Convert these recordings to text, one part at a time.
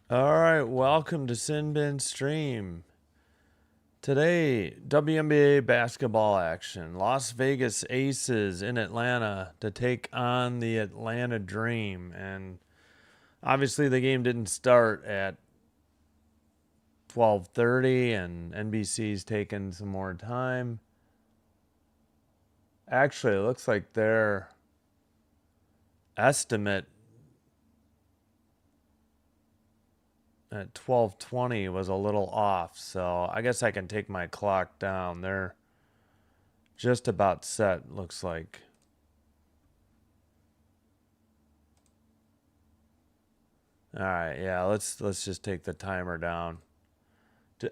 All right, welcome to Sin Bin Stream. Today, WNBA basketball action. Las Vegas Aces in Atlanta to take on the Atlanta Dream. And obviously the game didn't start at 12:30 and NBC's taking some more time. Actually, it looks like their estimate at 12:20 was a little off, so I guess I can take my clock down. They're just about set, looks like. All right, yeah, let's just take the timer down.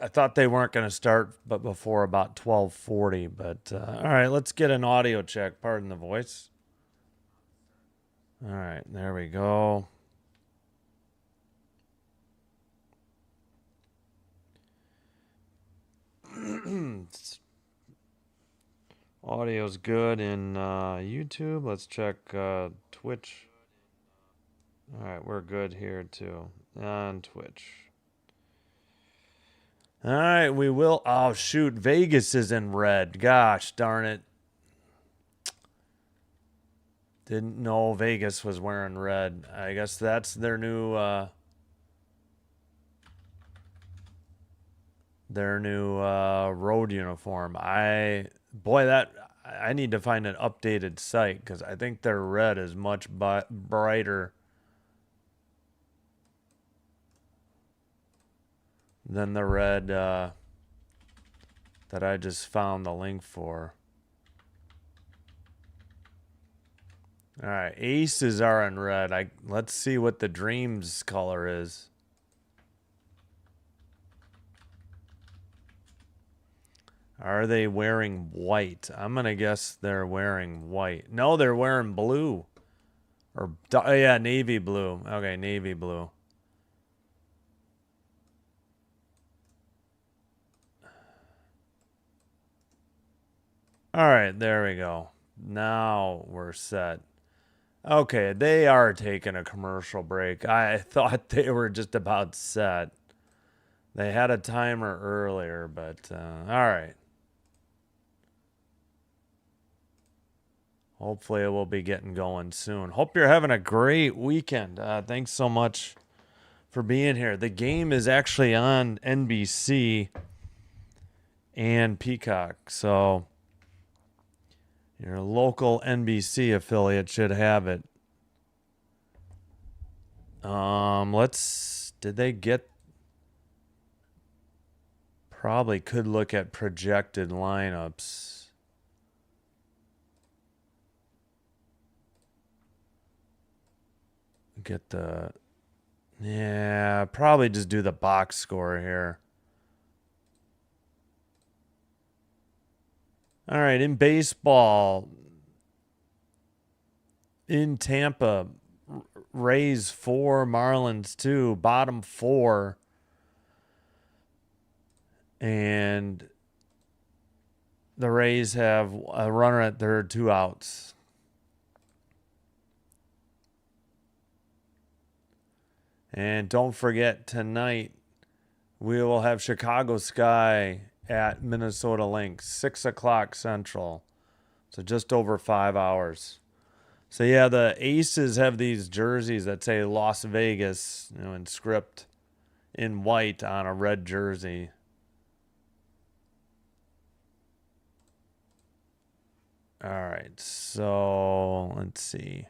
I thought they weren't going to start but before about 12:40, but all right, let's get an audio check. Pardon the voice. All right, there we go. Audio's good in YouTube. Let's check Twitch. All right, we're good here too on Twitch. All right, we will. Oh shoot, Vegas is in red. Gosh darn it. Didn't know Vegas was wearing red. I guess that's their new road uniform. I need to find an updated site because I think their red is much brighter than the red that I just found the link for. All right, aces are in red. Let's see what the Dreams color is. Are they wearing white? I'm gonna guess they're wearing white. No, they're wearing blue. Or yeah, navy blue. Okay, navy blue. All right, there we go. Now we're set. Okay, they are taking a commercial break. I thought they were just about set. They had a timer earlier, but all right. Hopefully it will be getting going soon. Hope you're having a great weekend. Thanks so much for being here. The game is actually on NBC and Peacock, so your local NBC affiliate should have it. Did they get? Probably could look at projected lineups. Get the, yeah, probably just do the box score here. All right, in baseball, in Tampa, Rays 4, Marlins 2, bottom 4. And the Rays have a runner at third, 2 outs. And don't forget, tonight we will have Chicago Sky at Minnesota Lynx, 6 o'clock Central. So just over 5 hours. So yeah, the Aces have these jerseys that say Las Vegas, in script in white on a red jersey. All right, so let's see.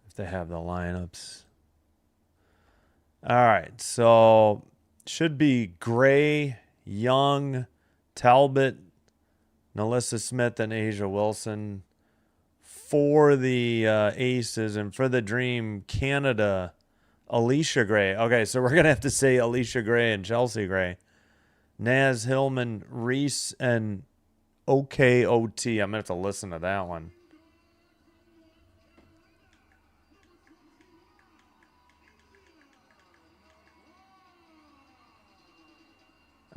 If they have the lineups. All right, so should be Gray, Young, Talbot, Nalissa Smith, and Asia Wilson for the Aces, and for the Dream, Canada, Alicia Gray. Okay, so we're going to have to say Alicia Gray and Chelsea Gray. Naz Hillman, Reese, and OKOT. I'm going to have to listen to that one.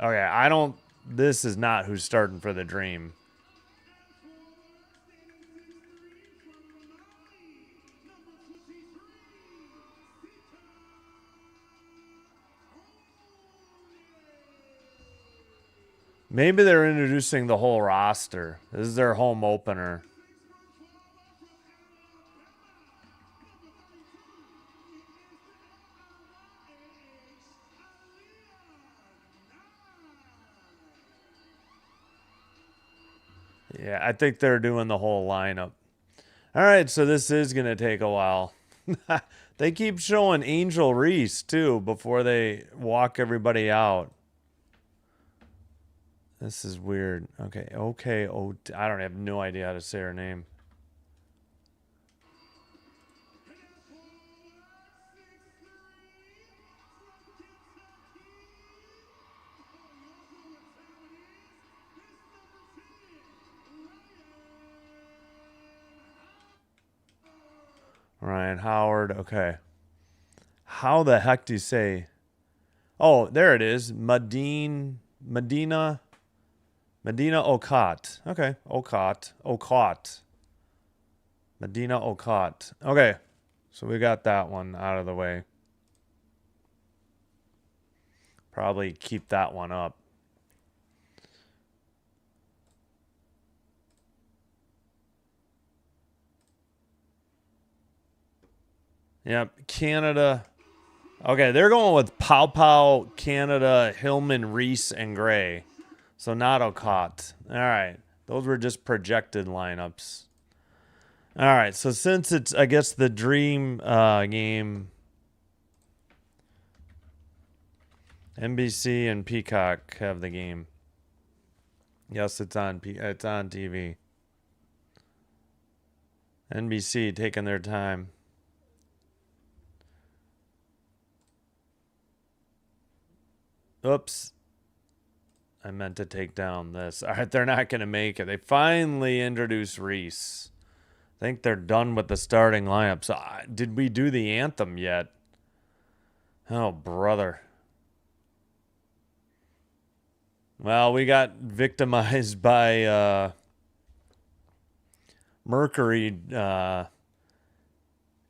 Okay, I don't this is not who's starting for the Dream. Maybe they're introducing the whole roster. This is their home opener. Yeah, I think they're doing the whole lineup. All right, so this is going to take a while. They keep showing Angel Reese, too, before they walk everybody out. This is weird. Okay, I don't have no idea how to say her name. Ryan Howard. Okay. How the heck do you say? Oh, there it is. Medina Okot. Okay. Okot. Medina Okot. Okay. So we got that one out of the way. Probably keep that one up. Yep. Canada. Okay, they're going with Pow Pow, Canada, Hillman, Reese, and Gray. So not Okot. All right. Those were just projected lineups. All right. So since it's, I guess, the Dream game, NBC and Peacock have the game. Yes, it's on TV. NBC taking their time. Oops. I meant to take down this. All right, they're not going to make it. They finally introduced Reese. I think they're done with the starting lineup. So, did we do the anthem yet? Oh, brother. Well, we got victimized by Mercury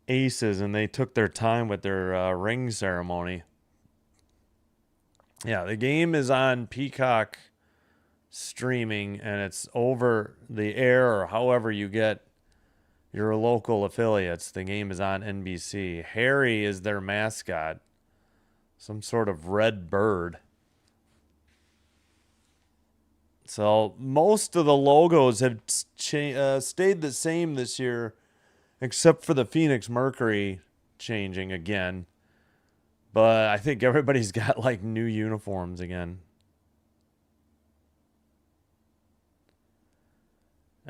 Aces, and they took their time with their ring ceremony. Yeah, the game is on Peacock streaming, and it's over the air or however you get your local affiliates. The game is on NBC. Harry is their mascot, some sort of red bird. So most of the logos have stayed the same this year, except for the Phoenix Mercury changing again. But I think everybody's got like new uniforms again.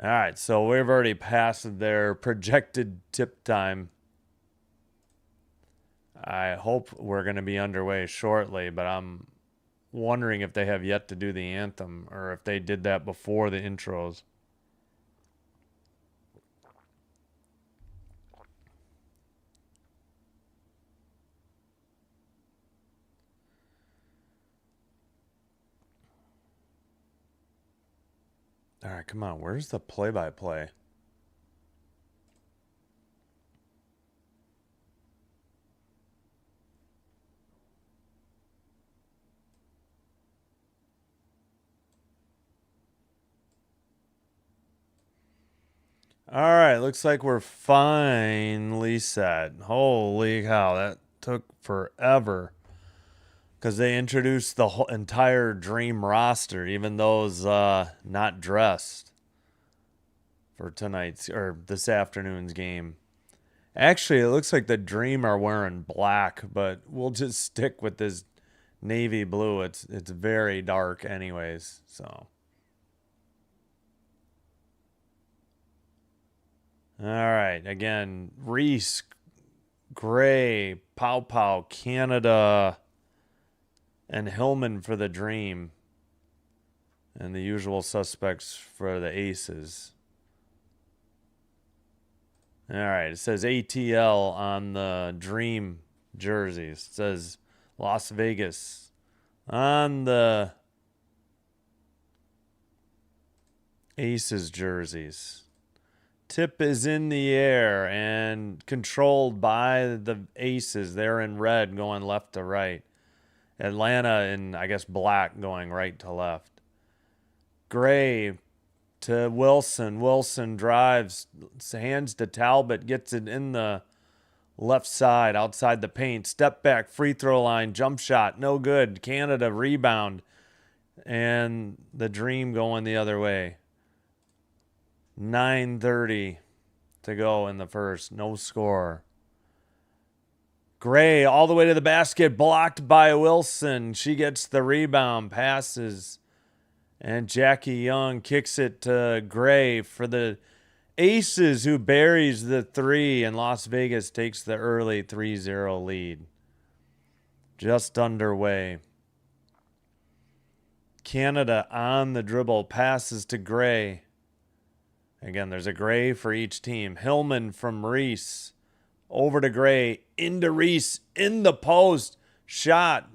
All right, so we've already passed their projected tip time. I hope we're going to be underway shortly, but I'm wondering if they have yet to do the anthem or if they did that before the intros. All right, come on. Where's the play-by-play? All right, looks like we're finally set. Holy cow, that took forever. Because they introduced the whole entire Dream roster, even those not dressed for tonight's or this afternoon's game. Actually, it looks like the Dream are wearing black, but we'll just stick with this navy blue. It's very dark anyways, so. All right, again, Reese, Gray, Pow Pow, Canada, and Hillman for the Dream. And the usual suspects for the Aces. All right, it says ATL on the Dream jerseys. It says Las Vegas on the Aces jerseys. Tip is in the air and controlled by the Aces. They're in red going left to right. Atlanta in, I guess, black going right to left. Gray to Wilson. Wilson drives, hands to Talbot, gets it in the left side outside the paint. Step back, free throw line, jump shot, no good. Canada rebound. And the Dream going the other way. 9:30 to go in the first. No score. Gray all the way to the basket, blocked by Wilson. She gets the rebound, passes. And Jackie Young kicks it to Gray for the Aces, who buries the three, and Las Vegas takes the early 3-0 lead. Just underway. Canada on the dribble, passes to Gray. Again, there's a Gray for each team. Hillman from Reese. Over to Gray. Into Reese. In the post. Shot.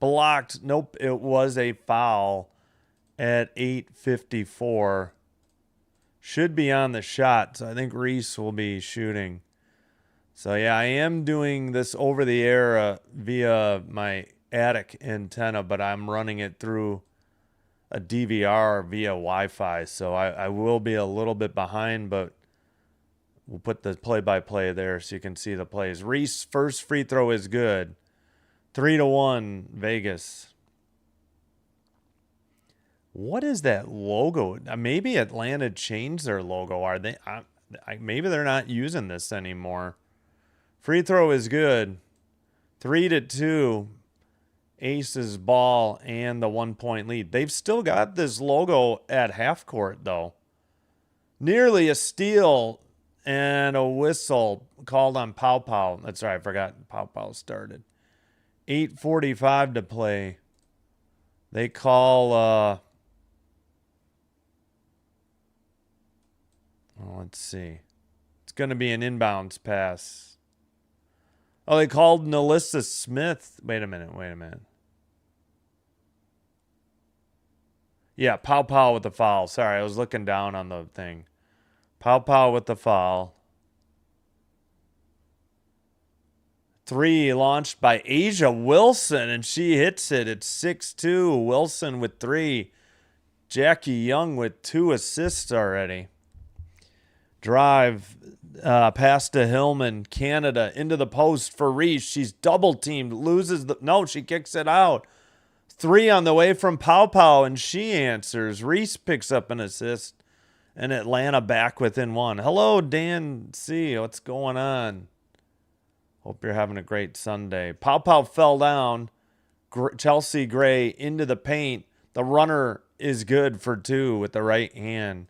Blocked. Nope, it was a foul at 8:54. Should be on the shot, so I think Reese will be shooting. So, yeah, I am doing this over the air via my attic antenna, but I'm running it through a DVR via Wi-Fi, so I will be a little bit behind, but we'll put the play-by-play there so you can see the plays. Reese, first free throw is good. 3-1 Vegas. What is that logo? Maybe Atlanta changed their logo. Are they? Maybe they're not using this anymore. Free throw is good. 3-2. Aces ball and the 1-point lead. They've still got this logo at half court, though. Nearly a steal and a whistle called on Pow Pow. That's right, I forgot Pow Pow started. 8:45 to play. They call... let's see. It's going to be an inbounds pass. Oh, they called Nalissa Smith. Wait a minute. Yeah, Pow Pow with the foul. Sorry, I was looking down on the thing. Pow Pow with the foul. 3 launched by Asia Wilson, and she hits it. It's 6-2. Wilson with 3. Jackie Young with 2 assists already. Drive, pass to Hillman. Canada into the post for Reese. She's double teamed. Loses the... No, she kicks it out. 3 on the way from Pow Pow, and she answers. Reese picks up an assist, and Atlanta back within 1. Hello, Dan C. What's going on? Hope you're having a great Sunday. Pow Pow fell down. Chelsea Gray into the paint. The runner is good for 2 with the right hand.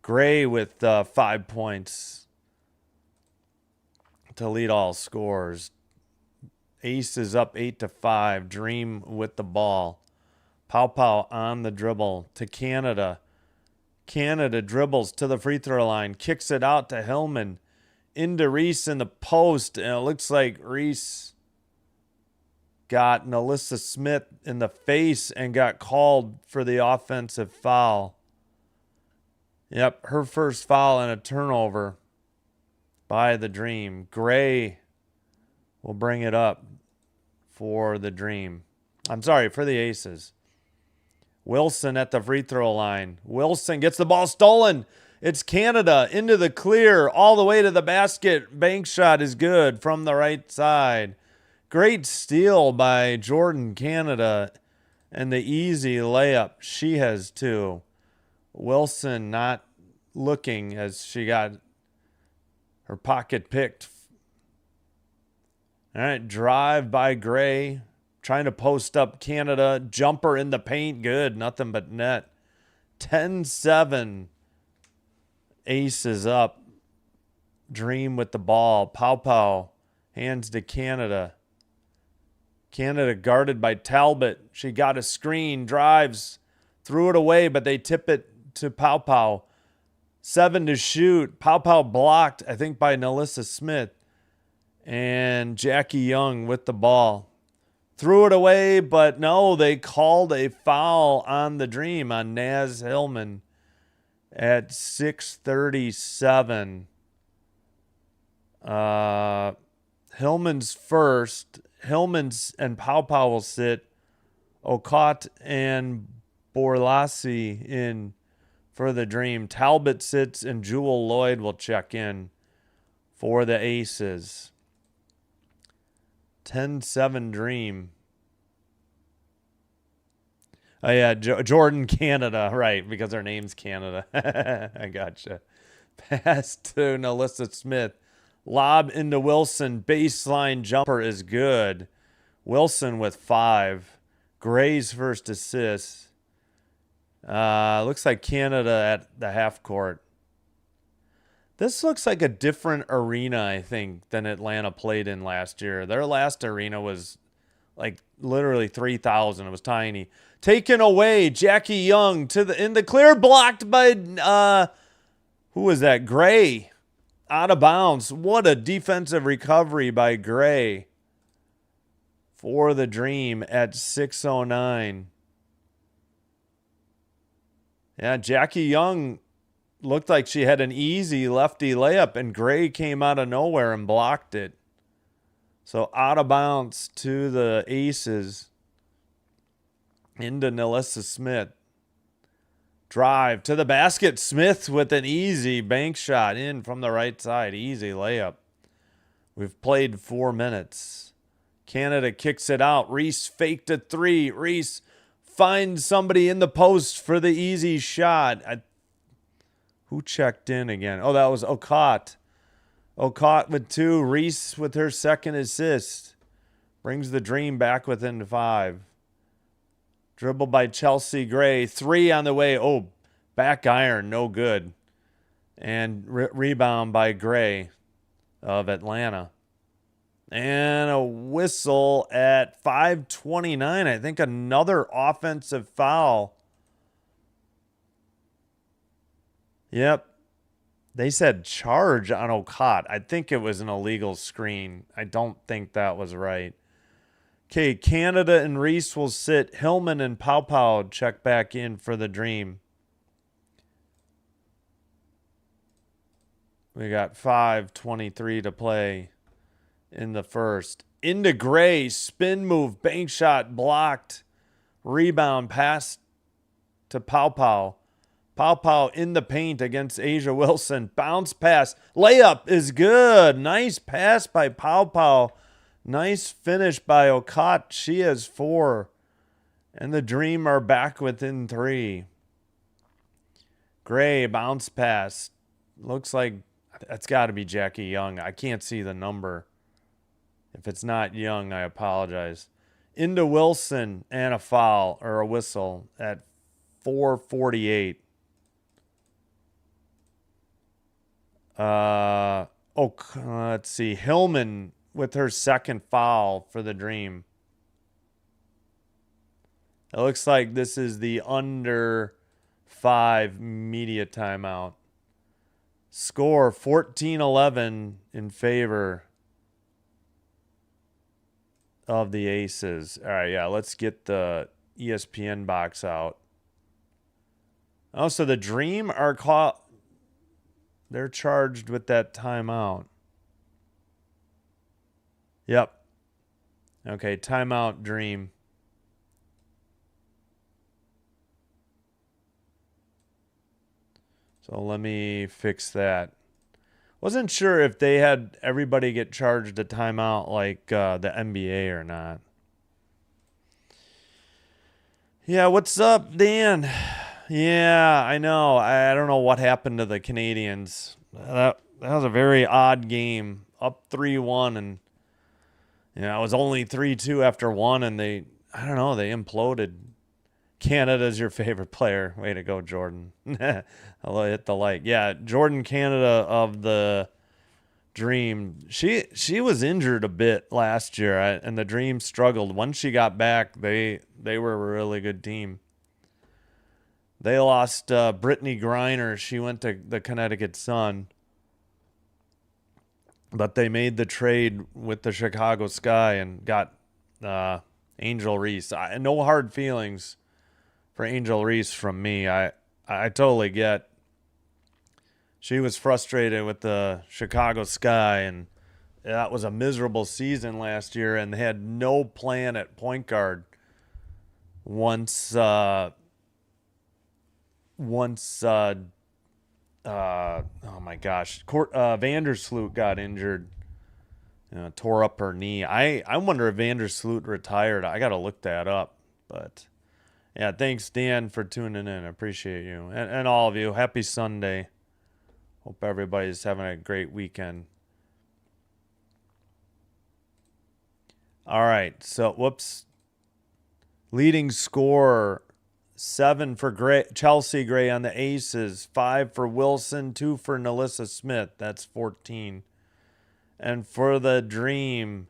Gray with 5 points to lead all scores. Aces up 8-5. Dream with the ball. Pow Pow on the dribble to Canada. Canada dribbles to the free throw line. Kicks it out to Hillman. Into Reese in the post. And it looks like Reese got Nalissa Smith in the face and got called for the offensive foul. Yep, her first foul and a turnover by the Dream. Gray will bring it up for the Dream. I'm sorry, for the Aces. Wilson at the free throw line. Wilson gets the ball stolen. It's Canada into the clear, all the way to the basket. Bank shot is good from the right side. Great steal by Jordan Canada, and the easy layup. She has 2. Wilson not looking as she got her pocket picked. All right, drive by Gray. Trying to post up Canada. Jumper in the paint. Good. Nothing but net. 10-7. Aces up. Dream with the ball. Pow Pow. Hands to Canada. Canada guarded by Talbot. She got a screen. Drives. Threw it away, but they tip it to Pow Pow. 7 to shoot. Pow Pow blocked, I think, by Nalissa Smith. And Jackie Young with the ball. Threw it away, but no, they called a foul on the Dream, on Naz Hillman. at 637. Hillman's first. Hillman's and Pau Pau will sit. Okot and Borlasi in for the Dream. Talbot sits and Jewel Lloyd will check in for the Aces. 10-7 Dream. Oh, yeah, Jordan Canada, right, because her name's Canada. I gotcha. Pass to Nalissa Smith. Lob into Wilson. Baseline jumper is good. Wilson with 5. Gray's first assist. Looks like Canada at the half court. This looks like a different arena, I think, than Atlanta played in last year. Their last arena was like literally 3,000. It was tiny. Taken away, Jackie Young in the clear, blocked by who was that? Gray, out of bounds. What a defensive recovery by Gray for the Dream at 6:09. Yeah, Jackie Young looked like she had an easy lefty layup, and Gray came out of nowhere and blocked it. So out of bounds to the Aces. Into Nalissa Smith. Drive to the basket. Smith with an easy bank shot in from the right side. Easy layup. We've played 4 minutes. Canada kicks it out. Reese faked a 3. Reese finds somebody in the post for the easy shot. Who checked in again? Oh, that was Okot. Okot with 2. Reese with her second assist. Brings the Dream back within 5. Dribble by Chelsea Gray. 3 on the way. Oh, back iron. No good. And rebound by Gray of Atlanta. And a whistle at 5:29. I think another offensive foul. Yep. They said charge on Okot. I think it was an illegal screen. I don't think that was right. Okay, Canada and Reese will sit. Hillman and Pau Pau check back in for the Dream. We got 5:23 to play in the first. Into Gray, spin move, bank shot, blocked. Rebound, pass to Pau Pau. Pau Pau in the paint against Asia Wilson. Bounce pass. Layup is good. Nice pass by Pau Pau. Nice finish by Okot. She has 4. And the Dream are back within 3. Gray, bounce pass. Looks like that's got to be Jackie Young. I can't see the number. If it's not Young, I apologize. Into Wilson and a foul or a whistle at 4:48. Let's see. Hillman with her second foul for the Dream. It looks like this is the under 5 media timeout. Score 14-11 in favor of the Aces. All right, yeah, let's get the ESPN box out. Oh, so the Dream are caught. They're charged with that timeout. Yep. Okay, timeout, Dream. So let me fix that. Wasn't sure if they had everybody get charged a timeout like the NBA or not. Yeah, what's up, Dan? Yeah, I know. I don't know what happened to the Canadians. That was a very odd game. Up 3-1, and it was only 3-2 after 1, and they imploded. Canada's your favorite player. Way to go, Jordan. I'll hit the like. Yeah, Jordan Canada of the Dream. She was injured a bit last year, and the Dream struggled. Once she got back, they were a really good team. They lost Brittany Griner. She went to the Connecticut Sun. But they made the trade with the Chicago Sky and got Angel Reese. No hard feelings for Angel Reese from me. I totally get She was frustrated with the Chicago Sky, and that was a miserable season last year, and they had no plan at point guard once oh my gosh, Vandersloot got injured, tore up her knee. I wonder if Vandersloot retired. I got to look that up. But yeah, thanks Dan for tuning in. I appreciate you and all of you. Happy Sunday. Hope everybody's having a great weekend. All right, so whoops. Leading scorer 7 for Chelsea Gray on the Aces, 5 for Wilson, 2 for Nalissa Smith. That's 14. And for the Dream,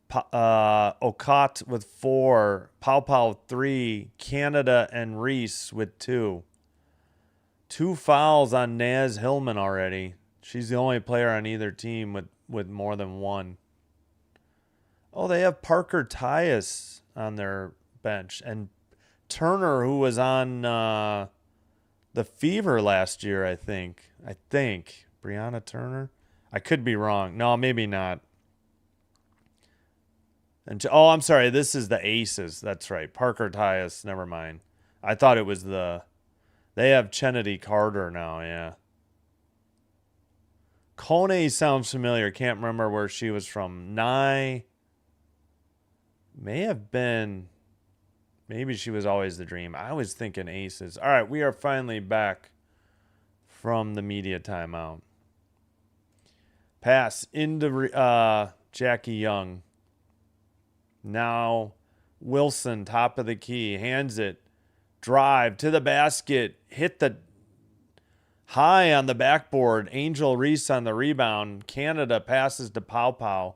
Okot with 4, Pow Pow 3, Canada and Reese with 2. 2 fouls on Naz Hillman already. She's the only player on either team with more than 1. Oh, they have Parker Tyus on their bench. And Turner, who was on the Fever last year, I think. Brianna Turner? I could be wrong. No, maybe not. I'm sorry. This is the Aces. That's right. Parker Tyus. Never mind. I thought it was they have Chennedy Carter now, yeah. Kone sounds familiar. Can't remember where she was from. Nye may have been... Maybe she was always the Dream. I was thinking Aces. All right, we are finally back from the media timeout. Pass into Jackie Young. Now Wilson, top of the key, hands it. Drive to the basket. Hit the high on the backboard. Angel Reese on the rebound. Canada passes to Pow Pow.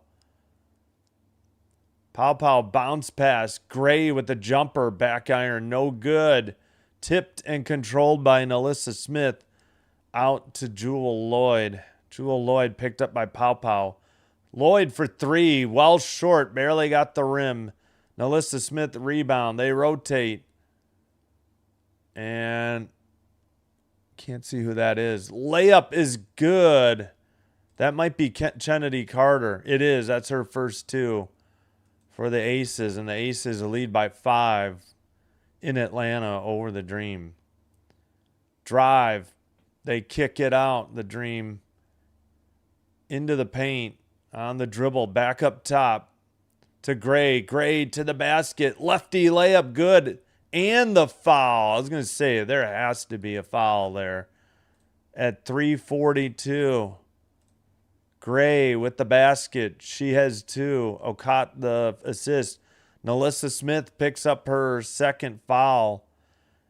Pow Pow bounce pass. Gray with the jumper. Back iron. No good. Tipped and controlled by Nalissa Smith. Out to Jewel Lloyd. Jewel Lloyd picked up by Pow Pow. Lloyd for 3. Well short. Barely got the rim. Nalissa Smith rebound. They rotate. And can't see who that is. Layup is good. That might be Chennedy Carter. It is. That's her first 2. For the Aces, and the Aces lead by 5 in Atlanta over the Dream. Drive. They kick it out, the Dream. Into the paint. On the dribble. Back up top to Gray. Gray to the basket. Lefty layup good. And the foul. I was going to say, there has to be a foul there. At 3:42. Gray with the basket. She has 2. Okot the assist. Nalissa Smith picks up her second foul,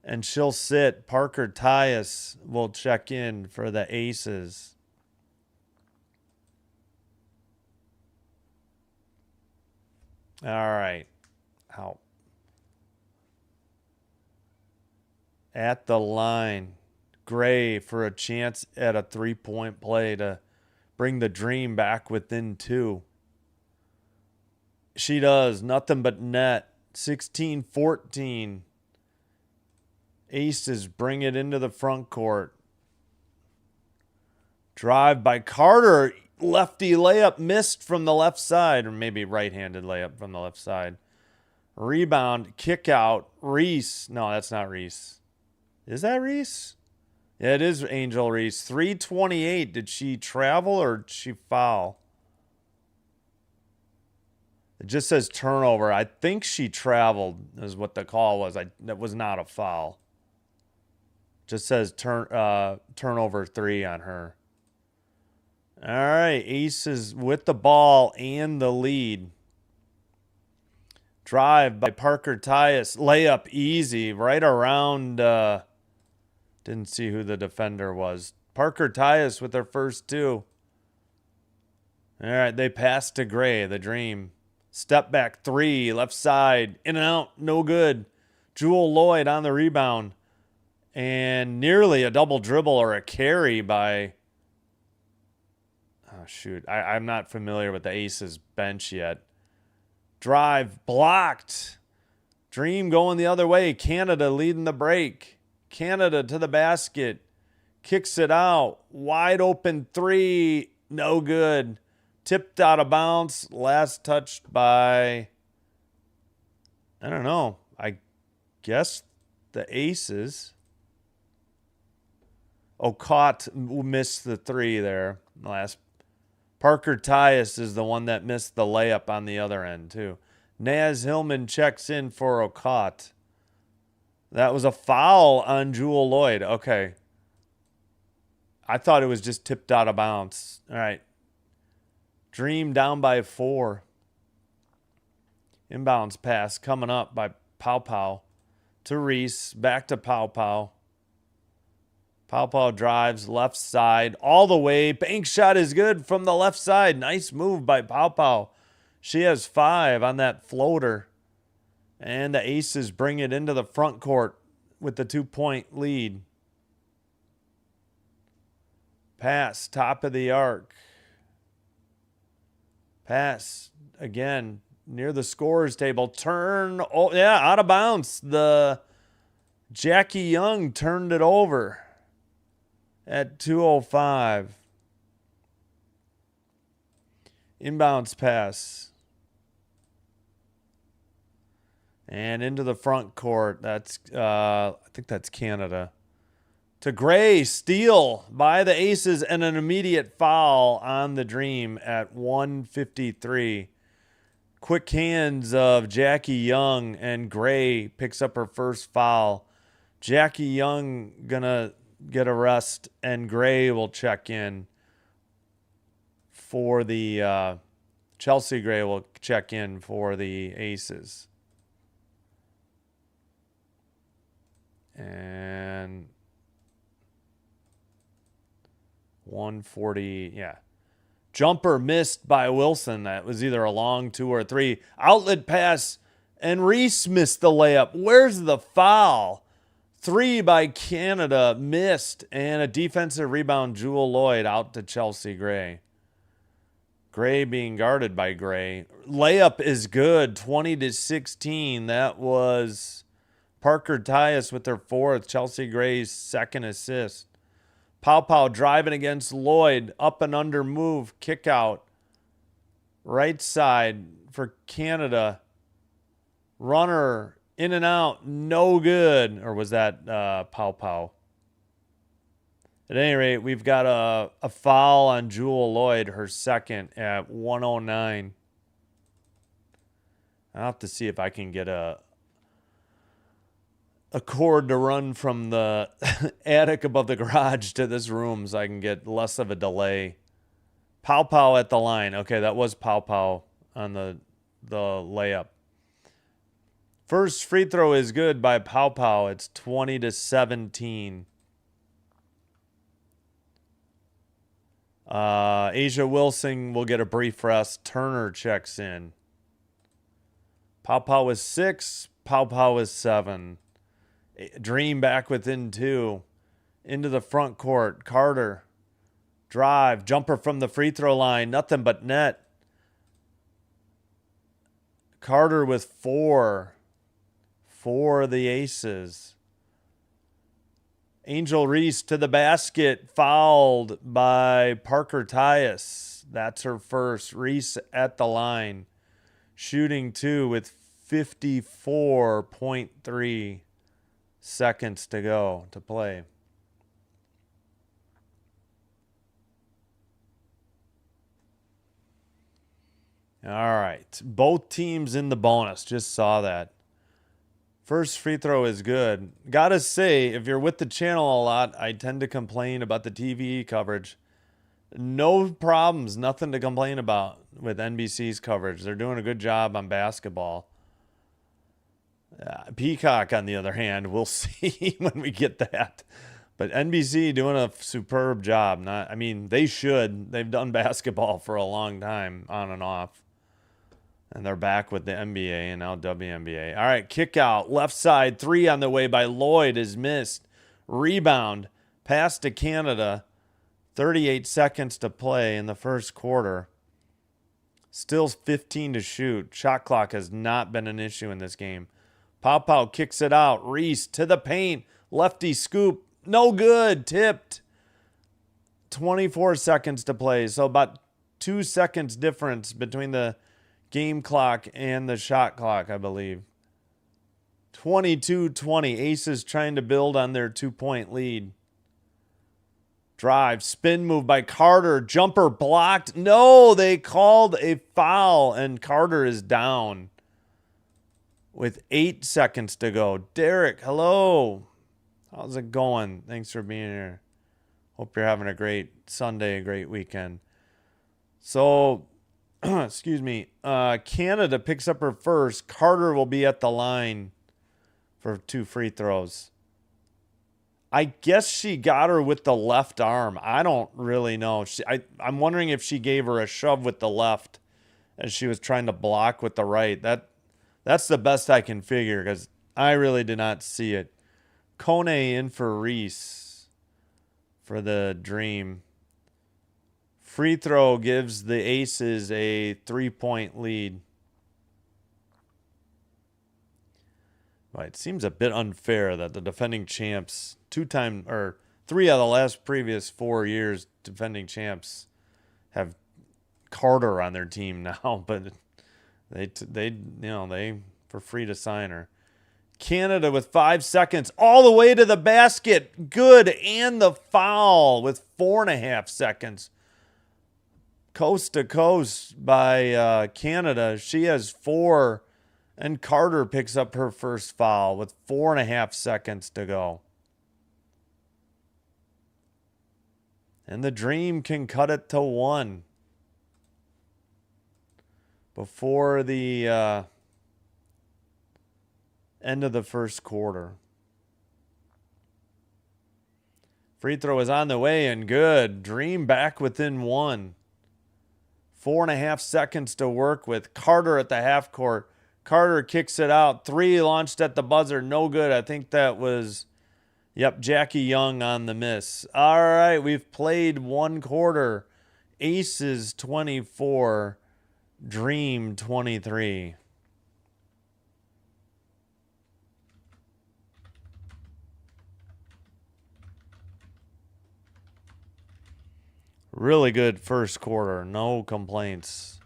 and she'll sit. Parker Tyus will check in for the Aces. All right. Out. At the line. Gray for a chance at a 3-point play to bring the Dream back within 2. She does. Nothing but net. 16-14. Aces bring it into the front court. Drive by Carter. Lefty layup missed from the left side. Or maybe right-handed layup from the left side. Rebound. Kick out. Reese. No, that's not Reese. Is that Reese? Yeah, it is Angel Reese. 3:28. Did she travel or did she foul? It just says turnover. I think she traveled is what the call was. That was not a foul. Just says turnover 3 on her. All right, Aces with the ball and the lead. Drive by Parker Tyus. Layup easy. Right around... didn't see who the defender was. Parker Tyus with their first 2. All right, they pass to Gray, the Dream. Step back 3, left side. In and out, no good. Jewel Lloyd on the rebound. And nearly a double dribble or a carry by... Oh, shoot. I'm not familiar with the Aces bench yet. Drive blocked. Dream going the other way. Canada leading the break. Canada to the basket. Kicks it out. Wide open three. No good. Tipped out of bounds. Last touched by, I don't know. I guess the Aces. Caught missed the three there. Last. Parker Tyus is the one that missed the layup on the other end, too. Naz Hillman checks in for Okot. That was a foul on Jewel Lloyd. Okay. I thought it was just tipped out of bounds. All right. Dream down by 4. Inbounds pass coming up by Pow Pow to Reese. Back to Pow Pow. Pow Pow drives left side all the way. Bank shot is good from the left side. Nice move by Pow Pow. She has 5 on that floater. And the Aces bring it into the front court with the 2-point lead. Pass, top of the arc. Pass again near the scorer's table. Turn, oh yeah, out of bounds. The Jackie Young turned it over at 2:05. Inbounds pass. And into the front court. That's I think that's Canada. To Gray, steal by the Aces and an immediate foul on the Dream at 1:53. Quick hands of Jackie Young, and Gray picks up her first foul. Jackie Young gonna get a rest, and Gray will check in for the Chelsea Gray will check in for the Aces. And 140, yeah. Jumper missed by Wilson. That was either a long 2 or 3. Outlet pass, and Reese missed the layup. Where's the foul? 3 by Canada, missed, and a defensive rebound, Jewel Lloyd out to Chelsea Gray. Gray being guarded by Gray. Layup is good, 20-16. That was Parker Tyus with their 4th, Chelsea Gray's 2nd assist. Pow Pow driving against Lloyd. Up and under move. Kick out. Right side for Canada. Runner in and out. No good. Or was that Pow Pow? At any rate, we've got a foul on Jewel Lloyd, her 2nd at 1:09. I'll have to see if I can get a cord to run from the attic above the garage to this room so I can get less of a delay. Pow Pow at the line. Okay, that was Pow Pow on the layup. First free throw is good by Pow Pow. It's 20-17. Asia Wilson will get a brief rest. Turner checks in. Pow Pow was 6. Pow Pow was 7. Dream back within 2. Into the front court. Carter. Drive. Jumper from the free throw line. Nothing but net. Carter with 4 for the Aces. Angel Reese to the basket. Fouled by Parker Tyus. That's her first. Reese at the line. Shooting 2 with 54.3 seconds to go to play. All right. Both teams in the bonus. Just saw that. First free throw is good. Gotta say, if you're with the channel a lot, I tend to complain about the TV coverage. No problems. Nothing to complain about with NBC's coverage. They're doing a good job on basketball. Peacock, on the other hand, we'll see when we get that. But NBC doing a superb job. They should. They've done basketball for a long time, on and off. And they're back with the NBA and now WNBA. All right, kick out. Left side, 3 on the way by Lloyd is missed. Rebound. Pass to Canada. 38 seconds to play in the first quarter. Still 15 to shoot. Shot clock has not been an issue in this game. Pow Pow kicks it out. Reese to the paint. Lefty scoop. No good. Tipped. 24 seconds to play. So about 2 seconds difference between the game clock and the shot clock, I believe. 22-20. Aces trying to build on their 2-point lead. Drive, spin move by Carter. Jumper blocked. No, they called a foul, and Carter is down with 8 seconds to go. Derek, hello. How's it going? Thanks for being here. Hope you're having a great Sunday, a great weekend. So, excuse me. Canada picks up her first. Carter will be at the line for 2 free throws. I guess she got her with the left arm. I don't really know. I'm wondering if she gave her a shove with the left as she was trying to block with the right. That's the best I can figure because I really did not see it. Kone in for Reese for the Dream. Free throw gives the Aces a 3-point lead. Well, it seems a bit unfair that the defending champs, 3 of the last previous 4 years, defending champs have Carter on their team now, but they for free to sign her. Canada with 5 seconds, all the way to the basket, good, and the foul with 4.5 seconds. Coast to coast by Canada. She has 4. And Carter picks up her first foul with 4.5 seconds to go. And the Dream can cut it to 1 before the end of the first quarter. Free throw is on the way and good. Dream back within 1. 4.5 seconds to work with. Carter at the half court. Carter kicks it out. 3 launched at the buzzer. No good. I think that was, Jackie Young on the miss. All right, we've played 1 quarter. Aces 24, Dream 23. Really good first quarter. No complaints.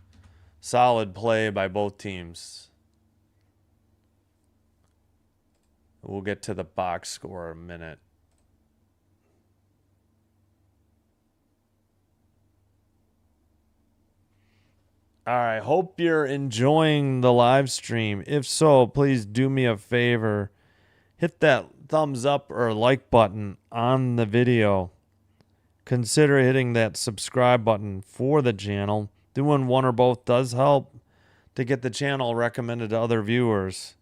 Solid play by both teams. We'll get to the box score in a minute. All right, hope you're enjoying the live stream. If so, please do me a favor. Hit that thumbs up or like button on the video. Consider hitting that subscribe button for the channel. Doing one or both does help to get the channel recommended to other viewers.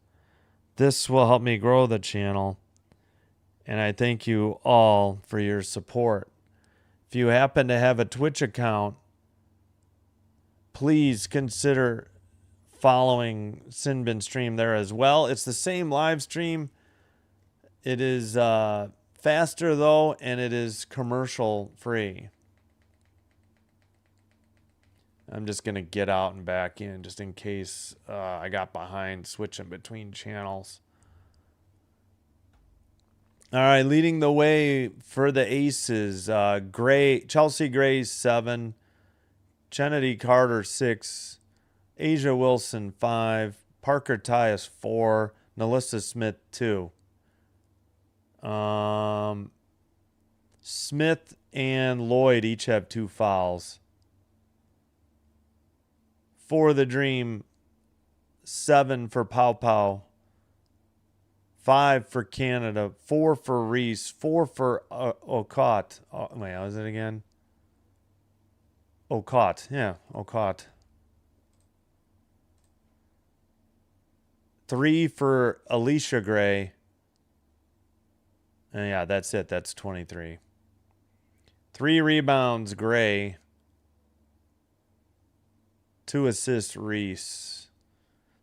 This will help me grow the channel, and I thank you all for your support. If you happen to have a Twitch account, please consider following Sinbin Stream there as well. It's the same live stream. It is faster, though, and it is commercial free. I'm just going to get out and back in just in case I got behind switching between channels. All right, leading the way for the Aces, Chelsea Gray 7, Kennedy Carter 6, Asia Wilson 5, Parker Tyus 4, Nalissa Smith 2. Smith and Lloyd each have 2 fouls. For the Dream, 7 for Pow Pow, 5 for Canada, 4 for Reese, 4 for Okot. Wait, how is it again? Okot, yeah, Okot. 3 for Alicia Gray. And yeah, that's it. That's 23. 3 rebounds, Gray. 2 assists, Reese.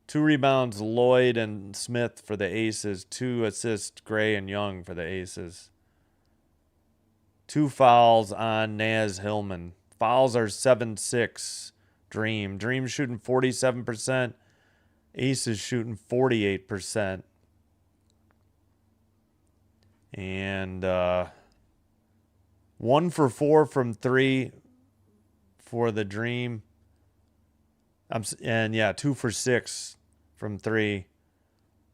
2 rebounds, Lloyd and Smith for the Aces. 2 assists, Gray and Young for the Aces. 2 fouls on Naz Hillman. Fouls are 7-6. Dream. Dream shooting 47%. Aces shooting 48%. And 1 for 4 from 3 for the Dream. And yeah, 2 for 6 from 3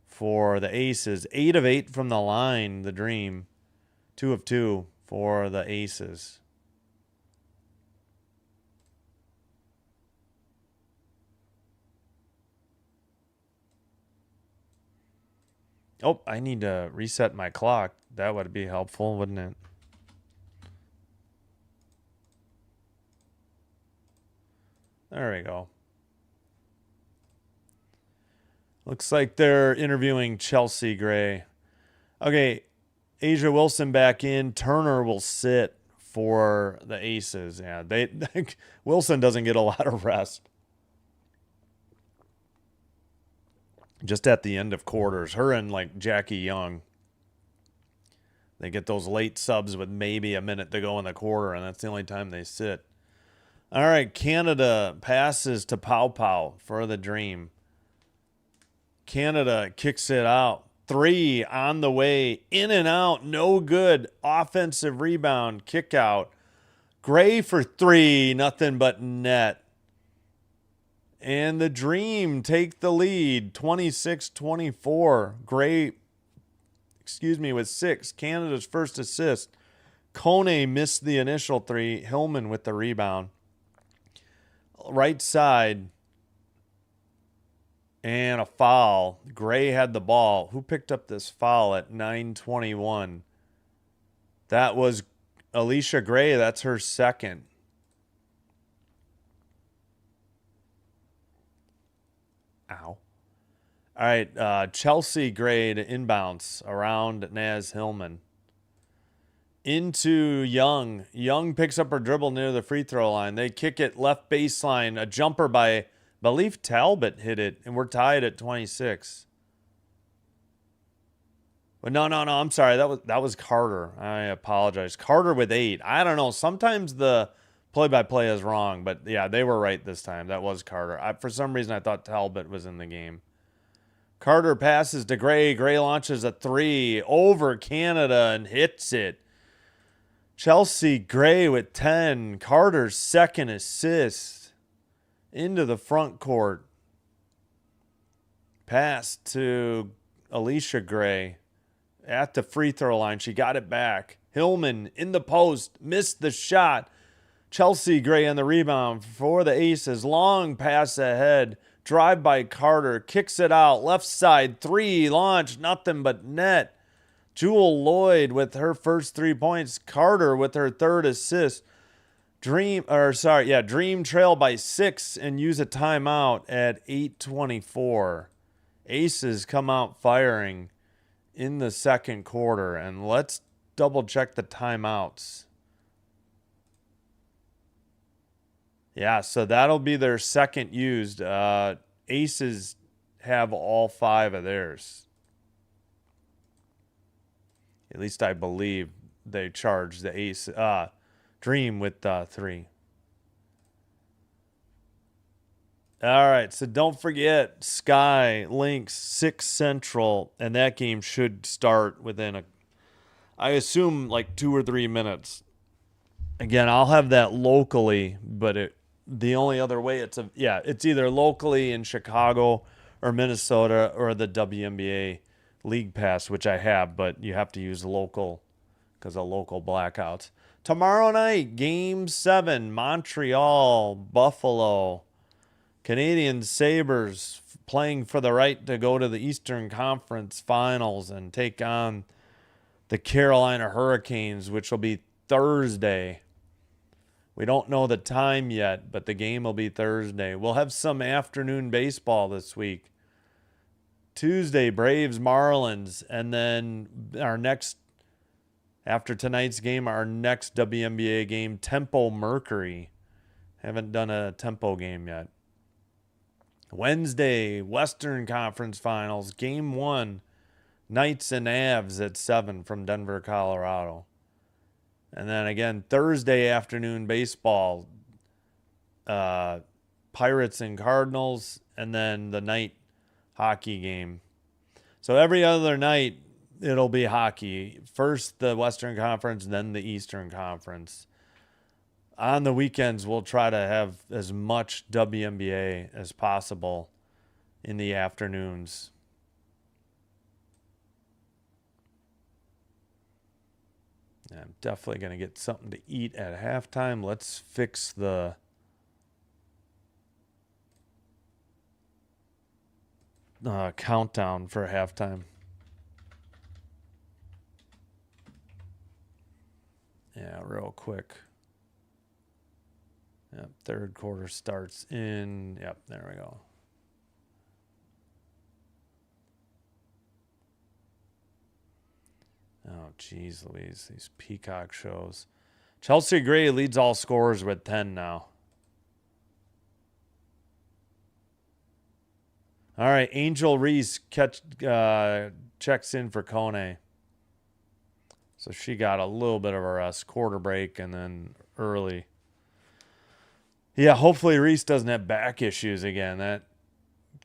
for the Aces. 8 of 8 from the line, the Dream. 2 of 2 for the Aces. Oh, I need to reset my clock. That would be helpful, wouldn't it? There we go. Looks like they're interviewing Chelsea Gray. Okay, Asia Wilson back in. Turner will sit for the Aces. Yeah, Wilson doesn't get a lot of rest. Just at the end of quarters. Her and like Jackie Young. They get those late subs with maybe a minute to go in the quarter, and that's the only time they sit. All right, Canada passes to Pow Pow for the Dream. Canada kicks it out. 3 on the way. In and out. No good. Offensive rebound. Kick out. Gray for 3. Nothing but net. And the Dream take the lead. 26-24. Gray, with 6. Canada's first assist. Kone missed the initial 3. Hillman with the rebound. Right side. And a foul. Gray had the ball. Who picked up this foul at 9:21? That was Alicia Gray. That's her second. Ow. All right. Chelsea Gray to inbounds around Naz Hillman. Into Young. Young picks up her dribble near the free throw line. They kick it left baseline. A jumper by, I believe Talbot hit it, and we're tied at 26. But no. I'm sorry. That was Carter. I apologize. Carter with 8. I don't know. Sometimes the play-by-play is wrong, but yeah, they were right this time. That was Carter. For some reason, I thought Talbot was in the game. Carter passes to Gray. Gray launches a 3 over Canada and hits it. Chelsea Gray with 10. Carter's second assist. Into the front court. Pass to Alicia Gray at the free throw line. She got it back. Hillman in the post. Missed the shot. Chelsea Gray on the rebound for the Aces. Long pass ahead. Drive by Carter. Kicks it out. Left side. 3. Launch. Nothing but net. Jewel Lloyd with her first 3 points. Carter with her third assist. Dream trail by 6 and use a timeout at 8:24. Aces come out firing in the second quarter. And let's double check the timeouts. Yeah, so that'll be their second used. Aces have all 5 of theirs. At least I believe they charged the Dream with 3. All right, so don't forget Sky Lynx 6 Central, and that game should start within I assume like 2 or 3 minutes. Again, I'll have that locally, but the only other way it's either locally in Chicago or Minnesota or the WNBA League Pass, which I have, but you have to use local because of local blackouts. Tomorrow night, Game 7, Montreal, Buffalo. Canadian Sabres playing for the right to go to the Eastern Conference Finals and take on the Carolina Hurricanes, which will be Thursday. We don't know the time yet, but the game will be Thursday. We'll have some afternoon baseball this week. Tuesday, Braves, Marlins, and then after tonight's game, our next WNBA game, Tempo Mercury. Haven't done a Tempo game yet. Wednesday, Western Conference Finals, Game 1, Knights and Avs at 7 from Denver, Colorado. And then again, Thursday afternoon baseball, Pirates and Cardinals, and then the night hockey game. So every other night, it'll be hockey. First the Western Conference, then the Eastern Conference. On the weekends, we'll try to have as much WNBA as possible in the afternoons. I'm definitely going to get something to eat at halftime. Let's fix the countdown for halftime. Yeah, real quick. Yep, third quarter starts in. Yep, there we go. Oh, geez, Louise, these Peacock shows. Chelsea Gray leads all scorers with 10 now. All right, Angel Reese checks in for Kone. So she got a little bit of a rest, quarter break, and then early. Yeah, hopefully Reese doesn't have back issues again. That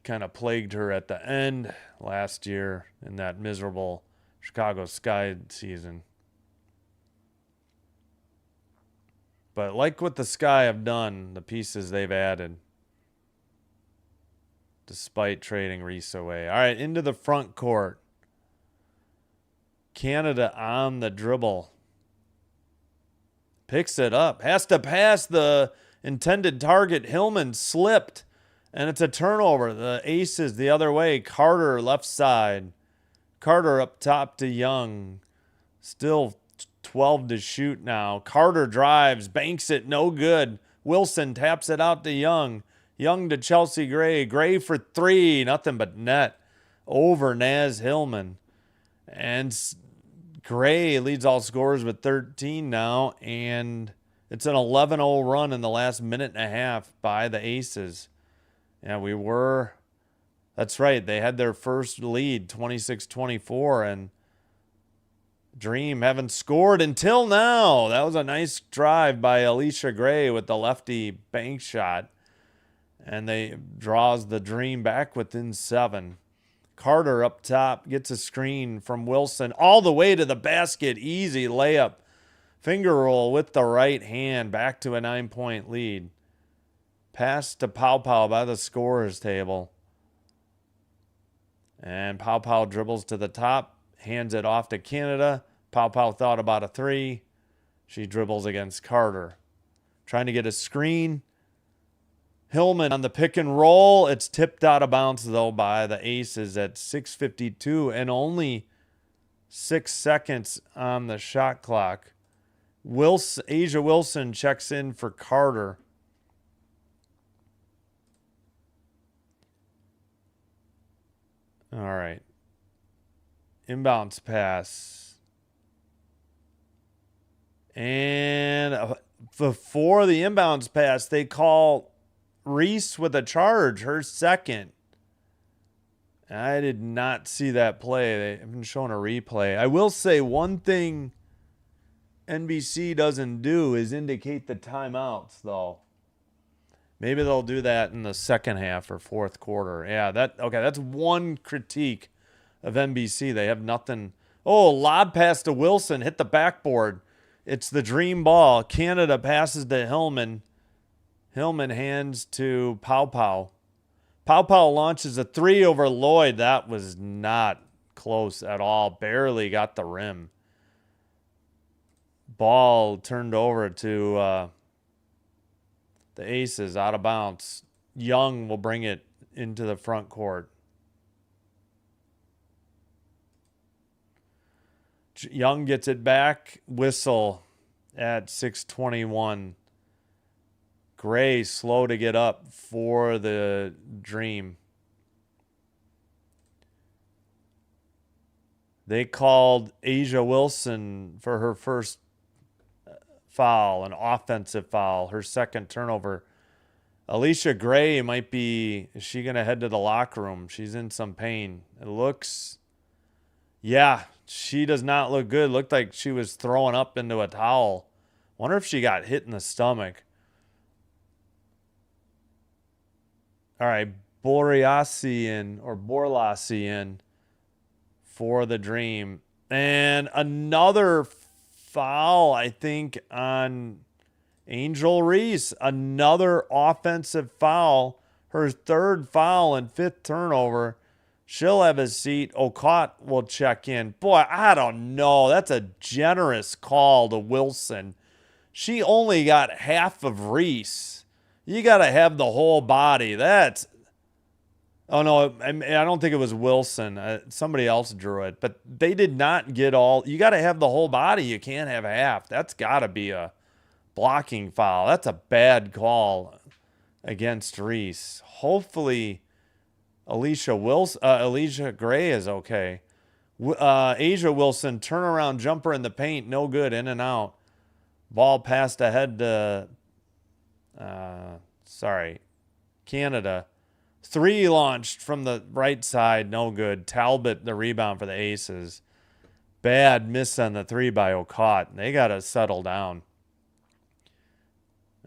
kind of plagued her at the end last year in that miserable Chicago Sky season. But like what the Sky have done, the pieces they've added, despite trading Reese away. All right, into the front court. Canada on the dribble. Picks it up. Has to pass the intended target. Hillman slipped, and it's a turnover. The Aces the other way. Carter left side. Carter up top to Young. Still 12 to shoot now. Carter drives, banks it, no good. Wilson taps it out to Young. Young to Chelsea Gray. Gray for three, nothing but net over Naz Hillman. And Gray leads all scorers with 13 now, and it's an 11-0 run in the last minute and a half by the Aces. Yeah, that's right, they had their first lead, 26-24, and Dream haven't scored until now. That was a nice drive by Alicia Gray with the lefty bank shot, and they draws the Dream back within 7. Carter up top gets a screen from Wilson all the way to the basket. Easy layup. Finger roll with the right hand. Back to a 9-point lead. Pass to Pow Pow by the scorer's table. And Pow Pow dribbles to the top. Hands it off to Canada. Pow Pow thought about a three. She dribbles against Carter. Trying to get a screen. Hillman on the pick and roll. It's tipped out of bounds, though, by the Aces at 6:52 and only 6 seconds on the shot clock. Asia Wilson checks in for Carter. All right. Inbounds pass. And before the inbounds pass, they call Reese with a charge, her second. I did not see that play. They haven't shown a replay. I will say one thing NBC doesn't do is indicate the timeouts, though. Maybe they'll do that in the second half or fourth quarter. Yeah, that's one critique of NBC. They have nothing. Oh, lob pass to Wilson, hit the backboard. It's the Dream ball. Canada passes to Hillman. Hillman hands to Pow Pow. Pow Pow launches a three over Lloyd. That was not close at all. Barely got the rim. Ball turned over to the Aces, out of bounds. Young will bring it into the front court. Young gets it back. Whistle at 6:21. Gray slow to get up for the Dream. They called Asia Wilson for her first foul, an offensive foul, her second turnover. Alicia Gray is she going to head to the locker room? She's in some pain. It looks, yeah, she does not look good. Looked like she was throwing up into a towel. Wonder if she got hit in the stomach. All right, Borlasian for the Dream. And another foul, I think, on Angel Reese. Another offensive foul. Her third foul and fifth turnover. She'll have a seat. Okot will check in. Boy, I don't know. That's a generous call to Wilson. She only got half of Reese. You got to have the whole body. That's... Oh, no, I don't think it was Wilson. Somebody else drew it. But they did not get all... You got to have the whole body. You can't have half. That's got to be a blocking foul. That's a bad call against Reese. Hopefully, Alicia Gray is okay. Asia Wilson, turnaround jumper in the paint. No good. In and out. Ball passed ahead to... Canada. Three launched from the right side, no good. Talbot, the rebound for the Aces. Bad miss on the three by Okot. They got to settle down.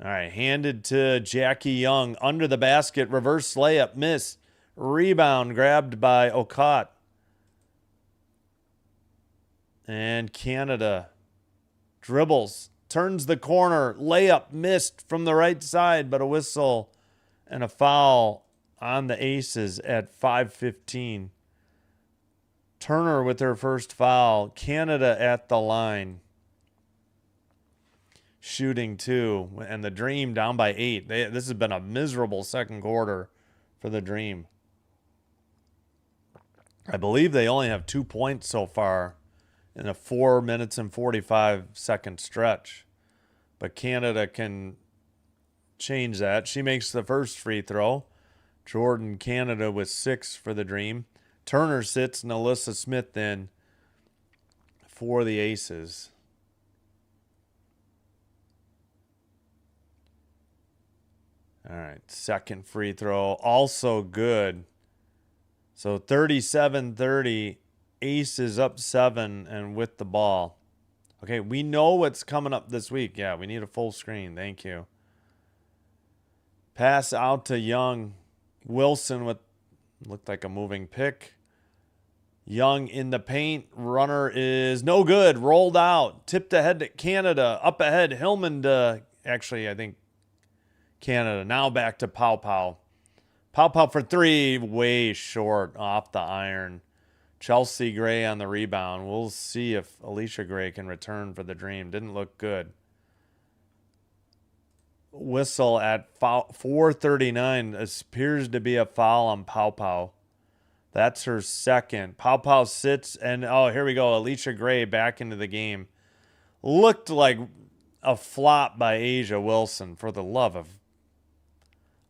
All right, handed to Jackie Young. Under the basket, reverse layup, miss. Rebound grabbed by Okot. And Canada dribbles, turns the corner. Layup missed from the right side, but a whistle and a foul on the Aces at 5:15. Turner with her first foul. Canada at the line. Shooting 2. And the Dream down by 8. This has been a miserable second quarter for the Dream. I believe they only have 2 points so far in a 4 minutes and 45 second stretch. But Canada can change that. She makes the first free throw. Jordan Canada with 6 for the Dream. Turner sits and Alyssa Smith in for the Aces. All right, second free throw, also good. So 37-30, Aces up 7 and with the ball. Okay, we know what's coming up this week. Yeah, we need a full screen. Thank you. Pass out to Young. Wilson with, looked like a moving pick. Young in the paint. Runner is no good. Rolled out. Tipped ahead to Canada. Up ahead. Hillman to, actually, I think Canada. Now back to Pow Pow. Pow Pow for 3. Way short off the iron. Chelsea Gray on the rebound. We'll see if Alicia Gray can return for the Dream. Didn't look good. Whistle at 4:39. Appears to be a foul on Pow Pow. That's her second. Pow Pow sits and, oh, here we go. Alicia Gray back into the game. Looked like a flop by Asia Wilson, for the love of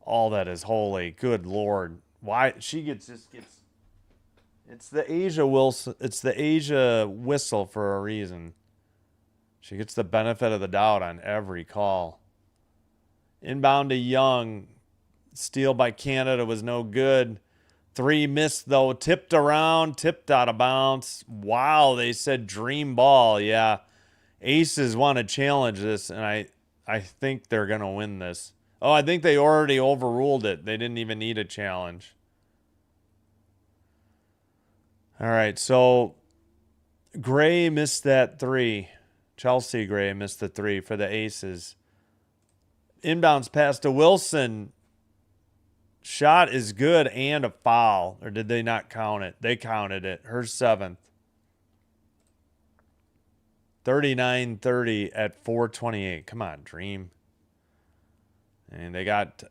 all that is holy. Good Lord. Why she gets it's the Asia Wilson, it's the Asia whistle for a reason. She gets the benefit of the doubt on every call. Inbound to Young. Steal by Canada was no good. 3 missed, though. Tipped around. Tipped out of bounds. Wow, they said dream ball. Yeah. Aces want to challenge this, and I think they're going to win this. Oh, I think they already overruled it. They didn't even need a challenge. All right, so Gray missed that 3. Chelsea Gray missed the 3 for the Aces. Inbounds pass to Wilson. Shot is good and a foul. Or did they not count it? They counted it. Her 7th. 39-30 at 4:28. Come on, Dream. And they got...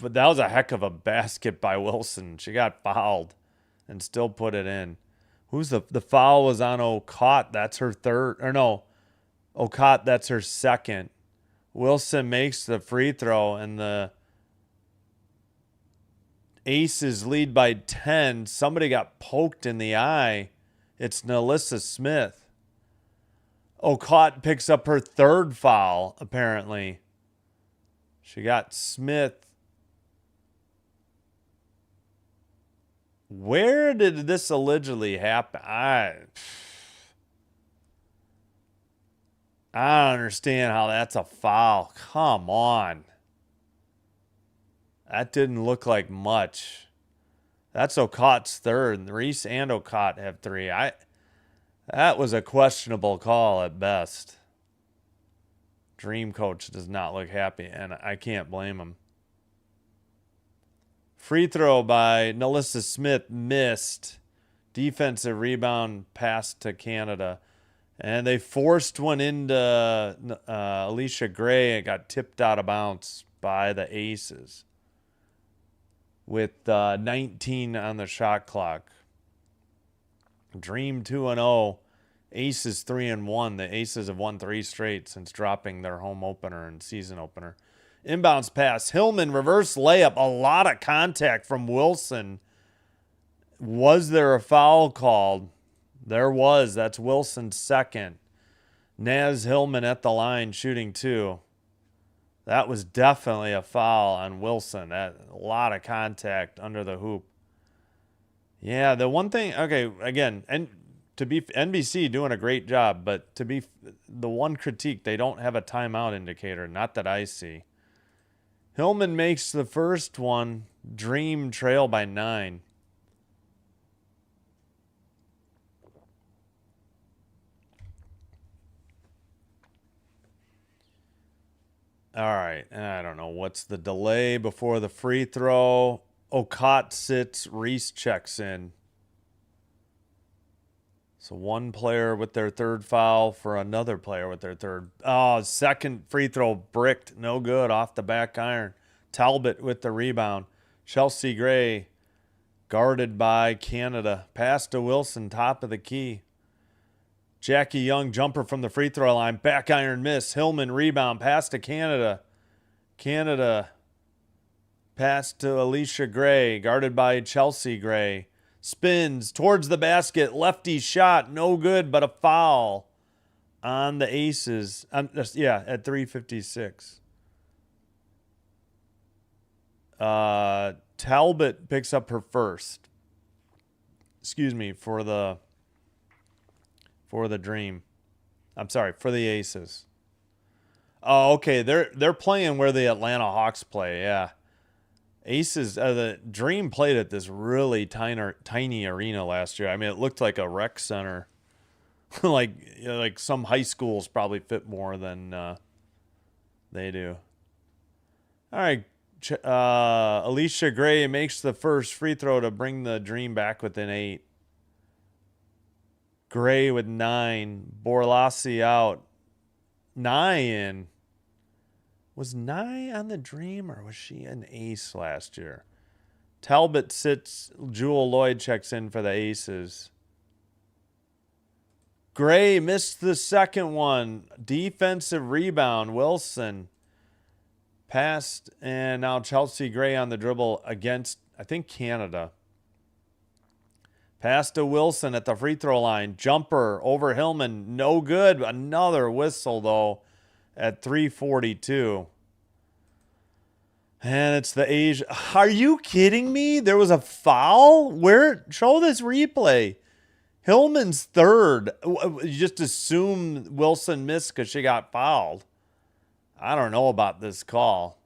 But that was a heck of a basket by Wilson. She got fouled and still put it in. Who's the foul was on Okot. That's her 3rd. Or no, Okot, that's her 2nd. Wilson makes the free throw, and the Aces lead by 10. Somebody got poked in the eye. It's Nalissa Smith. Okot picks up her 3rd foul, apparently. She got Smith. Where did this allegedly happen? I don't understand how that's a foul. Come on. That didn't look like much. That's Okot's 3rd. Reese and Okot have 3. That was a questionable call at best. Dream coach does not look happy, and I can't blame him. Free throw by Nalissa Smith missed. Defensive rebound pass to Canada. And they forced one into Alicia Gray. It got tipped out of bounds by the Aces with 19 on the shot clock. Dream 2-0. Aces 3-1. The Aces have won 3 straight since dropping their home opener and season opener. Inbounds pass. Hillman reverse layup. A lot of contact from Wilson. Was there a foul called? There was. That's Wilson's second. Naz Hillman at the line shooting 2. That was definitely a foul on Wilson. A lot of contact under the hoop. Yeah, the one thing, okay, again, and to be NBC doing a great job, but to be the one critique, they don't have a timeout indicator, not that I see. Hillman makes the first one. Dream trail by 9. All right, I don't know. What's the delay before the free throw? Okot sits, Reese checks in. So one player with their third foul for another player with their third. Oh, second free throw bricked. No good off the back iron. Talbot with the rebound. Chelsea Gray guarded by Canada. Pass to Wilson, top of the key. Jackie Young jumper from the free throw line. Back iron miss. Hillman rebound. Pass to Canada. Canada pass to Alicia Gray. Guarded by Chelsea Gray. Spins towards the basket. Lefty shot. No good, but a foul on the Aces. Yeah, at 3:56. Talbot picks up her first. Excuse me, for the Dream. I'm sorry, for the Aces. Oh, okay. They're playing where the Atlanta Hawks play. Yeah. Aces, the Dream played at this really tiny arena last year. I mean, it looked like a rec center. like some high schools probably fit more than they do. All right. Alicia Gray makes the first free throw to bring the Dream back within 8. Gray with 9. Borlassi out. Nye in. Was Nye on the Dream or was she an ace last year? Talbot sits. Jewel Lloyd checks in for the Aces. Gray missed the second one. Defensive rebound. Wilson passed, and now Chelsea Gray on the dribble against, I think, Canada. Pass to Wilson at the free throw line. Jumper over Hillman. No good. Another whistle, though, at 3:42. And it's the Asia. Are you kidding me? There was a foul? Where? Show this replay. Hillman's third. You just assume Wilson missed because she got fouled. I don't know about this call.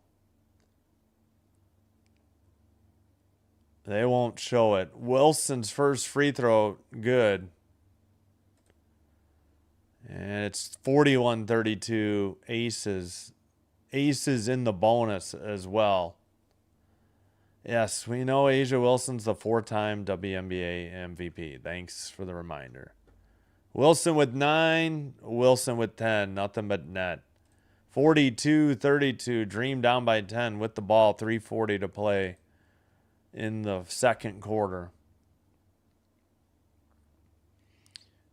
They won't show it. Wilson's first free throw, good. And it's 41-32 Aces. Aces in the bonus as well. Yes, we know Asia Wilson's the 4-time WNBA MVP. Thanks for the reminder. Wilson with 9. Wilson with 10. Nothing but net. 42-32. Dream down by 10 with the ball. 3:40 to play in the second quarter.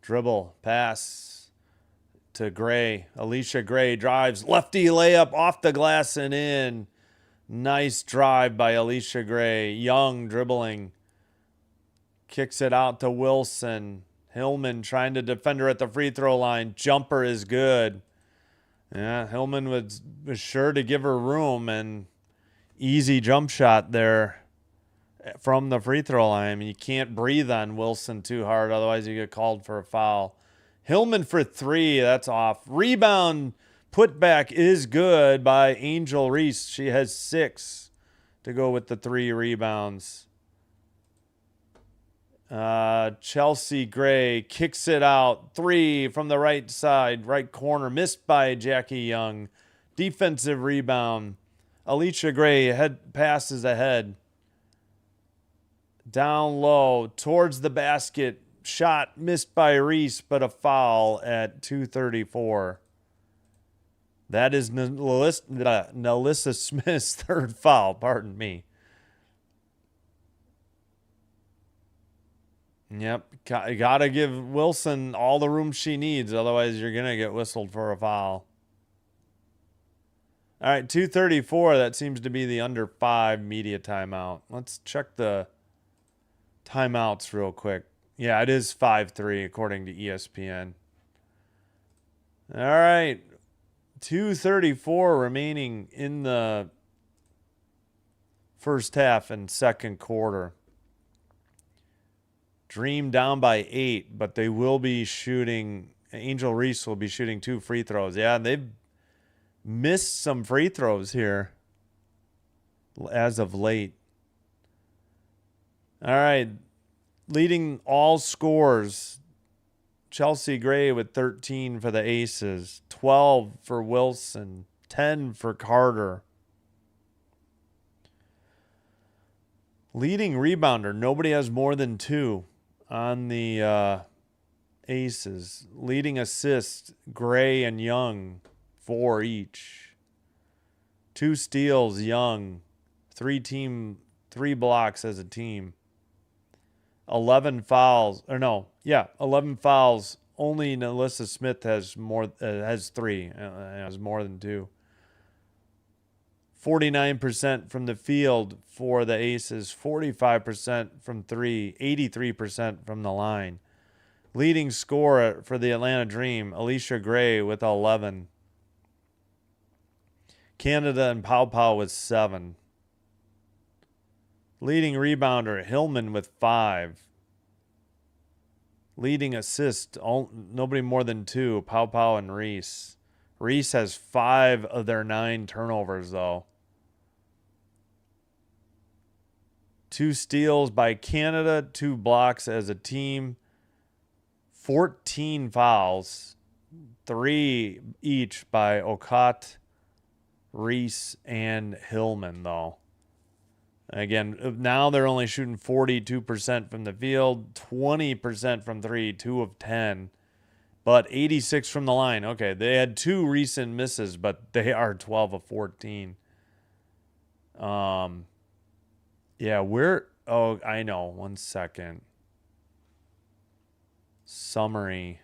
Dribble, pass to Gray. Alicia Gray drives. Lefty layup off the glass and in. Nice drive by Alicia Gray. Young dribbling. Kicks it out to Wilson. Hillman trying to defend her at the free throw line. Jumper is good. Yeah, Hillman was sure to give her room, and easy jump shot there from the free throw line. I mean, you can't breathe on Wilson too hard, otherwise you get called for a foul. Hillman for 3, that's off. Rebound putback is good by Angel Reese. She has 6 to go with the 3 rebounds. Chelsea Gray kicks it out. 3 from the right side, right corner. Missed by Jackie Young. Defensive rebound. Alicia Gray passes ahead. Down low towards the basket. Shot missed by Reese, but a foul at 2:34. That is Nalissa Smith's third foul. Pardon me. Yep. Got to give Wilson all the room she needs. Otherwise, you're going to get whistled for a foul. All right, 2:34. That seems to be the under 5 media timeout. Let's check the timeouts real quick. Yeah, it is 5-3 according to ESPN. All right. 2:34 remaining in the first half and second quarter. Dream down by 8, but they will be shooting. Angel Reese will be shooting 2 free throws. Yeah, they've missed some free throws here as of late. All right. Leading all scores, Chelsea Gray with 13 for the Aces, 12 for Wilson, 10 for Carter. Leading rebounder, nobody has more than 2 on the Aces. Leading assist, Gray and Young, 4 each. 2 steals, Young. 3 blocks as a team. 11 fouls. 11 fouls. Only Nalissa Smith has 3. Has more than 2. 49% from the field for the Aces. 45% from 3. 83% from the line. Leading scorer for the Atlanta Dream, Alicia Gray with 11. Canada and Pow Pow with 7. Leading rebounder, Hillman with 5. Leading assist, nobody more than 2, Pow Pow and Reese. Reese has 5 of their 9 turnovers, though. 2 steals by Canada, 2 blocks as a team. 14 fouls, 3 each by Okot, Reese, and Hillman, though. Again, now they're only shooting 42% from the field, 20% from 3, 2 of 10, but 86 from the line. Okay, they had 2 recent misses, but they are 12 of 14. Yeah, I know. 1 second. Summary.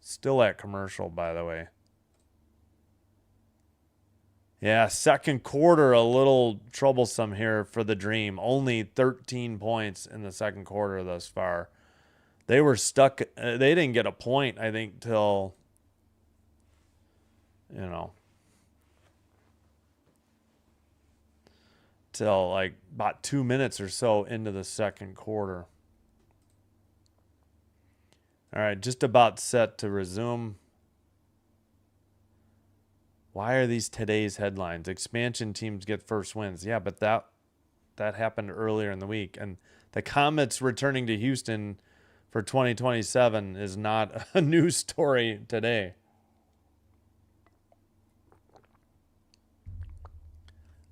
Still at commercial, by the way. Yeah, second quarter, a little troublesome here for the Dream. Only 13 points in the second quarter thus far. They were stuck. They didn't get a point, I think, till, till like about 2 minutes or so into the second quarter. All right, just about set to resume. Why are these today's headlines? Expansion teams get first wins. Yeah, but that happened earlier in the week. And the Comets returning to Houston for 2027 is not a news story today.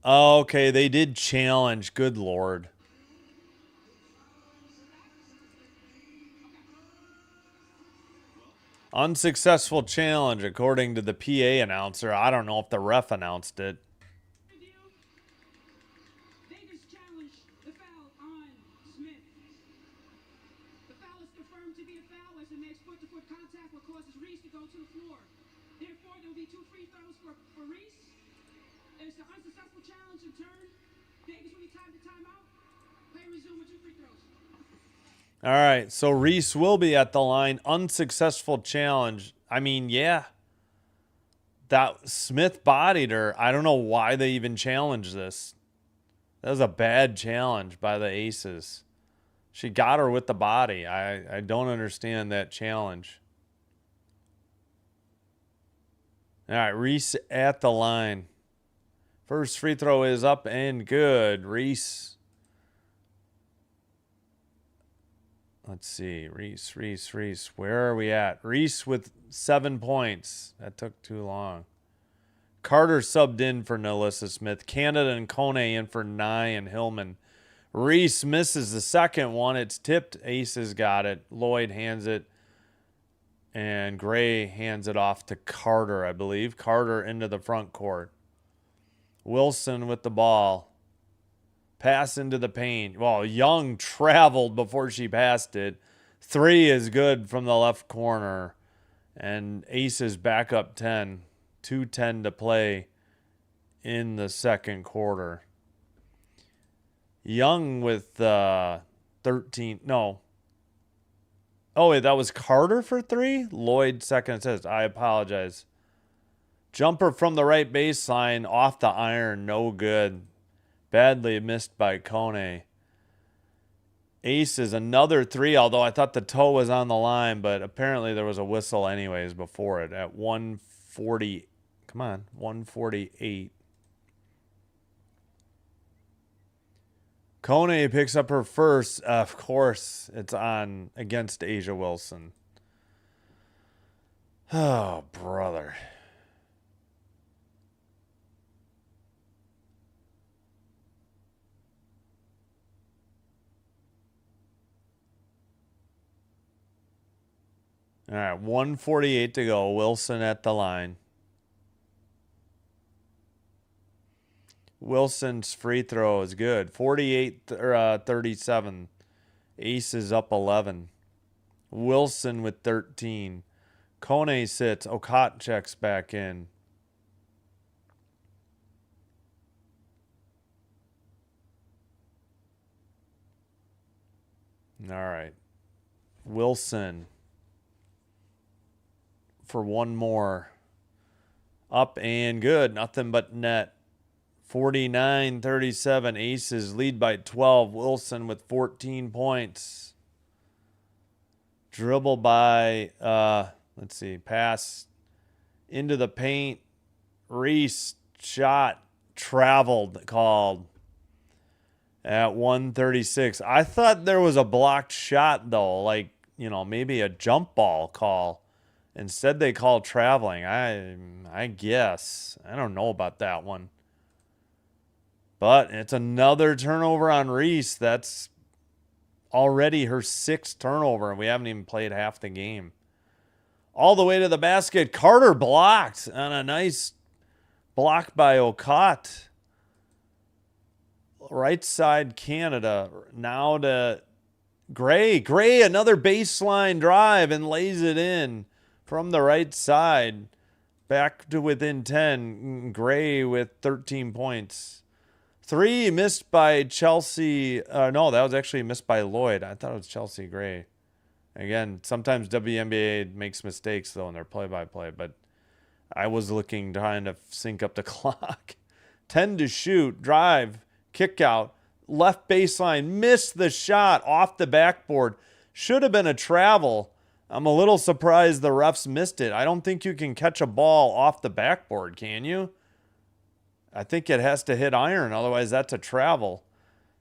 Okay, they did challenge. Good Lord. Unsuccessful challenge, according to the PA announcer. I don't know if the ref announced it. All right, so Reese will be at the line. Unsuccessful challenge. I mean, yeah. That Smith bodied her. I don't know why they even challenged this. That was a bad challenge by the Aces. She got her with the body. I don't understand that challenge. All right, Reese at the line. First free throw is up and good. Reese Let's see. Reese. Where are we at? Reese with 7 points. That took too long. Carter subbed in for Nalissa Smith. Canada and Kone in for Nye and Hillman. Reese misses the second one. It's tipped. Aces got it. Lloyd hands it. And Gray hands it off to Carter, I believe. Carter into the front court. Wilson with the ball. Pass into the paint. Well, Young traveled before she passed it. 3 is good from the left corner. And Aces back up 10. 2:10 to play in the second quarter. Young with 13. No. Oh, wait, that was Carter for 3? Lloyd second assist. I apologize. Jumper from the right baseline off the iron. No good. Badly missed by Kone. Aces, another 3, although I thought the toe was on the line, but apparently there was a whistle anyways before it at 140. Come on, 148. Kone picks up her first. Of course, it's on against Asia Wilson. Oh, brother. All right, 148 to go. Wilson at the line. Wilson's free throw is good. 48-37. Ace is up 11. Wilson with 13. Kone sits. Okot checks back in. All right. Wilson for one more. Up and good. Nothing but net. 49-37. Aces lead by 12. Wilson with 14 points. Dribble by, let's see, pass into the paint. Reese shot traveled called at 136. I thought there was a blocked shot, though, like, you know, maybe a jump ball call. Instead, they called traveling. I guess. I don't know about that one. But it's another turnover on Reese. That's already her 6th turnover, and we haven't even played half the game. All the way to the basket. Carter blocked on a nice block by Okot. Right side Canada. Now to Gray. Gray, another baseline drive and lays it in from the right side. Back to within 10. Gray with 13 points. 3 missed by Chelsea. No, that was actually missed by Lloyd. I thought it was Chelsea Gray. Again, sometimes WNBA makes mistakes, though, in their play-by-play. But I was trying to sync up the clock. 10 to shoot. Drive. Kick out. Left baseline. Missed the shot off the backboard. Should have been a travel. I'm a little surprised the refs missed it. I don't think you can catch a ball off the backboard, can you? I think it has to hit iron, otherwise that's a travel.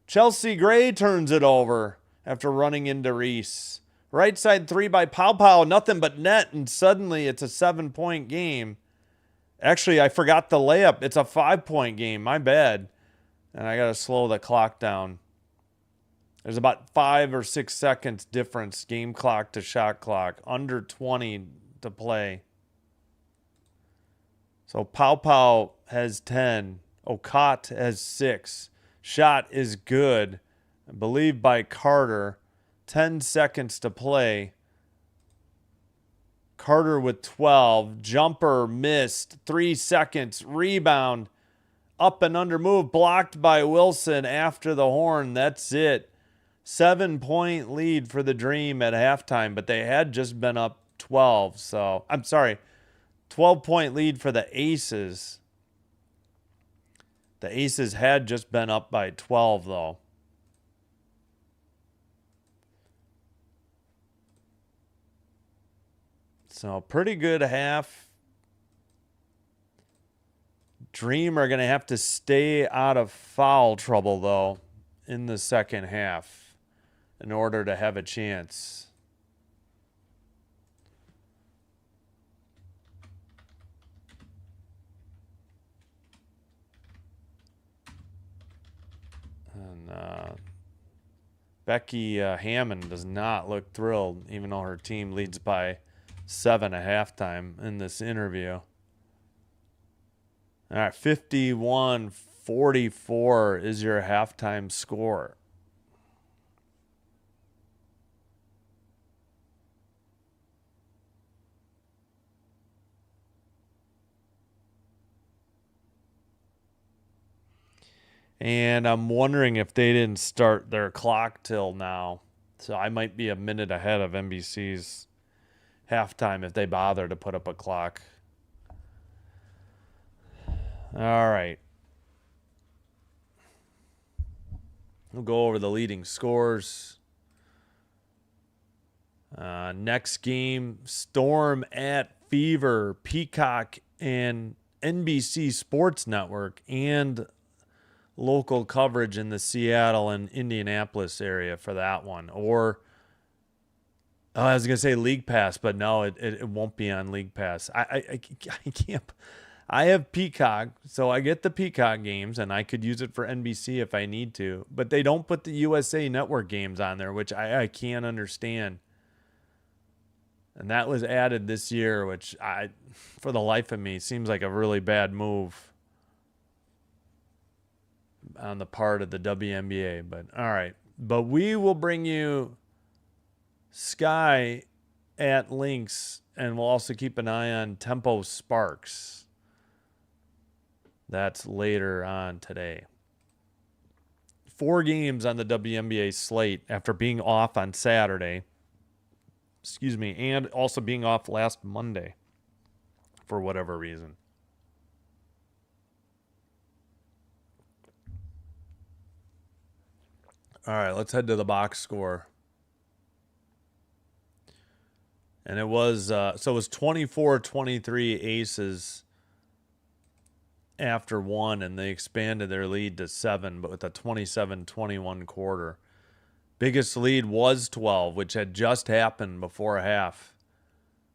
Chelsea Gray turns it over after running into Reese. Right side 3 by Pau, nothing but net, and suddenly it's a 7-point game. Actually, I forgot the layup. It's a 5-point game. My bad. And I got to slow the clock down. There's about 5 or 6 seconds difference, game clock to shot clock. Under 20 to play. So Pau has 10. Okot has 6. Shot is good, I believe, by Carter. 10 seconds to play. Carter with 12. Jumper missed. 3 seconds. Rebound. Up and under move. Blocked by Wilson after the horn. That's it. 7-point lead for the Dream at halftime, but they had just been up 12. So, I'm sorry. 12-point lead for the Aces. The Aces had just been up by 12, though. So, pretty good half. Dream are going to have to stay out of foul trouble, though, in the second half. in order to have a chance. And Becky Hammond does not look thrilled, even though her team leads by 7 at halftime in this interview. All right, 51-44 is your halftime score. And I'm wondering if they didn't start their clock till now. So I might be a minute ahead of NBC's halftime if they bother to put up a clock. All right. We'll go over the leading scores. Next game, Storm at Fever, Peacock and NBC Sports Network, and local coverage in the Seattle and Indianapolis area for that one. Or, I was going to say League Pass, but no, it won't be on League Pass. I can't. I have Peacock, so I get the Peacock games, and I could use it for NBC if I need to. But they don't put the USA Network games on there, which I can't understand. And that was added this year, which for the life of me, seems like a really bad move on the part of the WNBA. But all right. But we will bring you Sky at Lynx, and we'll also keep an eye on Tempo Sparks. That's later on today. 4 games on the WNBA slate after being off on Saturday. And also being off last Monday for whatever reason. All right, let's head to the box score. And it was 24-23 Aces after 1, and they expanded their lead to 7, but with a 27-21 quarter. Biggest lead was 12, which had just happened before half,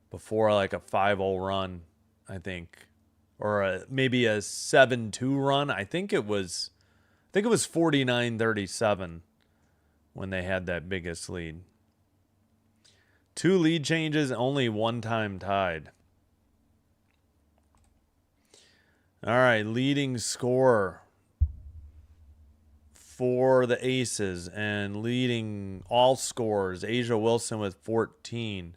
before like a 5-0 run, I think, or maybe a 7-2 run. I think it was 49-37 when they had that biggest lead. 2 lead changes, only 1 time tied. All right, leading scorer for the Aces and leading all scorers, Asia Wilson with 14,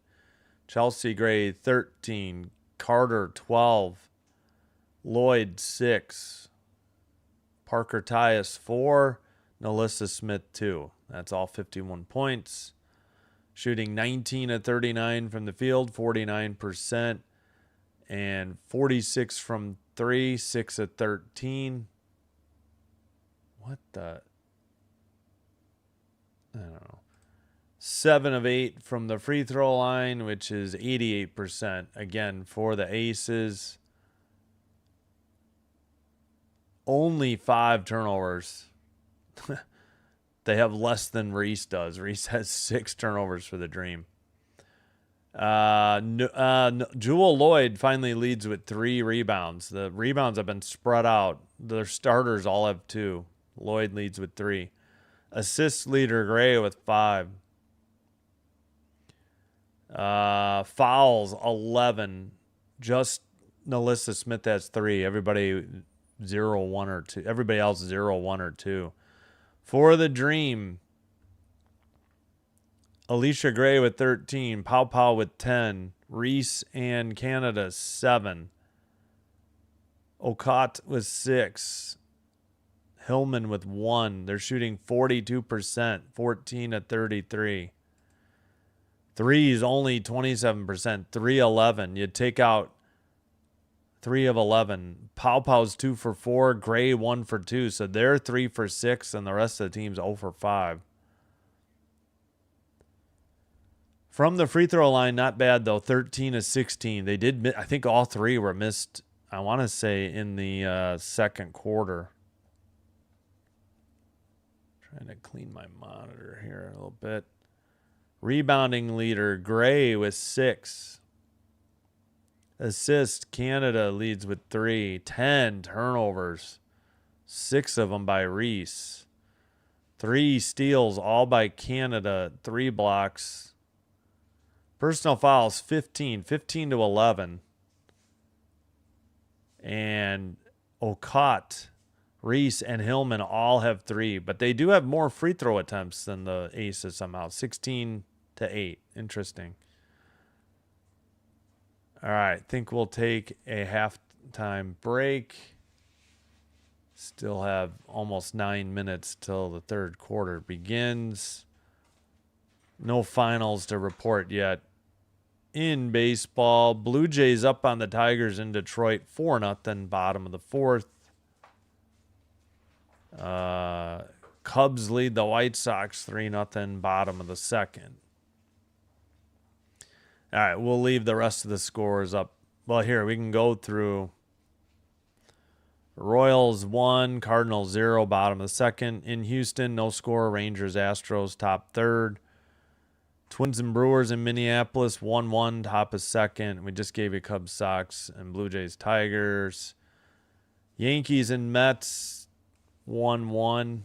Chelsea Gray 13, Carter 12, Lloyd 6, Parker Tyus 4, Nalissa Smith 2. That's all 51 points. Shooting 19 of 39 from the field, 49%, and 46 from 3, 6 of 13. What the? I don't know. 7 of 8 from the free throw line, which is 88%. Again, for the Aces. Only 5 turnovers. They have less than Reese does. Reese has 6 turnovers for the Dream. Jewel Lloyd finally leads with 3 rebounds. The rebounds have been spread out. Their starters all have 2. Lloyd leads with 3. Assist leader Gray with 5. Fouls 11. Just Nalissa Smith has 3. Everybody 0, 1, or 2. Everybody else 0, 1, or 2. For the Dream, Alicia Gray with 13. Pow Pow with 10. Reese and Canada 7. Okot with 6. Hillman with 1. They're shooting 42%, 14 of 33. Threes only 27%, 3-11. You take out 3 of 11. Pow Pow's 2 for 4. Gray 1 for 2. So they're 3 for 6, and the rest of the team's 0 for 5. From the free throw line, not bad though. 13 of 16. They did. I think all 3 were missed. I want to say in the second quarter. Trying to clean my monitor here a little bit. Rebounding leader, Gray with 6. Assist, Canada leads with 3. 10 turnovers. 6 of them by Reese. 3 steals, all by Canada. 3 blocks. Personal fouls, 15 to 11. And Okot, Reese, and Hillman all have 3. But they do have more free throw attempts than the Aces somehow. 16 to 8. Interesting. All right. Think we'll take a halftime break. Still have almost 9 minutes till the third quarter begins. No finals to report yet. In baseball, Blue Jays up on the Tigers in Detroit 4-0, bottom of the 4th. Cubs lead the White Sox 3-0, bottom of the 2nd. All right, we'll leave the rest of the scores up. Well, here, we can go through Royals 1, Cardinals 0, bottom of the 2nd. In Houston, no score. Rangers, Astros, top 3rd. Twins and Brewers in Minneapolis, 1-1, top of 2nd. We just gave you Cubs, Sox, and Blue Jays, Tigers. Yankees and Mets, 1-1,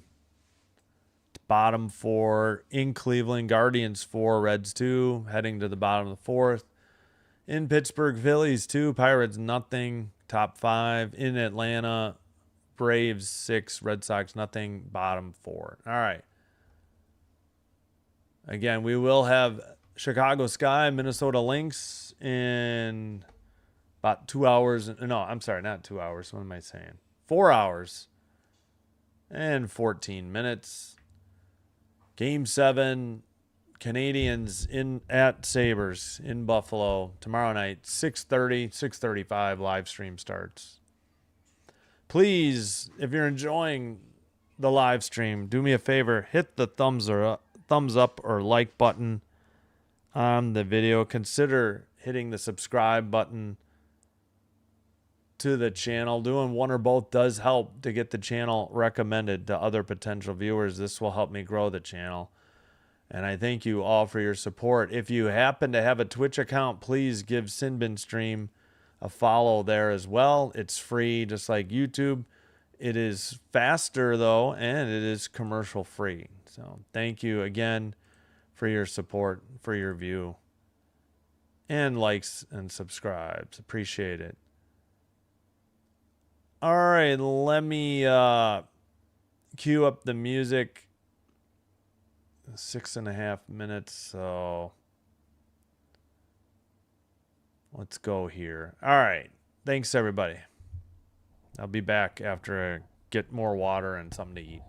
bottom 4. In Cleveland, Guardians 4, Reds 2, heading to the bottom of the 4th. In Pittsburgh, Phillies 2, Pirates nothing, top 5. In Atlanta, Braves 6, Red Sox nothing, bottom 4. All right. Again, we will have Chicago Sky, Minnesota Lynx in about 2 hours. No, I'm sorry, not 2 hours. What am I saying? 4 hours and 14 minutes. Game 7, Canadians at Sabres in Buffalo tomorrow night, 6:30, 6:35 live stream starts. Please, if you're enjoying the live stream, do me a favor, hit the thumbs up or like button on the video. Consider hitting the subscribe button to the channel. Doing one or both does help to get the channel recommended to other potential viewers. This will help me grow the channel. And I thank you all for your support. If you happen to have a Twitch account, please give Sinbin Stream a follow there as well. It's free, just like YouTube. It is faster, though, and it is commercial free. So thank you again for your support, for your view, and likes and subscribes. Appreciate it. All right, let me cue up the music. 6.5 minutes, so let's go here. All right, thanks everybody. I'll be back after I get more water and something to eat.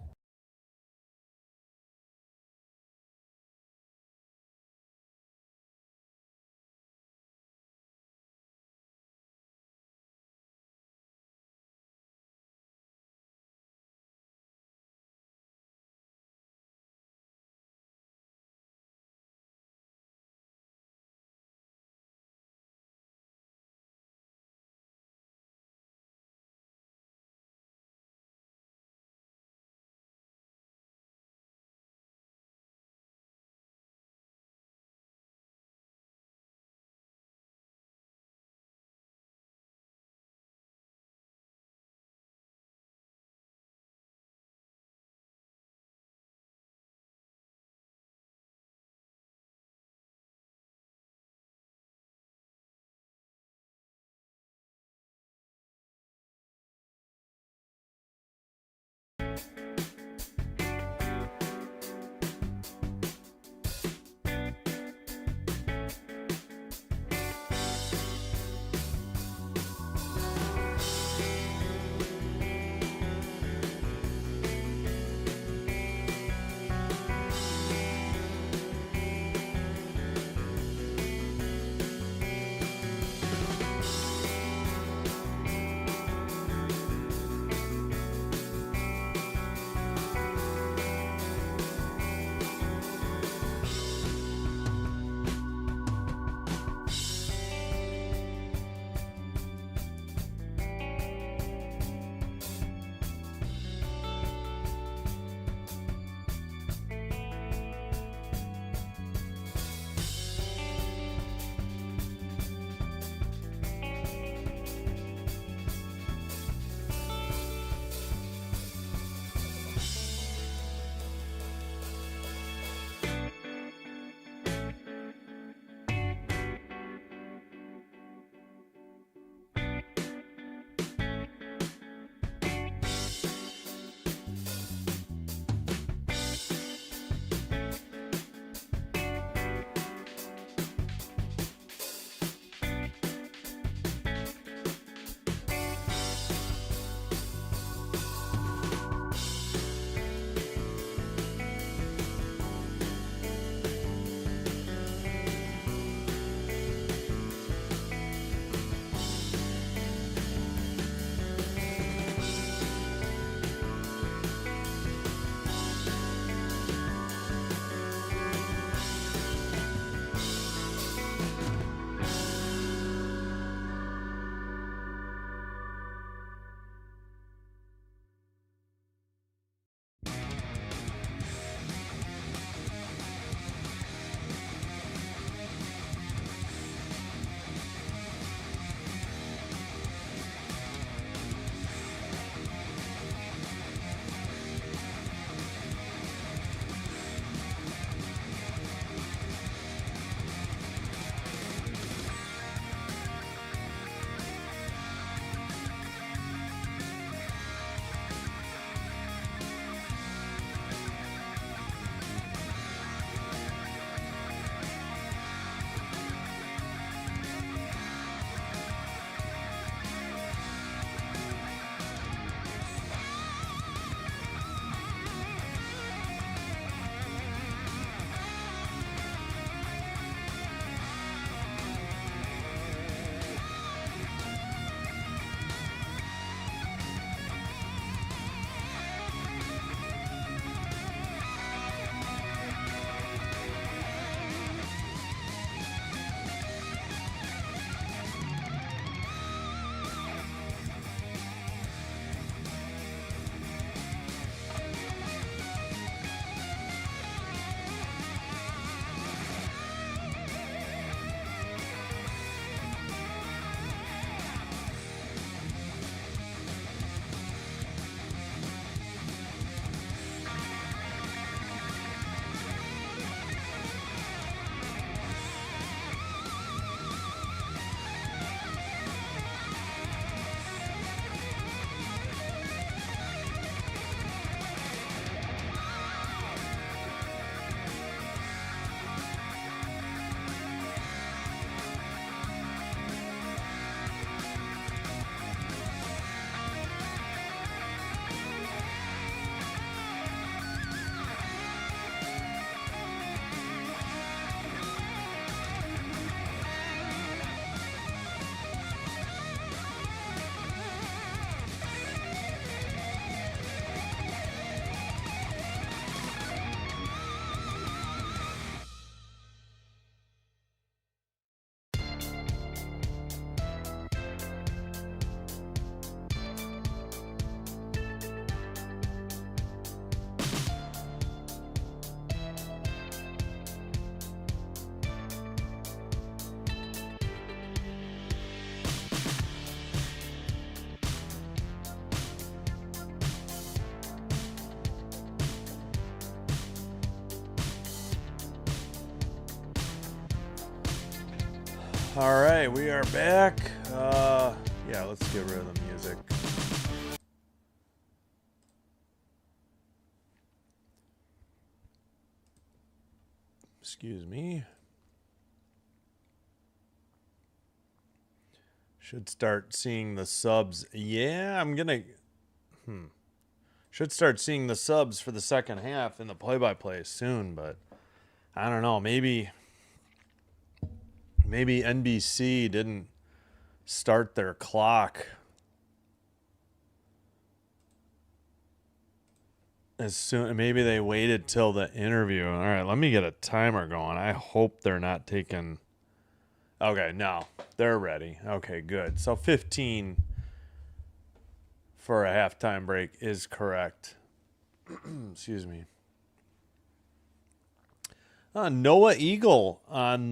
All right, we are back. Yeah, let's get rid of the music. Excuse me. Should start seeing the subs. Yeah, I'm gonna. Should start seeing the subs for the second half in the play-by-play soon, but I don't know. Maybe NBC didn't start their clock as soon. Maybe they waited till the interview. All right, let me get a timer going. I hope they're not taking. Okay, no, they're ready. Okay, good. So 15 for a halftime break is correct. Excuse me. Noah Eagle on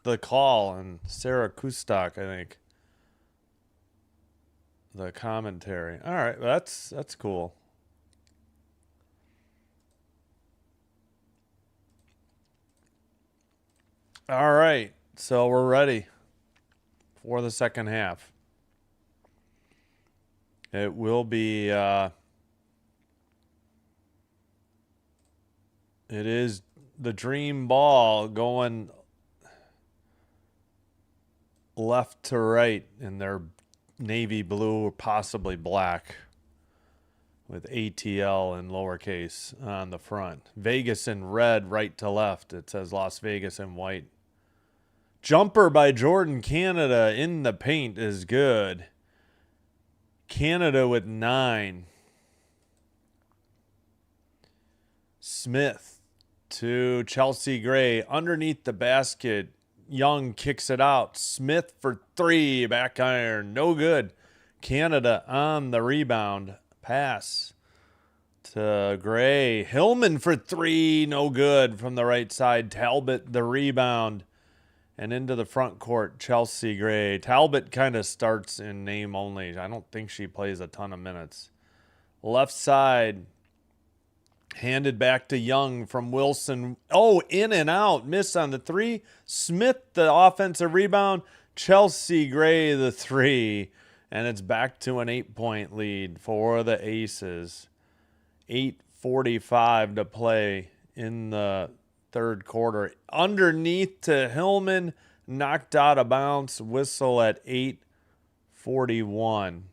the call and Sarah Kustok, I think. The commentary. All right, that's cool. All right, so we're ready for the second half. It will be. It is the Dream ball going left to right in their navy blue or possibly black with ATL in lowercase on the front. Vegas in red right to left. It says Las Vegas in white. Jumper by Jordan Canada in the paint is good. Canada with 9. Smith to Chelsea Gray underneath the basket. Young kicks it out. Smith for 3. Back iron. No good. Canada on the rebound. Pass to Gray. Hillman for 3. No good from the right side. Talbot the rebound. And into the front court, Chelsea Gray. Talbot kind of starts in name only. I don't think she plays a ton of minutes. Left side. Handed back to Young from Wilson. Oh, in and out. Miss on the 3. Smith, the offensive rebound. Chelsea Gray, the 3. And it's back to an 8-point lead for the Aces. 8:45 to play in the third quarter. Underneath to Hillman. Knocked out of bounds. Whistle at 8:41.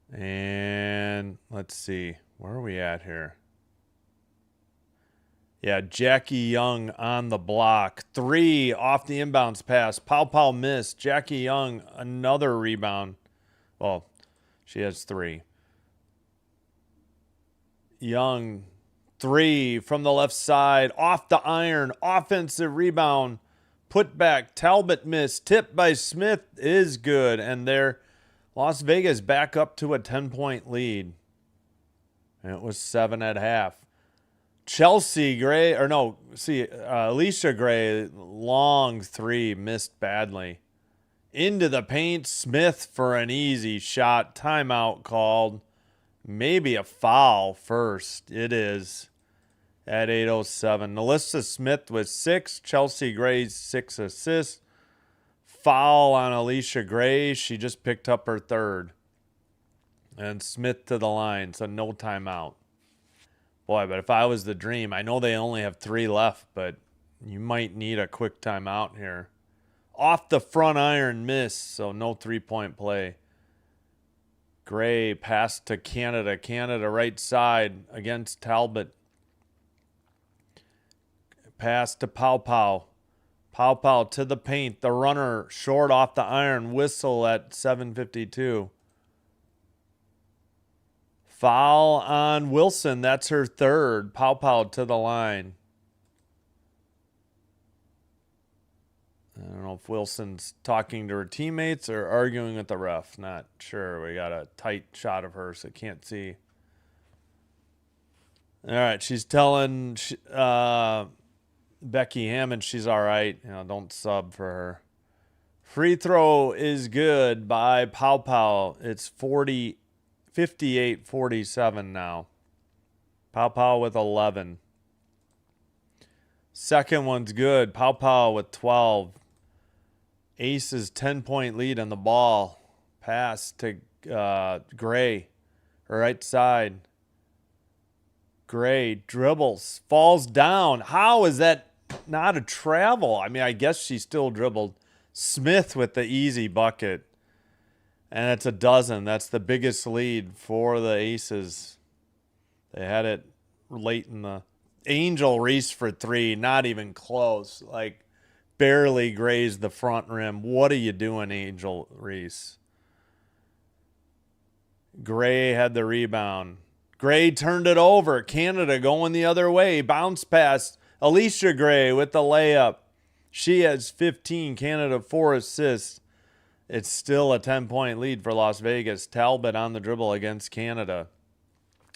And let's see. Where are we at here? Yeah, Jackie Young on the block. 3 off the inbounds pass. Pow missed. Jackie Young, another rebound. Well, she has 3. Young, 3 from the left side. Off the iron. Offensive rebound. Put back. Talbot missed. Tip by Smith is good. And there, Las Vegas back up to a 10-point lead. And it was 7 at half. Chelsea Gray, Alicia Gray, long 3, missed badly. Into the paint, Smith for an easy shot. Timeout called. Maybe a foul first. It is at 8:07. Nalissa Smith with 6. Chelsea Gray's 6 assists. Foul on Alicia Gray. She just picked up her 3rd. And Smith to the line, so no timeout. Boy, but if I was the Dream, I know they only have 3 left, but you might need a quick timeout here. Off the front iron miss, so no 3-point play. Gray pass to Canada. Canada right side against Talbot. Pass to Pow. Pow to the paint. The runner short off the iron. Whistle at 7:52. Foul on Wilson. That's her 3rd. Pow to the line. I don't know if Wilson's talking to her teammates or arguing with the ref. Not sure. We got a tight shot of her, so can't see. All right, she's telling Becky Hammond she's all right. Don't sub for her. Free throw is good by Pow. It's 58-47 now. Pow with 11. Second one's good. Pow Pow with 12. Aces 10-point lead on the ball. Pass to Gray. Right side. Gray dribbles. Falls down. How is that not a travel? I mean, I guess she still dribbled. Smith with the easy bucket. And it's a dozen. That's the biggest lead for the Aces. They had it late in the... Angel Reese for 3. Not even close. Like, barely grazed the front rim. What are you doing, Angel Reese? Gray had the rebound. Gray turned it over. Canada going the other way. Bounce pass. Alicia Gray with the layup. She has 15. Canada 4 assists. It's still a 10-point lead for Las Vegas. Talbot on the dribble against Canada.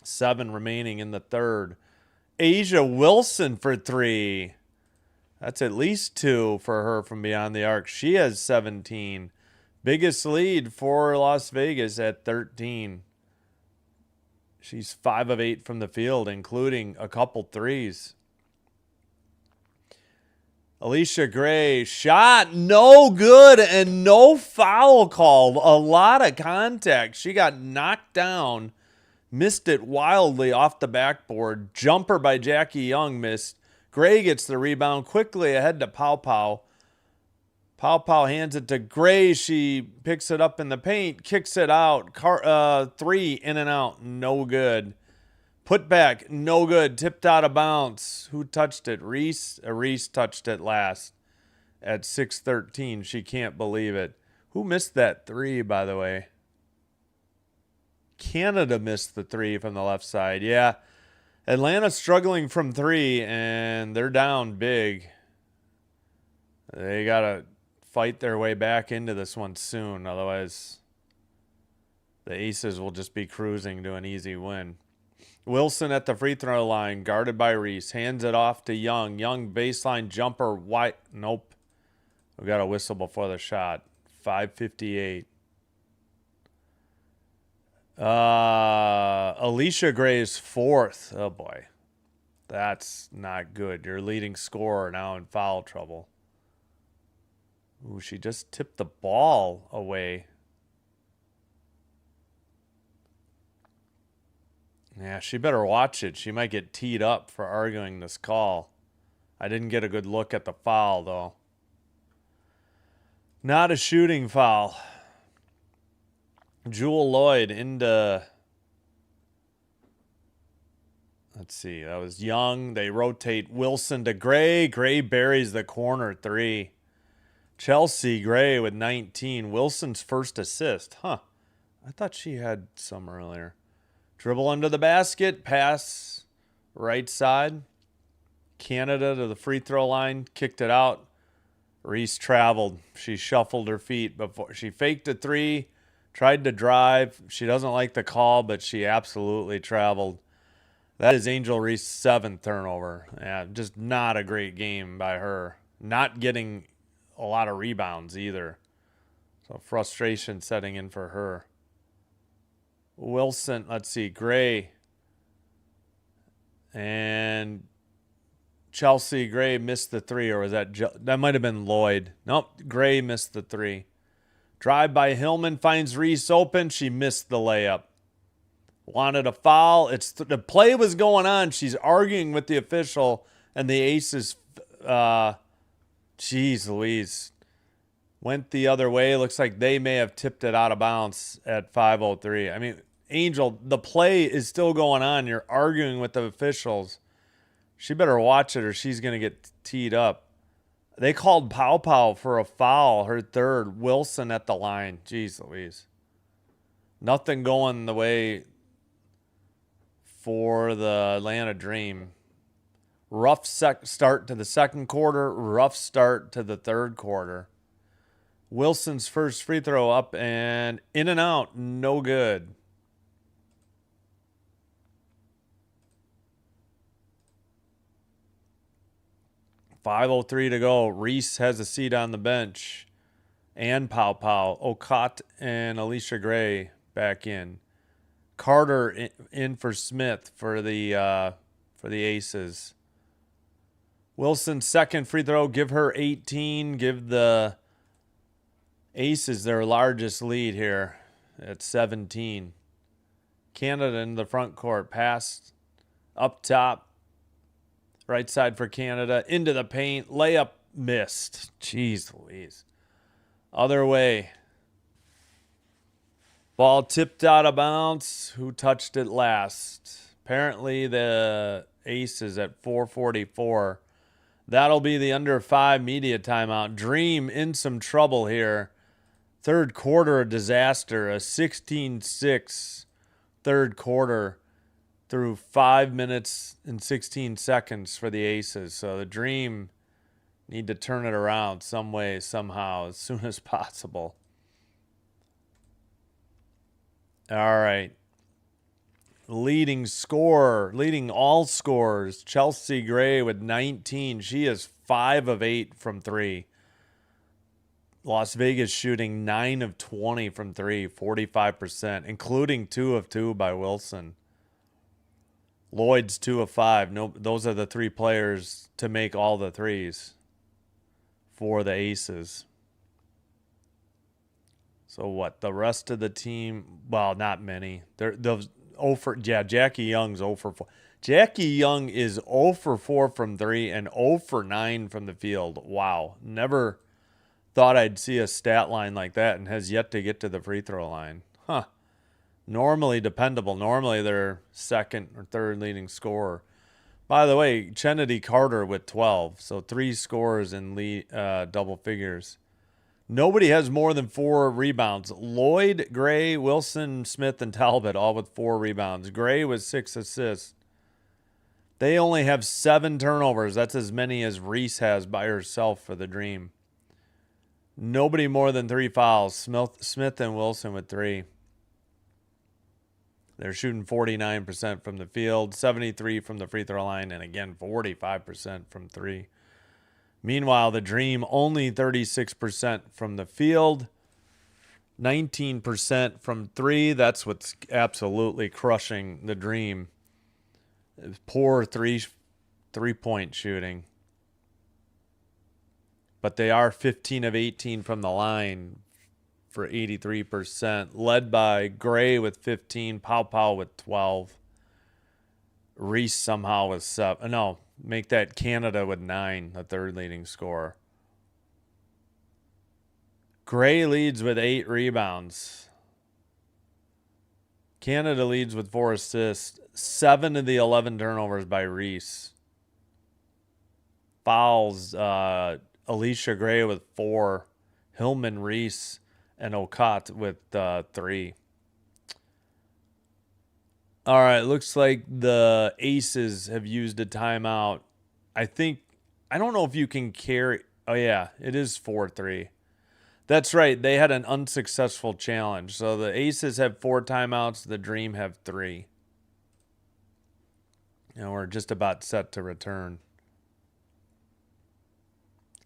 7 remaining in the third. Asia Wilson for 3. That's at least 2 for her from beyond the arc. She has 17. Biggest lead for Las Vegas at 13. She's 5 of 8 from the field, including a couple threes. Alicia Gray shot, no good, and no foul called. A lot of contact. She got knocked down, missed it wildly off the backboard. Jumper by Jackie Young missed. Gray gets the rebound quickly ahead to Pow Pow. Pow Pow hands it to Gray. She picks it up in the paint, kicks it out. 3 in and out, no good. Put back, no good. Tipped out of bounds. Who touched it? Reese? Reese touched it last at 6:13. She can't believe it. Who missed that 3, by the way? Canada missed the 3 from the left side. Yeah. Atlanta struggling from 3, and they're down big. They got to fight their way back into this one soon. Otherwise, the Aces will just be cruising to an easy win. Wilson at the free throw line, guarded by Reese. Hands it off to Young. Young baseline jumper. White. Nope. We got a whistle before the shot. 5:58. Alicia Gray's 4th. Oh, boy. That's not good. Your leading scorer now in foul trouble. Ooh, she just tipped the ball away. Yeah, she better watch it. She might get teed up for arguing this call. I didn't get a good look at the foul, though. Not a shooting foul. Jewel Lloyd into... Let's see. That was Young. They rotate Wilson to Gray. Gray buries the corner 3. Chelsea Gray with 19. Wilson's first assist. Huh. I thought she had some earlier. Dribble under the basket. Pass right side. Canada to the free throw line. Kicked it out. Reese traveled. She shuffled her feet before. She faked a 3. Tried to drive. She doesn't like the call, but she absolutely traveled. That is Angel Reese's 7th turnover. Yeah, just not a great game by her. Not getting a lot of rebounds either. So frustration setting in for her. Wilson, let's see, Gray. And Chelsea Gray missed the 3, or was that might have been Lloyd. Nope, Gray missed the 3. Drive by Hillman, finds Reese open. She missed the layup. Wanted a foul. The play was going on. She's arguing with the official, and the Aces, geez Louise, went the other way. Looks like they may have tipped it out of bounds at 5:03. I mean, Angel, the play is still going on. You're arguing with the officials. She better watch it or she's going to get teed up. They called Pow Pow for a foul, her 3rd. Wilson at the line. Jeez Louise. Nothing going the way for the Atlanta Dream. Rough start to the second quarter. Rough start to the third quarter. Wilson's first free throw up and in and out. No good. $5:03 to go. Reese has a seat on the bench. And Pow Pow. Okot and Alicia Gray back in. Carter in for Smith for the Aces. Wilson's second free throw, give her 18. Give the Aces their largest lead here at 17. Canada in the front court. Pass up top. Right side for Canada. Into the paint. Layup missed. Jeez Louise. Other way. Ball tipped out of bounds. Who touched it last? Apparently the Aces at 4:44. That'll be the under 5 media timeout. Dream in some trouble here. Third quarter, a disaster. A 16-6 third quarter through 5 minutes and 16 seconds for the Aces. So the Dream need to turn it around some way, somehow, as soon as possible. All right. Leading scorer, leading all scorers, Chelsea Gray with 19. She is 5 of 8 from 3. Las Vegas shooting 9 of 20 from 3, 45%, including 2 of 2 by Wilson. Lloyd's 2 of 5. No, those are the 3 players to make all the threes for the Aces. So what? The rest of the team, well, not many. Jackie Young's 0 for 4. Jackie Young is 0 for 4 from 3 and 0 for 9 from the field. Wow. Never thought I'd see a stat line like that, and has yet to get to the free throw line. Huh. Normally dependable. Normally they're second or third leading scorer. By the way, Chennedy Carter with 12. So 3 scores in double figures. Nobody has more than 4 rebounds. Lloyd, Gray, Wilson, Smith, and Talbot all with 4 rebounds. Gray with 6 assists. They only have 7 turnovers. That's as many as Reese has by herself for the Dream. Nobody more than 3 fouls. Smith and Wilson with 3. They're shooting 49% from the field, 73% from the free throw line, and again, 45% from 3. Meanwhile, the Dream only 36% from the field, 19% from 3. That's what's absolutely crushing the Dream. Poor three-point shooting. But they are 15 of 18 from the line for 83%, led by Gray with 15, Pow with 12. Reese somehow with 7. No, make that Canada with 9, the third leading scorer. Gray leads with 8 rebounds. Canada leads with 4 assists. 7 of the 11 turnovers by Reese. Fouls, Alicia Gray with 4. Hillman, Reese, and Okot with 3. All right, looks like the Aces have used a timeout. I don't know if you can carry. Oh, yeah, it is 4-3. That's right. They had an unsuccessful challenge. So the Aces have 4 timeouts. The Dream have 3. And we're just about set to return.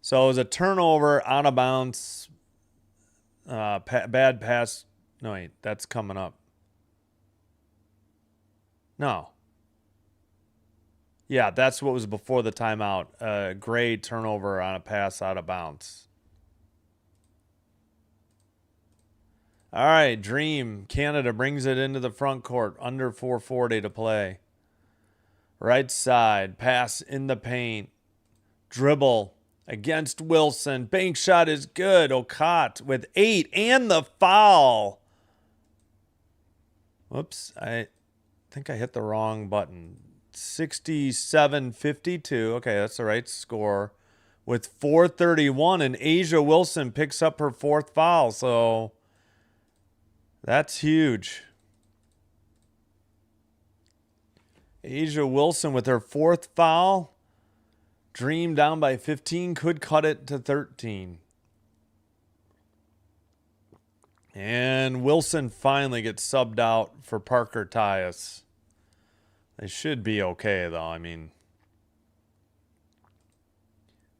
So it was a turnover, out of bounds, bad pass. No, wait, that's coming up. No. Yeah, that's what was before the timeout. Gray turnover on a pass out of bounds. All right, Dream. Canada brings it into the front court. Under 4:40 to play. Right side. Pass in the paint. Dribble against Wilson. Bank shot is good. Okot with 8 and the foul. Whoops. I think I hit the wrong button. 67-52. Okay, that's the right score. With 4:31, and Asia Wilson picks up her 4th foul. So that's huge. Asia Wilson with her 4th foul. Dream down by 15, could cut it to 13. And Wilson finally gets subbed out for Parker Tyus. They should be okay, though. I mean,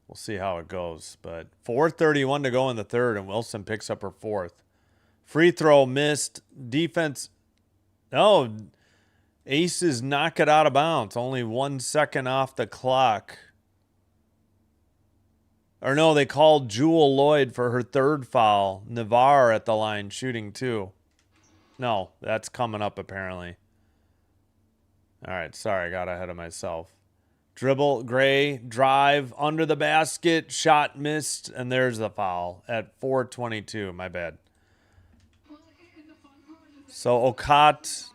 we'll see how it goes. But 4:31 to go in the third, and Wilson picks up her 4th. Free throw missed. Defense. No. Aces knock it out of bounds. Only 1 second off the clock. Or no, they called Jewel Lloyd for her third foul. Navarre at the line shooting 2. No, that's coming up apparently. All right, sorry, I got ahead of myself. Dribble, Gray, drive, under the basket, shot missed, and there's the foul at 4:22. My bad. So Okot,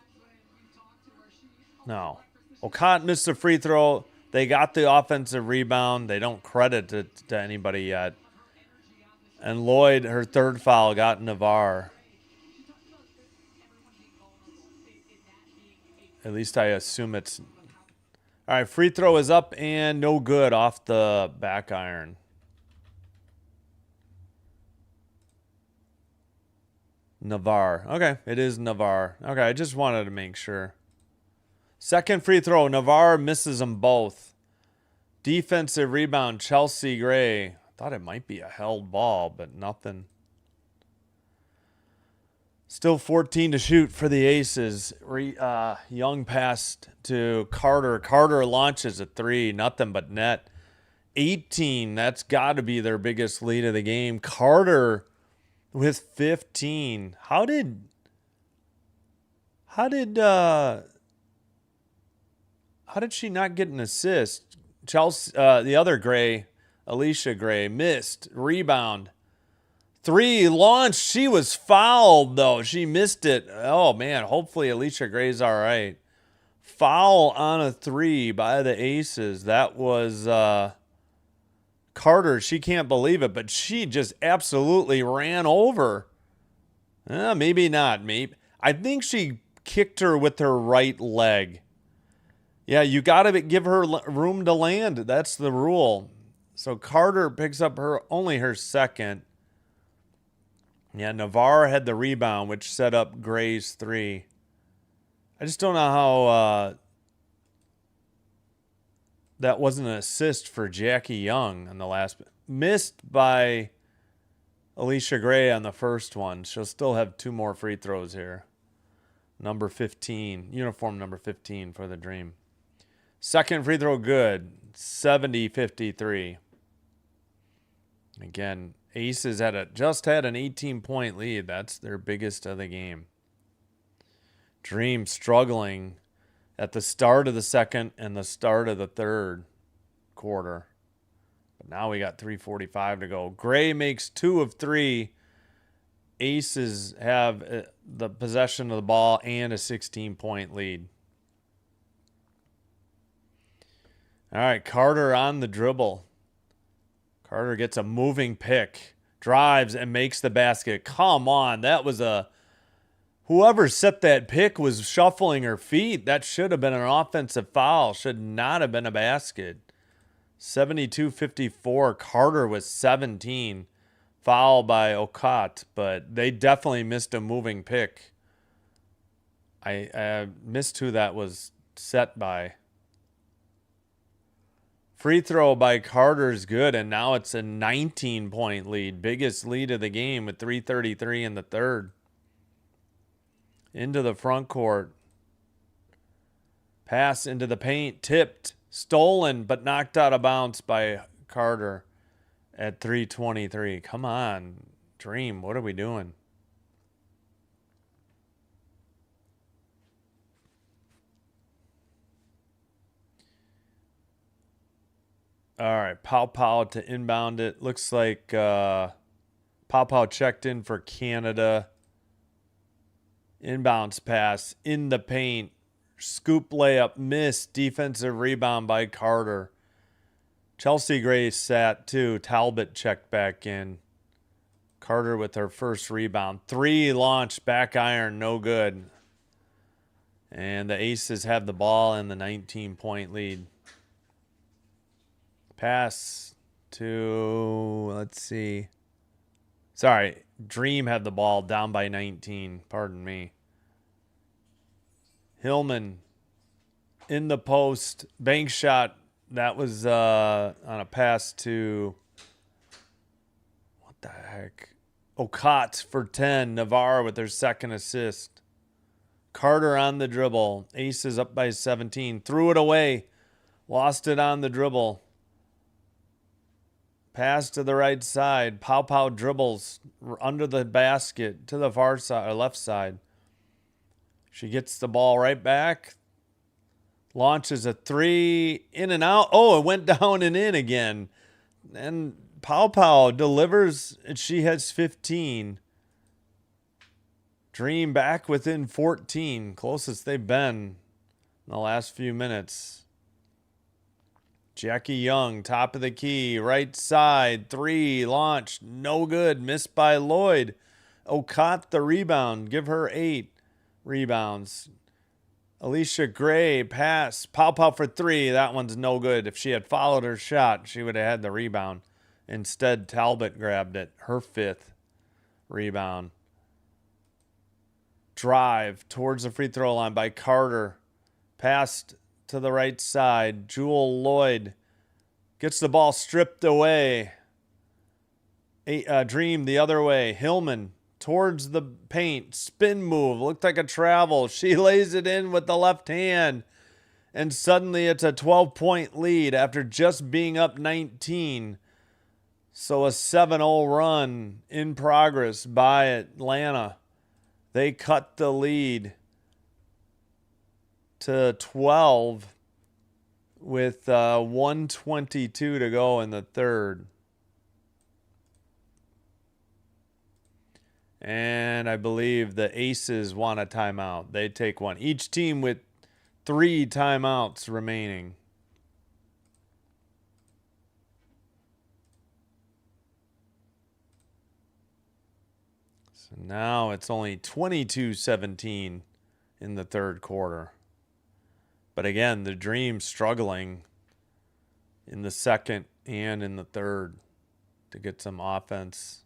no. Okot missed a free throw. They got the offensive rebound. They don't credit it to anybody yet. And Lloyd, her third foul, got Navarre. At least I assume it's... All right, free throw is up and no good off the back iron. Navarre. Okay, it is Navarre. Okay, I just wanted to make sure. Second free throw, Navarre misses them both. Defensive rebound, Chelsea Gray. Thought it might be a held ball, but nothing. Still 14 to shoot for the Aces. Young pass to Carter. Carter launches a 3, nothing but net. 18, that's got to be their biggest lead of the game. Carter with 15. How did she not get an assist? Chelsea, the other Gray, Alicia Gray, missed. Rebound. 3, launch. She was fouled, though. She missed it. Oh, man. Hopefully Alicia Gray's all right. Foul on a 3 by the Aces. That was Carter. She can't believe it, but she just absolutely ran over. Maybe not. Maybe. I think she kicked her with her right leg. Yeah, you got to give her room to land. That's the rule. So Carter picks up only her second. Yeah, Navarre had the rebound, which set up Gray's 3. I just don't know how that wasn't an assist for Jackie Young on the last. Missed by Alicia Gray on the first one. She'll still have 2 more free throws here. Number 15, uniform number 15 for the Dream. Second free throw good, 70-53. Again, Aces just had an 18-point lead. That's their biggest of the game. Dream struggling at the start of the second and the start of the third quarter. But now we got 3:45 to go. Gray makes 2 of 3. Aces have the possession of the ball and a 16-point lead. All right, Carter on the dribble. Carter gets a moving pick, drives, and makes the basket. Come on, that was whoever set that pick was shuffling her feet. That should have been an offensive foul. Should not have been a basket. 72-54. Carter was 17. Foul by Okot, but they definitely missed a moving pick. I missed who that was set by. Free throw by Carter is good, and now it's a 19-point lead. Biggest lead of the game with 3:33 in the third. Into the front court. Pass into the paint. Tipped. Stolen, but knocked out of bounds by Carter at 3:23. Come on, Dream. What are we doing? All right, Pow to inbound it. Looks like Pow checked in for Canada. Inbounds pass in the paint. Scoop layup missed. Defensive rebound by Carter. Chelsea Gray sat too. Talbot checked back in. Carter with her first rebound. 3 launch, back iron, no good. And the Aces have the ball in the 19-point lead. Pass to, let's see. Sorry, Dream had the ball down by 19. Pardon me. Hillman in the post. Bank shot. That was on a pass to, what the heck? Okot for 10. Navarre with their second assist. Carter on the dribble. Aces up by 17. Threw it away. Lost it on the dribble. Pass to the right side. Pow Pow dribbles under the basket to the far side or left side. She gets the ball right back. Launches a three. In and out. Oh, it went down and in again. And Pow Pow delivers. And she has 15. Dream back within 14. Closest they've been in the last few minutes. Jackie Young, top of the key, right side, three, launch, no good, missed by Lloyd. Ocott the rebound, give her 8 rebounds. Alicia Gray, pass, Pow Pow for 3, that one's no good. If she had followed her shot, she would have had the rebound. Instead, Talbot grabbed it, her 5th rebound. Drive towards the free throw line by Carter. Passed to the right side. Jewel Lloyd gets the ball stripped away. Dream the other way. Hillman towards the paint. Spin move. Looked like a travel. She lays it in with the left hand. And suddenly it's a 12-point lead after just being up 19. So a 7-0 run in progress by Atlanta. They cut the lead to 12 with 1:22 to go in the third. And I believe the Aces want a timeout. They take one. Each team with 3 timeouts remaining. So now it's only 22-17 in the third quarter. But again, the Dream struggling in the second and in the third to get some offense.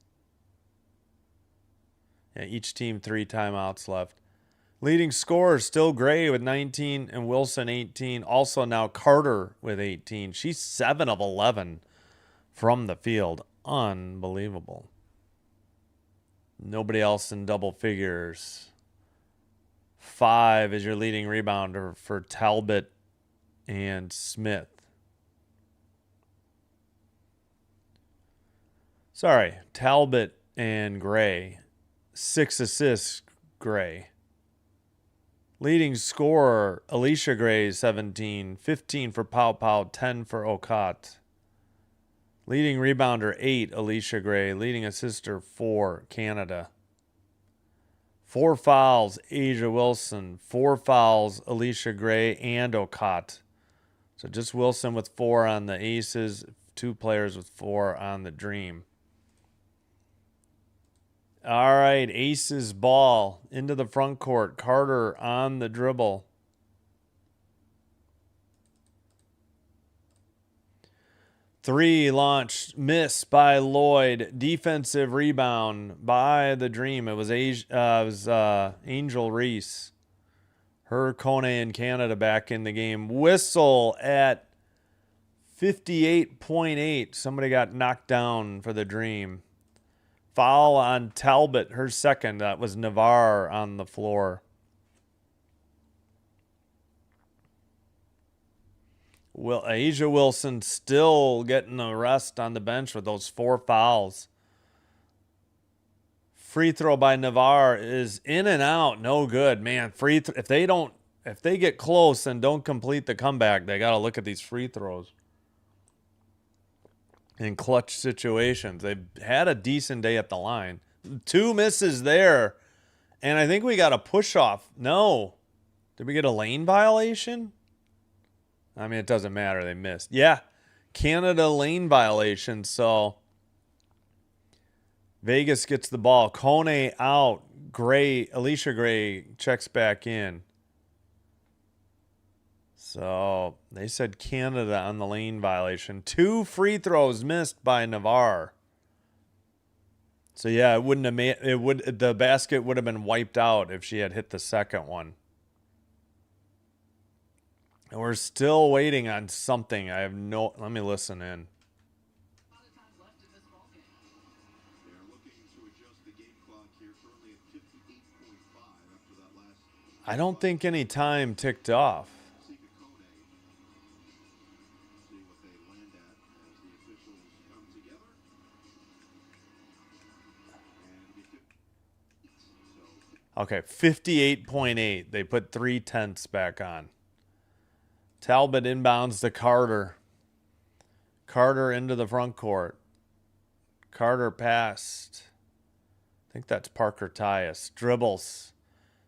Yeah, each team 3 timeouts left. Leading scorer still Gray with 19 and Wilson 18. Also now Carter with 18. She's 7 of 11 from the field. Unbelievable. Nobody else in double figures. 5 is your leading rebounder for Talbot and Smith. Sorry, Talbot and Gray. 6 assists, Gray. Leading scorer, Alicia Gray, 17. 15 for Pow Pow, 10 for Ocott. Leading rebounder, 8, Alicia Gray. Leading assister, 4, Canada. 4 fouls, Asia Wilson. 4 fouls, Alicia Gray and Ocott. So just Wilson with 4 on the Aces. 2 players with 4 on the Dream. All right, Aces ball into the front court. Carter on the dribble. Three launched, miss by Lloyd. Defensive rebound by the Dream. It was Angel Reese. Her Kone in Canada back in the game. Whistle at 58.8. Somebody got knocked down for the Dream. Foul on Talbot, her second. That was Navarre on the floor. Asia Wilson still getting the rest on the bench with those 4 fouls. Free throw by Navarre is in and out, no good, man. If they get close and don't complete the comeback, they got to look at these free throws. In clutch situations, they've had a decent day at the line. 2 misses there, and I think we got a push off. No, did we get a lane violation? I mean, it doesn't matter. They missed. Yeah, Canada lane violation. So Vegas gets the ball. Kone out. Alicia Gray checks back in. So they said Canada on the lane violation. 2 free throws missed by Navarre. So yeah, it wouldn't have made the basket would have been wiped out if she had hit the second one. And we're still waiting on something. Let me listen in. I don't think any time ticked off. Okay, 58.8. They put 3/10 back on. Talbot inbounds to Carter. Carter into the front court. Carter passed. I think that's Parker Tyus. Dribbles.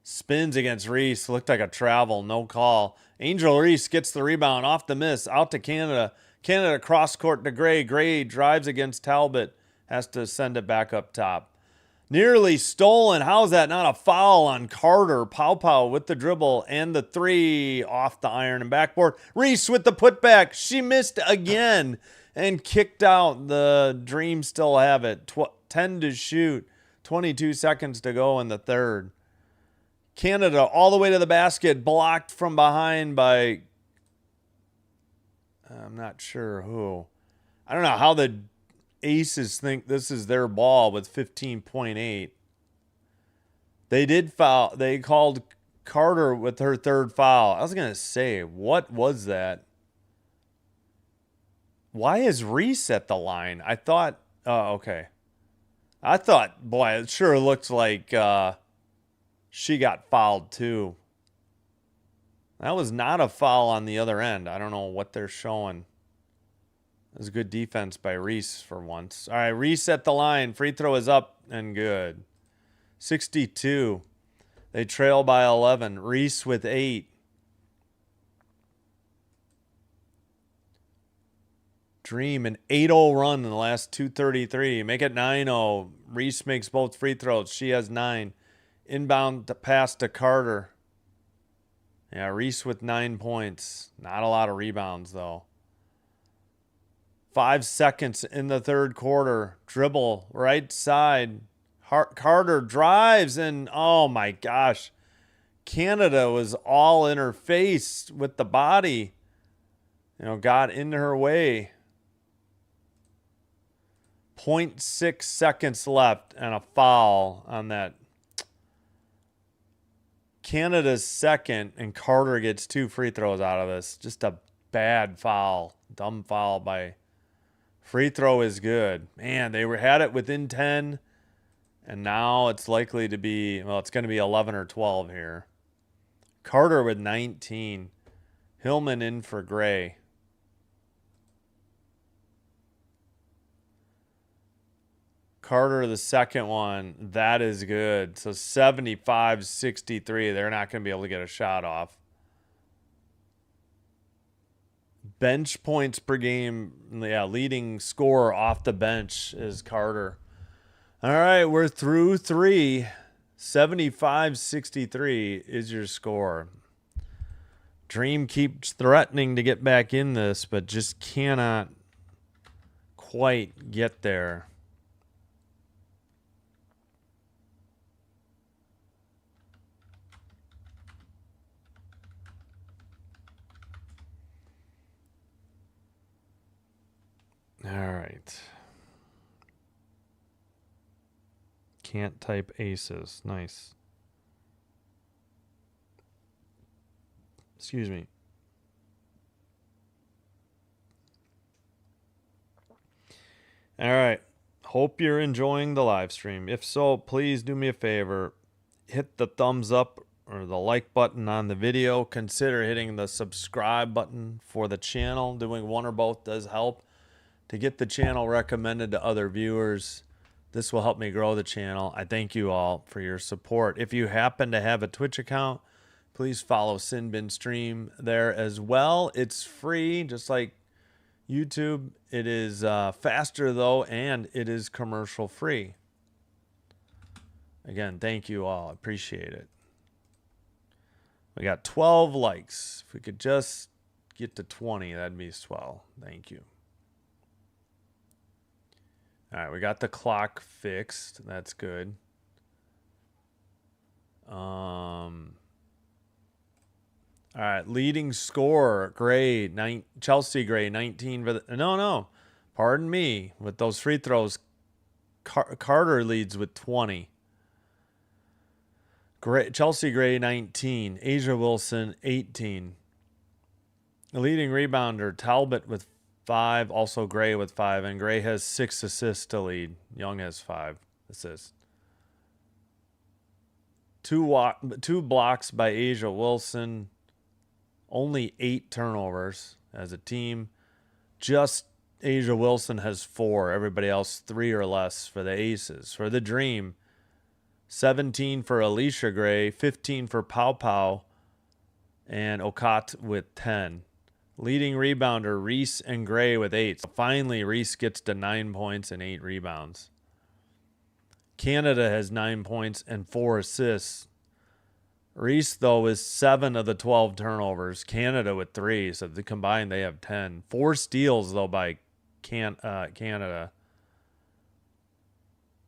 Spins against Reese. Looked like a travel. No call. Angel Reese gets the rebound off the miss. Out to Canada. Canada cross court to Gray. Gray drives against Talbot. Has to send it back up top. Nearly stolen. How's that not a foul on Carter? Pow with the dribble and the three off the iron and backboard. Reese with the putback. She missed again and kicked out. The Dream still have it. 10 to shoot. 22 seconds to go in the third. Canada all the way to the basket. Blocked from behind by, I'm not sure who. I don't know how the Aces think this is their ball with 15.8. They did foul. They called Carter with her third foul. I was going to say, what was that? Why is Reese at the line? I thought, oh, okay. I thought, boy, it sure looked like she got fouled too. That was not a foul on the other end. I don't know what they're showing. It was good defense by Reese for once. All right, Reese at the line. Free throw is up and good. 62. They trail by 11. Reese with 8. Dream an 8-0 run in the last 2:33. Make it 9-0. Reese makes both free throws. She has 9. Inbound to pass to Carter. Yeah, Reese with 9 points. Not a lot of rebounds, though. 5 seconds in the third quarter. Dribble, right side. Carter drives, and oh my gosh. Canada was all in her face with the body. Got in her way. 0.6 seconds left and a foul on that. Canada's second, and Carter gets 2 free throws out of this. Just a bad foul. Dumb foul by... Free throw is good. Man, they had it within 10, and now it's likely to be, well, it's going to be 11 or 12 here. Carter with 19. Hillman in for Gray. Carter, the second one. That is good. So 75-63. They're not going to be able to get a shot off. Bench points per game. Yeah, leading scorer off the bench is Carter. All right, we're through 3. 75-63 is your score. Dream keeps threatening to get back in this, but just cannot quite get there. All right. Can't type aces. Nice. Excuse me. All right. Hope you're enjoying the live stream. If so, please do me a favor. Hit the thumbs up or the like button on the video. Consider hitting the subscribe button for the channel. Doing one or both does help to get the channel recommended to other viewers. This will help me grow the channel. I thank you all for your support. If you happen to have a Twitch account, please follow Sinbin Stream there as well. It's free, just like YouTube. It is faster, though, and it is commercial free. Again, thank you all. I appreciate it. We got 12 likes. If we could just get to 20, that'd be swell. Thank you. All right, we got the clock fixed. That's good. All right, leading scorer, Gray, Chelsea Gray, 19 for the... No. Pardon me. With those free throws, Carter leads with 20. Chelsea Gray, 19. Asia Wilson, 18. The leading rebounder, Talbot with 5, also Gray with 5, and Gray has 6 assists to lead. Young has 5 assists. Two blocks by Asia Wilson. Only 8 turnovers as a team. Just Asia Wilson has 4. Everybody else 3 or less for the Aces. For the Dream, 17 for Alicia Gray, 15 for Pau Pau, and Okat with 10. Leading rebounder, Reese and Gray with 8. So finally, Reese gets to 9 points and 8 rebounds. Canada has 9 points and 4 assists. Reese, though, is 7 of the 12 turnovers. Canada with 3, so combined they have 10. 4 steals, though, by Canada.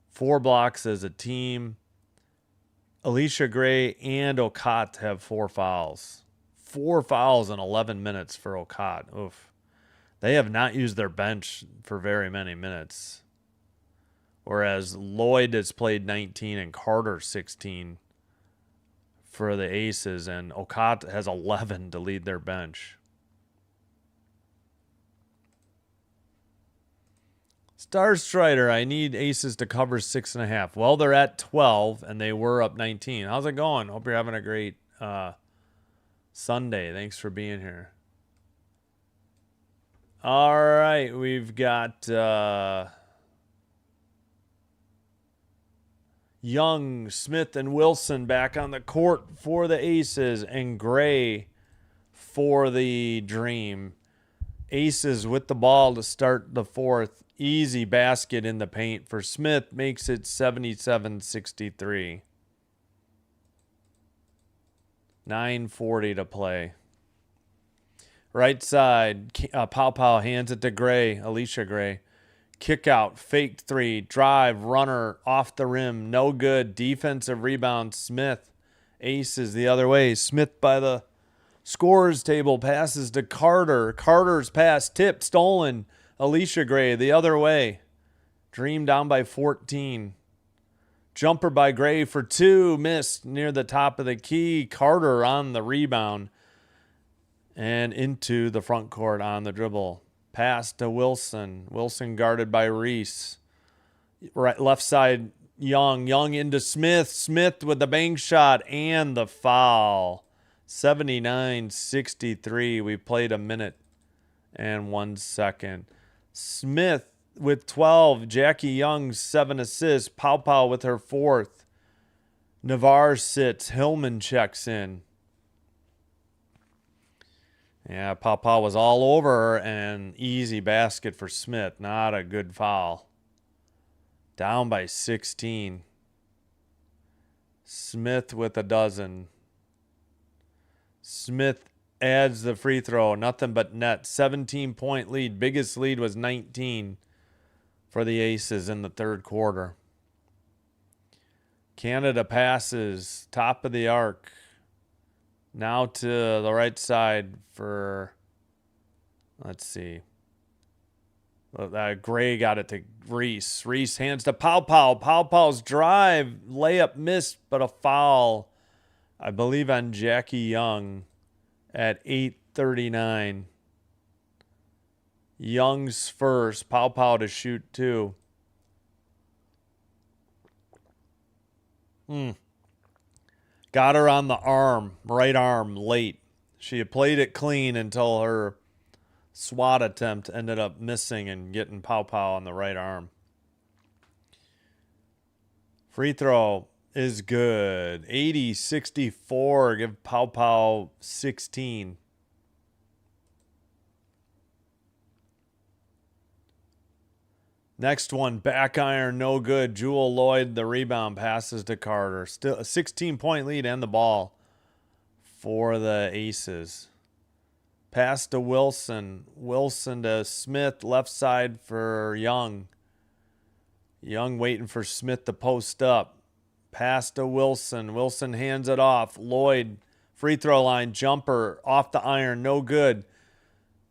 4 blocks as a team. Alicia Gray and Okat have 4 fouls. 4 fouls in 11 minutes for Okat. Oof. They have not used their bench for very many minutes. Whereas Lloyd has played 19 and Carter 16 for the Aces, and Okat has 11 to lead their bench. Star Strider, I need Aces to cover 6.5. Well, they're at 12, and they were up 19. How's it going? Hope you're having a great Sunday. Thanks for being here. All right, we've got Young, Smith, and Wilson back on the court for the Aces, and Gray for the Dream. Aces with the ball to start the fourth. Easy basket in the paint for Smith. Makes it 77-63. 9:40 to play. Right side, Pau Pau hands it to Gray, Alicia Gray. Kick out, faked 3, drive, runner, off the rim, no good. Defensive rebound, Smith. Aces the other way. Smith by the scores table, passes to Carter. Carter's pass, tip, stolen. Alicia Gray the other way. Dream down by 14. Jumper by Gray for 2, missed near the top of the key. Carter on the rebound and into the front court on the dribble. Pass to Wilson. Wilson guarded by Reese. Right, left side, Young. Young into Smith. Smith with the bank shot and the foul. 79-63. We played a minute and 1 second. Smith with 12. Jackie Young, 7 assists. Pau Pau with her 4th. Navarre sits. Hillman checks in. Yeah, Pau Pau was all over her, and easy basket for Smith. Not a good foul. Down by 16. Smith with a dozen. Smith adds the free throw. Nothing but net. 17-point lead. Biggest lead was 19 for the Aces in the third quarter. Canada passes. Top of the arc. Now to the right side for, let's see. Gray got it to Reese. Reese hands to Pau Pau. Pau Pau's drive. Layup missed, but a foul, I believe, on Jackie Young at 8:39. Young's first. Pau Pau to shoot 2. Got her on the arm, right arm, late. She had played it clean until her swat attempt ended up missing and getting Pau Pau on the right arm. Free throw is good. 80-64. Give Pau Pau 16. Next one, back iron, no good. Jewel Lloyd, the rebound, passes to Carter. Still a 16-point lead and the ball for the Aces. Pass to Wilson. Wilson to Smith, left side for Young. Young waiting for Smith to post up. Pass to Wilson. Wilson hands it off. Lloyd, free throw line, jumper, off the iron, no good.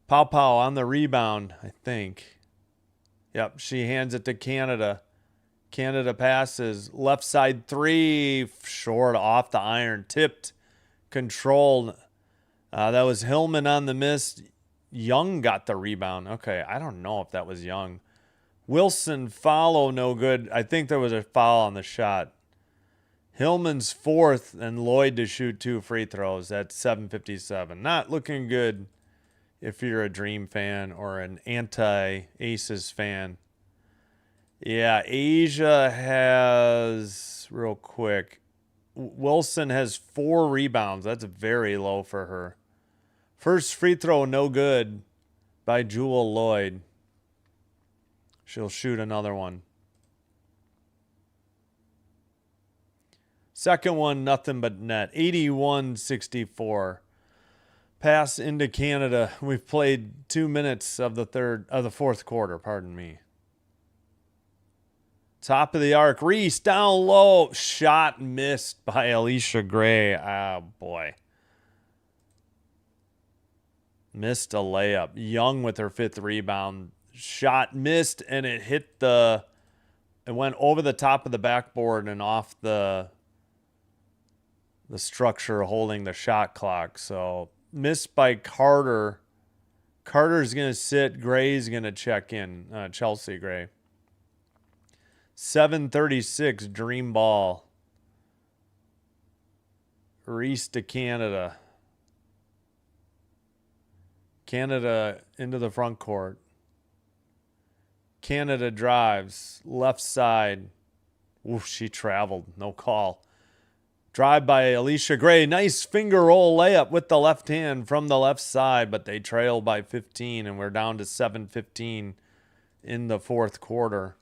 Pau Pau on the rebound, I think. Yep, she hands it to Canada. Canada passes. Left side 3. Short, off the iron. Tipped. Controlled. That was Hillman on the miss. Young got the rebound. Okay, I don't know if that was Young. Wilson follow, no good. I think there was a foul on the shot. Hillman's fourth and Lloyd to shoot 2 free throws at 7:57. Not looking good if you're a Dream fan or an anti-Aces fan. Yeah, Asia has, real quick, Wilson has 4 rebounds. That's very low for her. First free throw, no good by Jewel Lloyd. She'll shoot another one. Second one, nothing but net. 81-64. Pass into Canada. We've played 2 minutes of the fourth quarter, pardon me. Top of the arc. Reese down low. Shot missed by Alicia Gray. Oh, boy. Missed a layup. Young with her 5th rebound. Shot missed, and it went over the top of the backboard and off the structure holding the shot clock. So missed by Carter. Carter's going to sit. Gray's going to check in. Chelsea Gray. 7:36, Dream ball. Reese to Canada. Canada into the front court. Canada drives. Left side. Oof, she traveled. No call. Drive by Alicia Gray. Nice finger roll layup with the left hand from the left side, but they trail by 15, and we're down to 7:15 in the fourth quarter.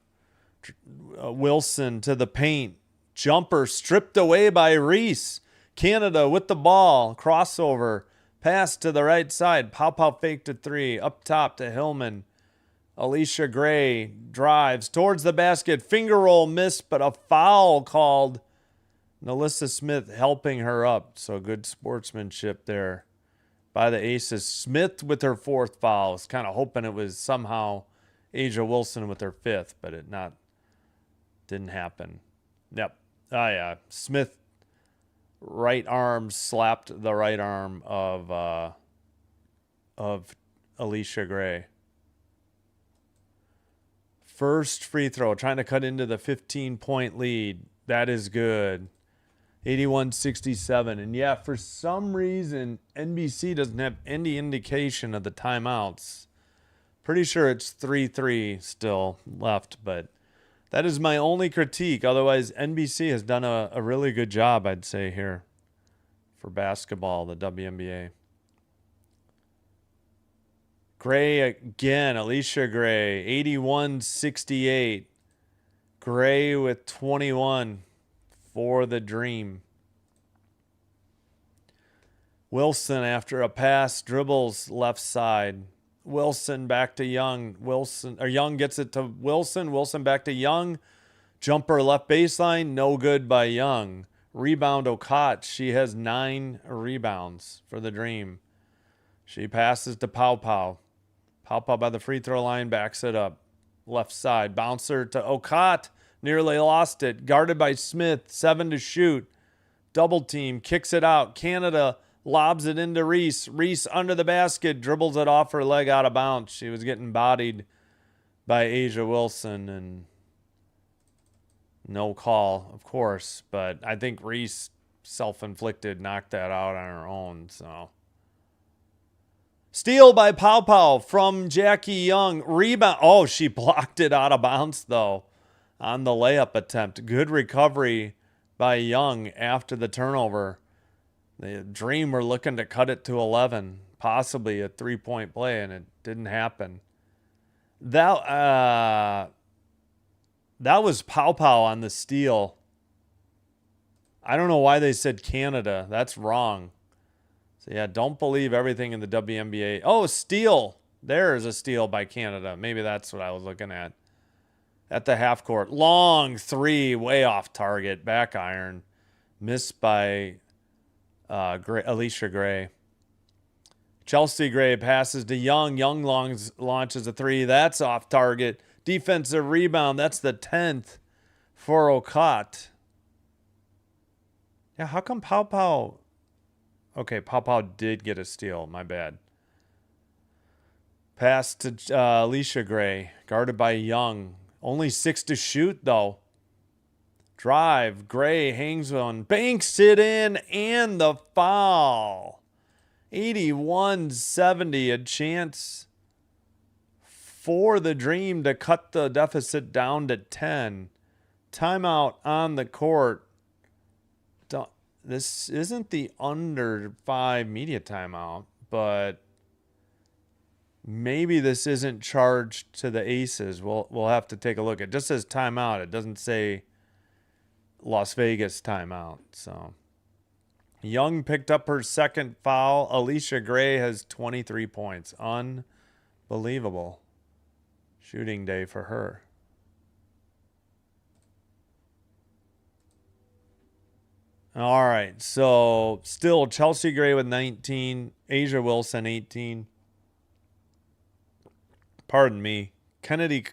Wilson to the paint. Jumper stripped away by Reese. Canada with the ball. Crossover. Pass to the right side. Pow fake to 3. Up top to Hillman. Alicia Gray drives towards the basket. Finger roll missed, but a foul called. Nalissa Smith helping her up. So good sportsmanship there by the Aces. Smith with her 4th foul. I was kind of hoping it was somehow Asia Wilson with her 5th, but didn't happen. Yep. Oh, yeah. Smith right arm slapped the right arm of Alicia Gray. First free throw, trying to cut into the 15-point lead. That is good. 81-67. And yeah, for some reason, NBC doesn't have any indication of the timeouts. Pretty sure it's 3-3 still left, but that is my only critique. Otherwise, NBC has done a really good job, I'd say, here for basketball, the WNBA. Gray again, Alicia Gray, 81-68. Gray with 21 for the Dream. Wilson, after a pass, dribbles left side. Wilson back to Young. Young gets it to Wilson. Wilson back to Young. Jumper left baseline. No good by Young. Rebound Okot. She has 9 rebounds for the Dream. She passes to Pow. Pow by the free throw line. Backs it up. Left side. Bouncer to Okot. Nearly lost it. Guarded by Smith. 7 to shoot. Double team. Kicks it out. Canada lobs it into Reese. Reese under the basket. Dribbles it off her leg out of bounds. She was getting bodied by Asia Wilson. And no call, of course. But I think Reese, self-inflicted, knocked that out on her own. So steal by Pow from Jackie Young. Rebound. Oh, she blocked it out of bounds, though, on the layup attempt. Good recovery by Young after the turnover. The Dream were looking to cut it to 11, possibly a 3-point play, and it didn't happen. That was Pow on the steal. I don't know why they said Canada. That's wrong. So, yeah, don't believe everything in the WNBA. Oh, steal. There is a steal by Canada. Maybe that's what I was looking at. At the half court. Long 3, way off target. Back iron. Missed by Alicia Gray. Chelsea Gray passes to Young. Young launches a 3. That's off target. Defensive rebound. That's the 10th for Okot. Yeah, how come Pow? Okay, Pow did get a steal. My bad. Pass to Alicia Gray. Guarded by Young. Only 6 to shoot, though. Drive. Gray hangs on. Banks it in. And the foul. 81-70. A chance for the Dream to cut the deficit down to 10. Timeout on the court. This isn't the under 5 media timeout, but maybe this isn't charged to the Aces. We'll have to take a look. It just says timeout. It doesn't say Las Vegas timeout. So Young picked up her second foul. Alicia Gray has 23 points. Unbelievable shooting day for her. All right, so still Chelsea Gray with 19, Asia Wilson 18. Pardon me. Kennedy,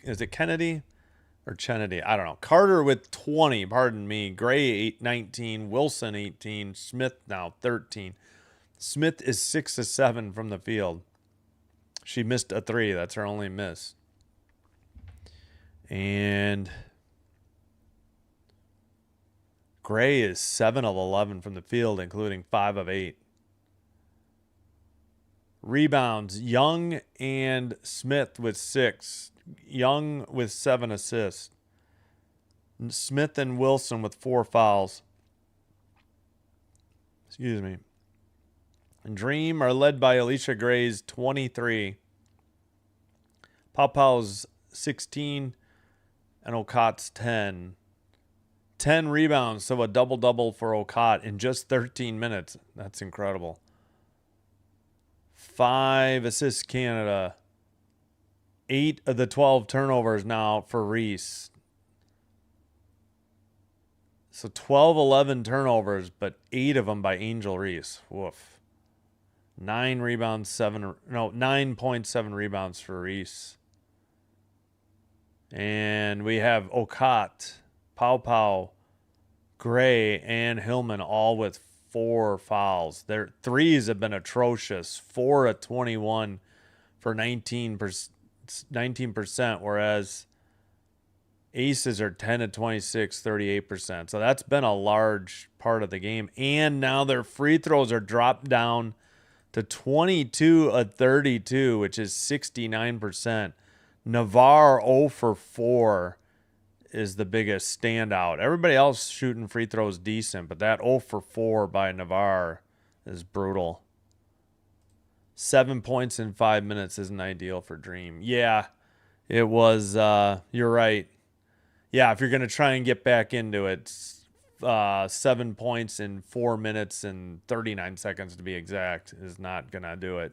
is it Kennedy or Kennedy? I don't know. Carter with 20, pardon me. Gray 19, Wilson 18, Smith now 13. Smith is 6 of 7 from the field. She missed a 3. That's her only miss. And Gray is 7 of 11 from the field, including 5 of 8. Rebounds, Young and Smith with 6. Young with 7 assists. Smith and Wilson with 4 fouls. Excuse me. Dream are led by Alicia Gray's 23. Paupau's 16 and Okat's 10. 10 rebounds, so a double-double for Okat in just 13 minutes. That's incredible. 5 assists Canada. 8 of the 12 turnovers now for Reese. So 12-11 turnovers, but 8 of them by Angel Reese. Woof. 9 rebounds, 9.7 rebounds for Reese. And we have Okat, Paupau, Gray, and Hillman all with 4 fouls. Their threes have been atrocious. 4 of 21 for 19%, whereas Aces are 10 of 26, 38%. So that's been a large part of the game. And now their free throws are dropped down to 22 of 32, which is 69%. Navarre 0 for 4 is the biggest standout. Everybody else shooting free throws decent, but that 0 for 4 by Navarre is brutal. 7 points in 5 minutes isn't ideal for Dream. Yeah, it was. You're right. Yeah, if you're going to try and get back into it, 7 points in 4 minutes and 39 seconds to be exact is not going to do it.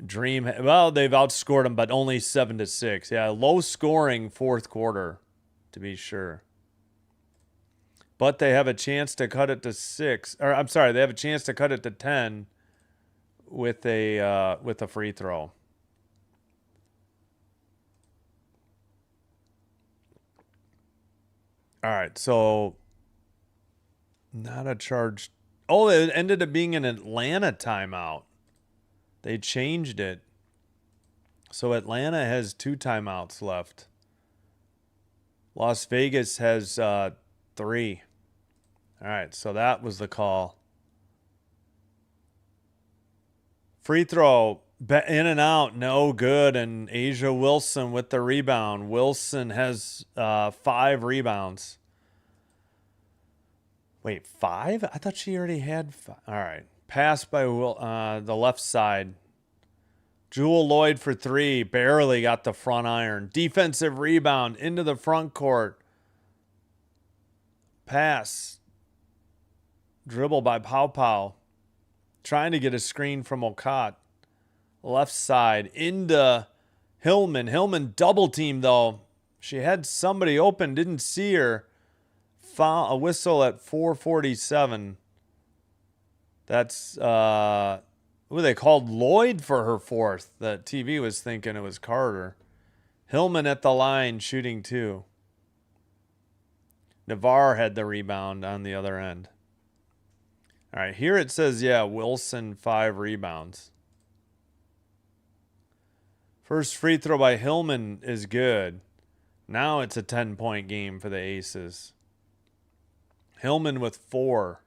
Dream, well, they've outscored them, but only 7-6. Yeah, low scoring fourth quarter, to be sure. But they have a chance to cut it to 6. Or I'm sorry, they have a chance to cut it to 10 with a free throw. All right, so not a charge. Oh, it ended up being an Atlanta timeout. They changed it. So Atlanta has 2 timeouts left. Las Vegas has 3. All right, so that was the call. Free throw, in and out, no good. And Asia Wilson with the rebound. Wilson has 5 rebounds. Wait, 5? I thought she already had 5. All right. Pass by the left side. Jewel Lloyd for 3. Barely got the front iron. Defensive rebound into the front court. Pass. Dribble by Paupau. Trying to get a screen from Okat. Left side into Hillman. Hillman double team though. She had somebody open, didn't see her. Foul, a whistle at 4:47. That's they called Lloyd for her 4th. The TV was thinking it was Carter. Hillman at the line shooting 2. Navarre had the rebound on the other end. All right, here it says, yeah, Wilson 5 rebounds. First free throw by Hillman is good. Now it's a 10-point game for the Aces. Hillman with 4.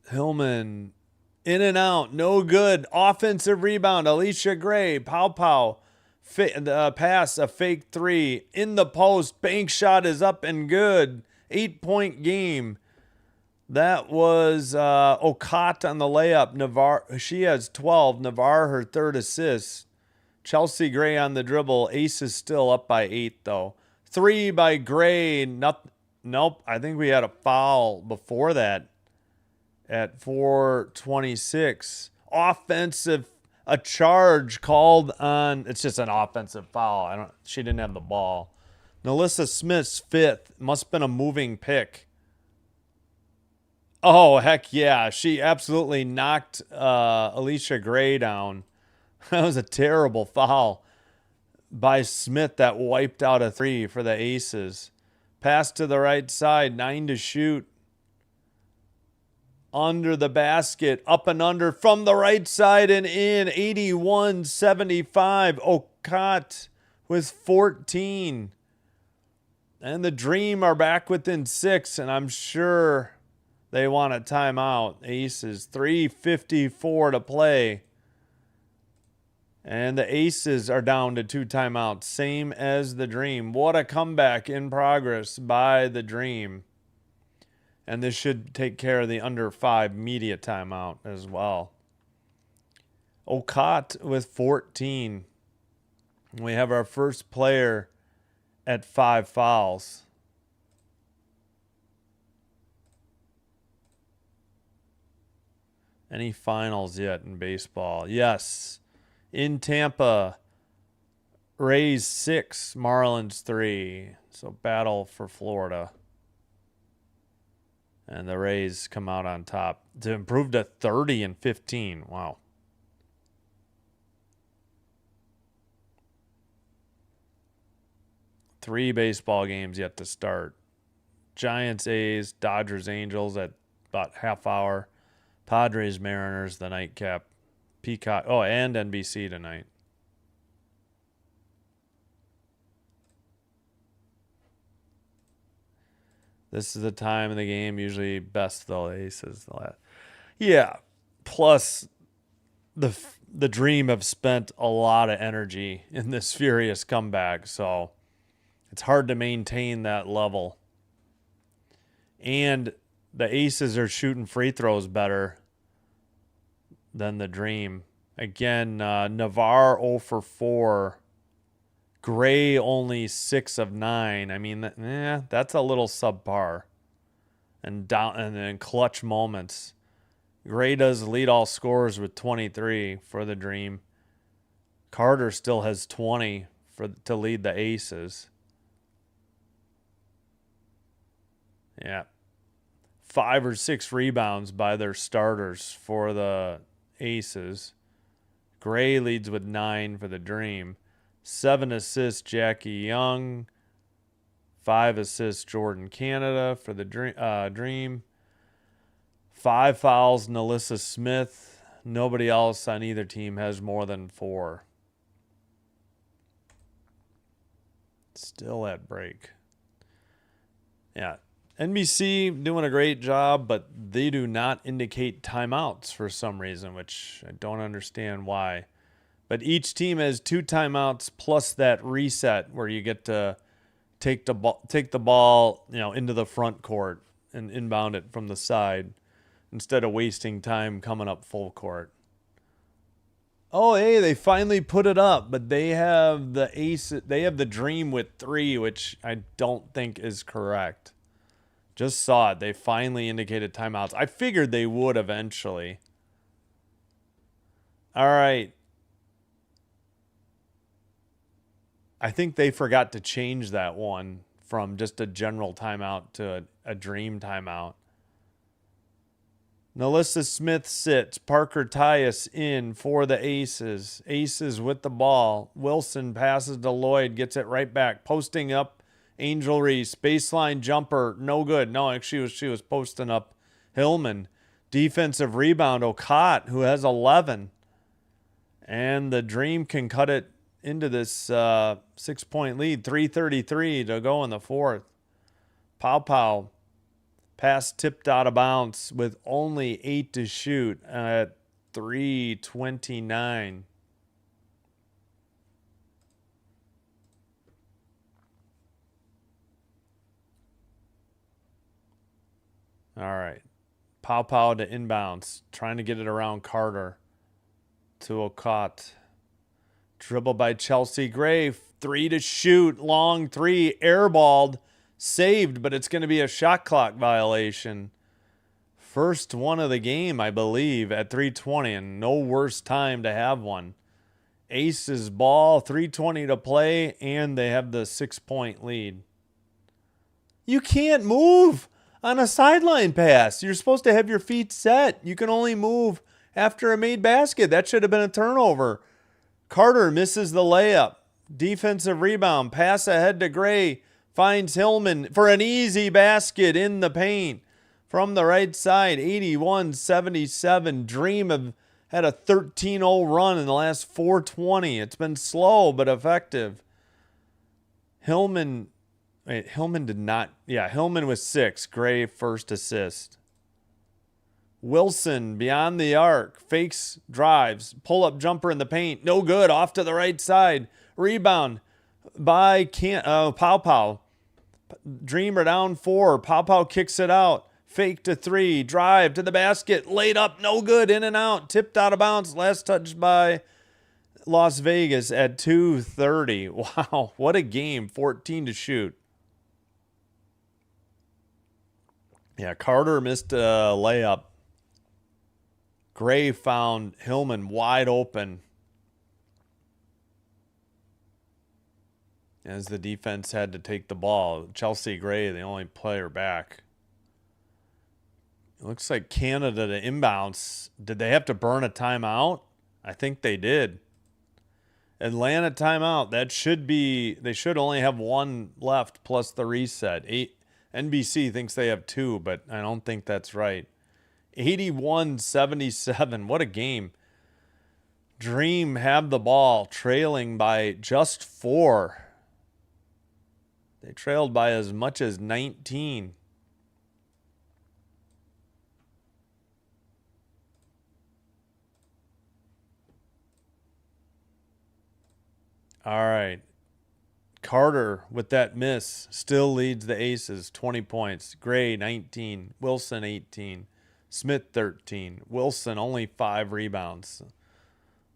Hillman in and out, no good. Offensive rebound, Alicia Gray, pow. Pass, a fake 3 in the post. Bank shot is up and good. 8-point game. That was Okat on the layup. Navarre, she has 12. Navarre, her 3rd assist. Chelsea Gray on the dribble. Ace is still up by 8, though. 3 by Gray. Nope. I think we had a foul before that at 4:26. A charge called on. It's just an offensive foul. She didn't have the ball. Nalissa Smith's 5th. Must have been a moving pick. Oh, heck yeah. She absolutely knocked Alicia Gray down. That was a terrible foul by Smith that wiped out a 3 for the Aces. Pass to the right side, 9 to shoot. Under the basket, up and under from the right side and in. 81-75. Okat with 14. And the Dream are back within 6, and I'm sure they want a timeout. Aces, 3:54 to play. And the Aces are down to 2 timeouts, same as the Dream. What a comeback in progress by the Dream. And this should take care of the under 5 media timeout as well. Okat with 14. We have our first player at 5 fouls. Any finals yet in baseball? Yes. In Tampa, Rays 6, Marlins 3. So battle for Florida. And the Rays come out on top to improve to 30-15. Wow. Three baseball games yet to start. Giants, A's, Dodgers, Angels at about half hour. Padres, Mariners, the nightcap. Peacock. Oh, and NBC tonight. This is the time of the game usually best though. Aces. Yeah. Plus, the Dream have spent a lot of energy in this furious comeback, so it's hard to maintain that level. And the Aces are shooting free throws better than the Dream. Again, Navarre 0 for 4. Gray only 6 of 9. I mean, that's a little subpar. And then clutch moments. Gray does lead all scorers with 23 for the Dream. Carter still has 20 to lead the Aces. Yeah. 5 or 6 rebounds by their starters for the Aces. Gray leads with 9 for the Dream. 7 assists, Jackie Young. 5 assists, Jordan Canada for the Dream. 5 fouls, Nalissa Smith. Nobody else on either team has more than 4. Still at break. Yeah. NBC doing a great job, but they do not indicate timeouts for some reason, which I don't understand why. But each team has 2 timeouts plus that reset where you get to take the ball, into the front court and inbound it from the side instead of wasting time coming up full court. Oh, hey, they finally put it up, but they have the Dream with 3, which I don't think is correct. Just saw it. They finally indicated timeouts. I figured they would eventually. All right. I think they forgot to change that one from just a general timeout to a Dream timeout. Nalissa Smith sits. Parker Tyus in for the Aces. Aces with the ball. Wilson passes to Lloyd. Gets it right back. Posting up. Angel Reese. Baseline jumper. No good. No, actually she was posting up Hillman. Defensive rebound, Okot, who has 11. And the Dream can cut it into this 6-point lead. 3:33 to go in the fourth. Pow. Pass tipped out of bounds with only 8 to shoot at 3:29. All right. Pow to inbounds. Trying to get it around Carter. To Okot. Dribble by Chelsea Gray. 3 to shoot. Long 3. Airballed. Saved, but it's going to be a shot clock violation. First one of the game, I believe, at 3:20, and no worse time to have one. Aces ball, 3:20 to play, and they have the 6-point lead. You can't move on a sideline pass. You're supposed to have your feet set. You can only move after a made basket. That should have been a turnover. Carter misses the layup. Defensive rebound. Pass ahead to Gray. Finds Hillman for an easy basket in the paint. From the right side, 81-77. Dream have had a 13-0 run in the last 4:20. It's been slow but effective. Hillman did not. Yeah, Hillman was 6. Gray first assist. Wilson beyond the arc. Fakes, drives. Pull-up jumper in the paint. No good. Off to the right side. Rebound by Pow. Dreamer down 4. Pow kicks it out. Fake to 3. Drive to the basket. Laid up. No good. In and out. Tipped out of bounds. Last touch by Las Vegas at 2:30. Wow. What a game. 14 to shoot. Yeah, Carter missed a layup. Gray found Hillman wide open as the defense had to take the ball. Chelsea Gray, the only player back. It looks like Canada to inbounds. Did they have to burn a timeout? I think they did. Atlanta timeout. That should be, they should only have one left plus the reset. NBC thinks they have 2, but I don't think that's right. 81-77. What a game. Dream have the ball, trailing by just 4. They trailed by as much as 19. All right. Carter with that miss still leads the Aces, 20 points. Gray 19, Wilson 18, Smith 13. Wilson only 5 rebounds,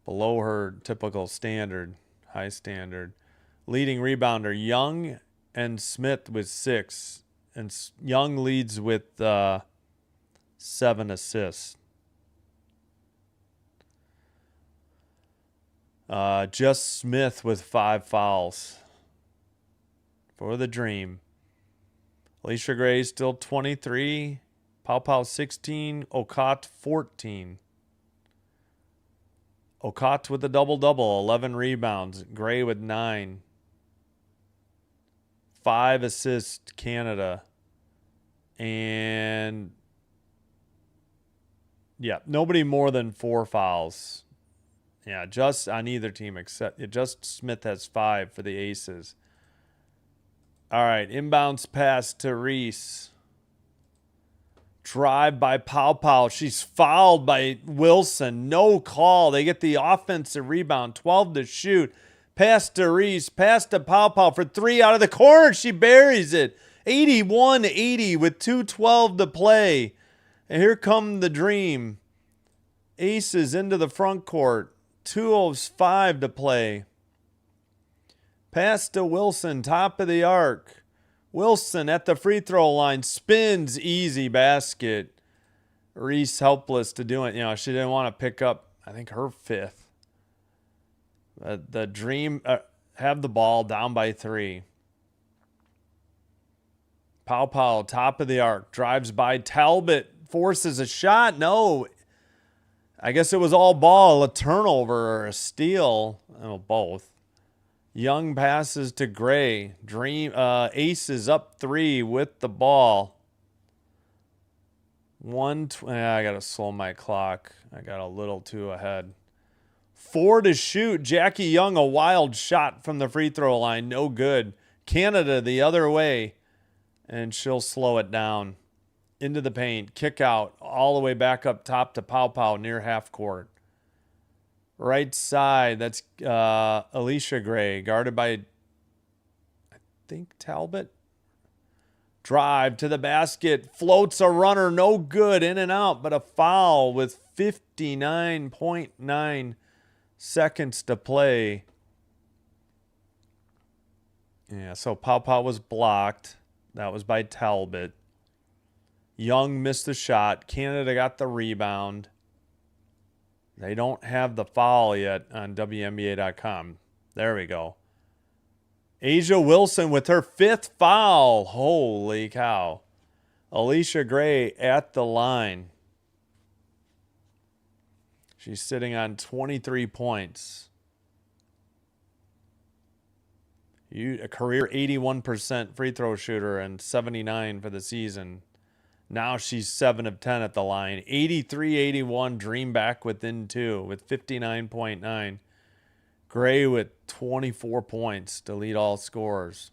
below her typical standard, high standard. Leading rebounder Young and Smith with 6, and Young leads with 7 assists. Just Smith with 5 fouls for the Dream. Alicia Gray still 23. Pow 16. Okot 14. Okot with a double-double. 11 rebounds. Gray with 9. 5 assists, Canada. And, yeah, nobody more than 4 fouls. Yeah, just on either team except just Smith has 5 for the Aces. All right, inbounds pass to Reese. Drive by Pow. She's fouled by Wilson. No call. They get the offensive rebound. 12 to shoot. Pass to Reese. Pass to Pow for 3 out of the corner. She buries it. 81-80 with 2:12 to play. And here come the Dream. Aces into the front court. 2:05 to play. Pass to Wilson, top of the arc. Wilson at the free throw line, spins, easy basket. Reese helpless to do it. You know, she didn't want to pick up, I think, her 5th. The Dream have the ball down by 3. Pow, top of the arc, drives by Talbot, forces a shot. No, I guess it was all ball, a turnover or a steal. Oh, both. Young passes to Gray. Dream Aces up 3 with the ball. I got to slow my clock. I got a little too ahead. 4 to shoot. Jackie Young, a wild shot from the free throw line. No good. Canada the other way. And she'll slow it down. Into the paint. Kick out. All the way back up top to Pow Pow near half court. Right side. That's Alicia Gray. Guarded by, I think, Talbot. Drive to the basket. Floats a runner. No good. In and out. But a foul with 59.9 seconds to play. Yeah, so Pow Pow was blocked. That was by Talbot. Young missed the shot. Canada got the rebound. They don't have the foul yet on WNBA.com. There we go. Asia Wilson with her 5th foul. Holy cow. Alicia Gray at the line. She's sitting on 23 points. A career 81% free throw shooter and 79 for the season. Now she's 7 of 10 at the line. 83-81, Dream back within 2 with 59.9. Gray with 24 points to lead all scorers.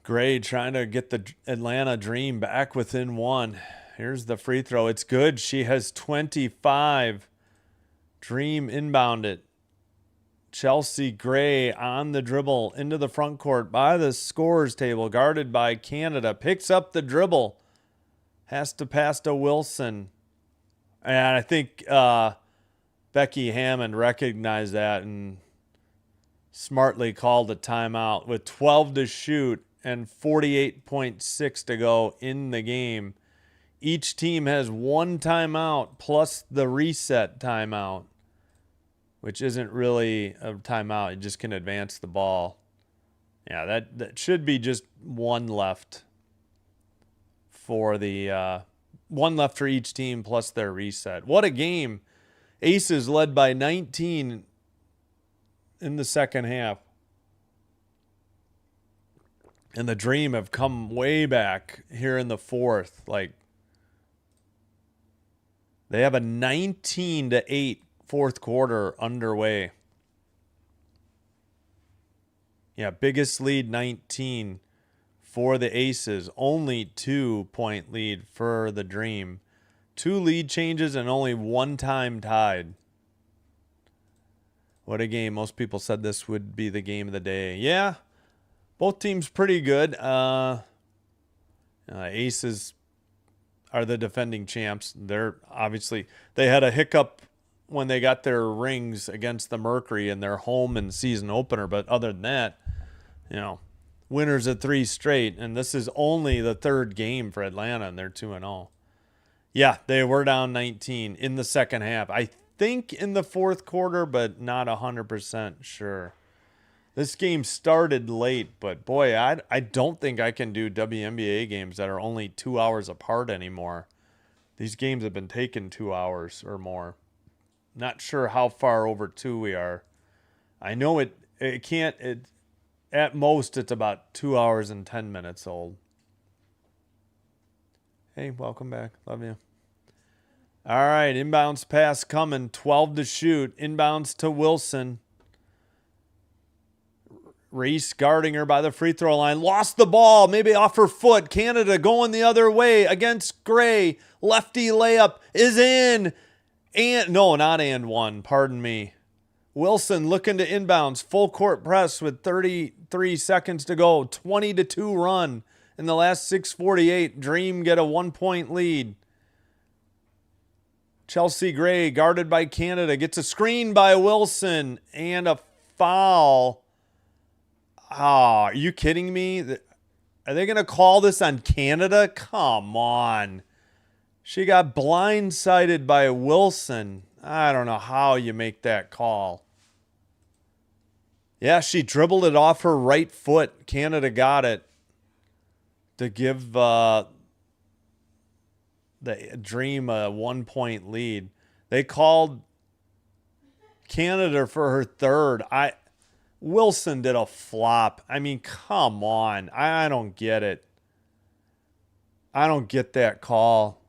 Gray trying to get the Atlanta Dream back within 1. Here's the free throw. It's good. She has 25. Dream inbound it. Chelsea Gray on the dribble into the front court by the scorers table, guarded by Canada. Picks up the dribble. Has to pass to Wilson. And I think Becky Hammond recognized that and smartly called a timeout with 12 to shoot and 48.6 to go in the game. Each team has 1 timeout plus the reset timeout, which isn't really a timeout. You just can advance the ball. Yeah, that should be just 1 left for the 1 left for each team plus their reset. What a game. Aces led by 19 in the second half. And the Dream have come way back here in the 4th. Like, they have a 19-8 fourth quarter underway. Yeah, biggest lead 19 for the Aces. Only 2-point lead for the Dream. 2 lead changes and only 1 time tied. What a game. Most people said this would be the game of the day. Yeah, both teams pretty good. Aces are the defending champs. They're obviously, they had a hiccup when they got their rings against the Mercury in their home and season opener. But other than that, winners of 3 straight. And this is only the 3rd game for Atlanta, and they're 2-0. Yeah, they were down 19 in the second half. I think in the 4th quarter, but not 100% sure. This game started late, but boy, I don't think I can do WNBA games that are only 2 hours apart anymore. These games have been taking 2 hours or more. Not sure how far over 2 we are. I know it can't, at most it's about 2 hours and 10 minutes old. Hey, welcome back. Love you. All right, inbounds pass coming. 12 to shoot. Inbounds to Wilson. Reese guarding her by the free throw line. Lost the ball, maybe off her foot. Canada going the other way against Gray. Lefty layup is in. Not and one. Pardon me. Wilson looking to inbounds. Full court press with 33 seconds to go. 20-2 run in the last 6:48. Dream get a 1-point lead. Chelsea Gray guarded by Canada. Gets a screen by Wilson and a foul. Are you kidding me? Are they going to call this on Canada? Come on. She got blindsided by Wilson. I don't know how you make that call. Yeah, she dribbled it off her right foot. Canada got it to give the Dream a 1-point lead. They called Canada for her 3rd. Wilson did a flop. I mean, come on. I don't get it. I don't get that call.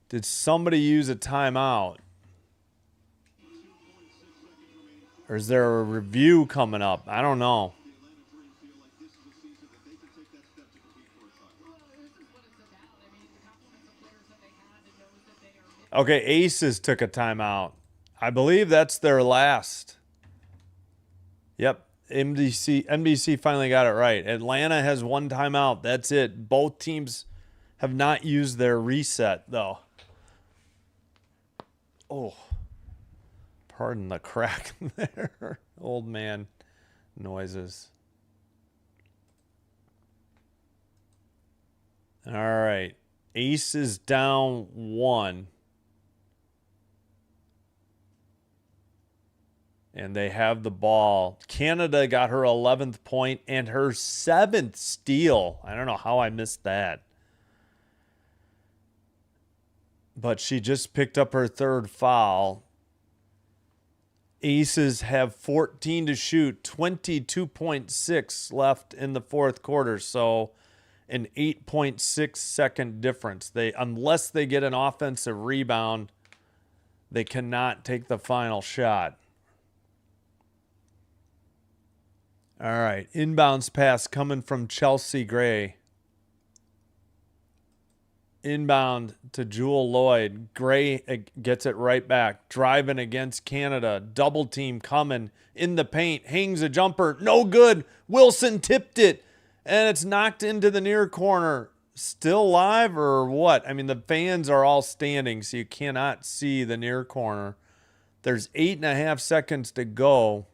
Did somebody use a timeout? Or is there a review coming up? I don't know. Okay, Aces took a timeout. I believe that's their last. Yep, NBC finally got it right. Atlanta has one timeout. That's it. Both teams have not used their reset, though. Oh, pardon the crack there. Old man noises. All right. Aces down 1. And they have the ball. Canada got her 11th point and her 7th steal. I don't know how I missed that. But she just picked up her 3rd foul. Aces have 14 to shoot, 22.6 left in the 4th quarter. So an 8.6 second difference. Unless they get an offensive rebound, they cannot take the final shot. All right, inbounds pass coming from Chelsea Gray. Inbound to Jewel Lloyd. Gray gets it right back. Driving against Canada. Double team coming in the paint. Hangs a jumper. No good. Wilson tipped it. And it's knocked into the near corner. Still live or what? I mean, the fans are all standing, so you cannot see the near corner. There's 8.5 seconds to go.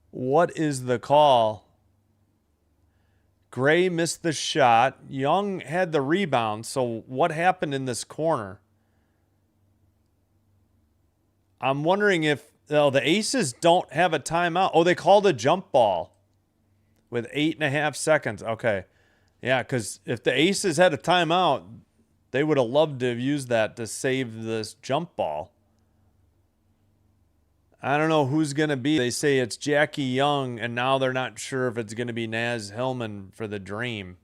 What is the call? Gray missed the shot. Young had the rebound. So what happened in this corner? I'm wondering if the Aces don't have a timeout. Oh, they called a jump ball with 8.5 seconds. Okay. Yeah, because if the Aces had a timeout, they would have loved to have used that to save this jump ball. I don't know who's going to be. They say it's Jackie Young, and now they're not sure if it's going to be Naz Hillman for the Dream.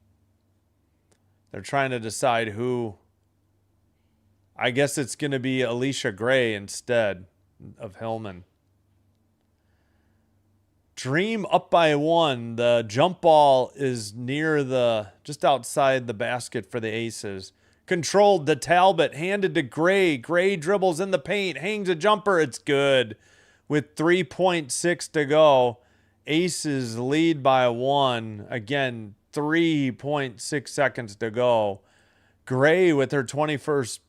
They're trying to decide who. I guess it's going to be Alicia Gray instead of Hillman. Dream up by 1. The jump ball is just outside the basket for the Aces. Controlled to Talbot, handed to Gray. Gray dribbles in the paint, hangs a jumper. It's good. With 3.6 to go, Aces lead by 1. Again, 3.6 seconds to go. Gray with her 21st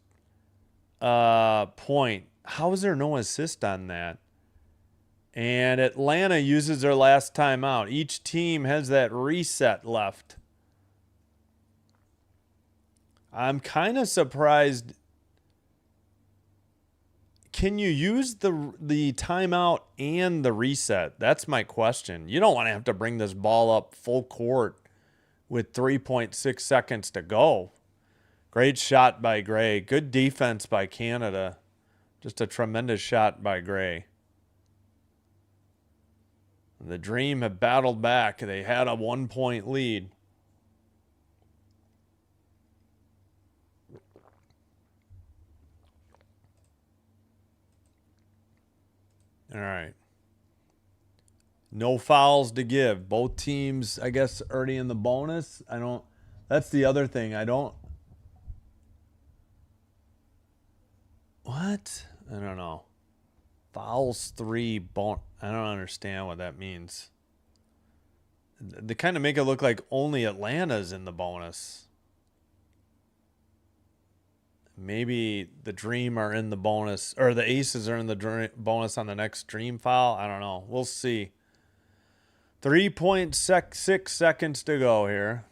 point. How is there no assist on that? And Atlanta uses their last timeout. Each team has that reset left. I'm kind of surprised. Can you use the timeout and the reset? That's my question. You don't want to have to bring this ball up full court with 3.6 seconds to go. Great shot by Gray. Good defense by Canada. Just a tremendous shot by Gray. The Dream have battled back. They had a 1-point lead. All right. No fouls to give. Both teams, I guess, already in the bonus. That's the other thing. What? I don't know. Fouls 3, I don't understand what that means. They kind of make it look like only Atlanta's in the bonus. Maybe the Dream are in the bonus, or the Aces are in the bonus on the next Dream foul. I don't know. We'll see. 3.6 seconds to go here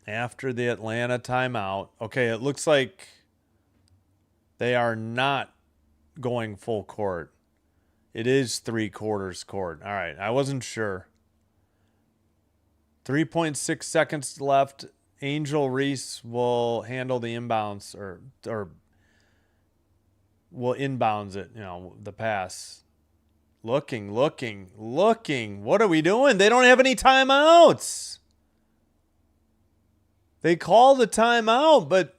after the Atlanta timeout. Okay, it looks like they are not going full court. It is 3/4 court. All right, I wasn't sure. 3.6 seconds left. Angel Reese will handle the inbounds or will inbounds it, the pass. Looking. What are we doing? They don't have any timeouts. They call the timeout, but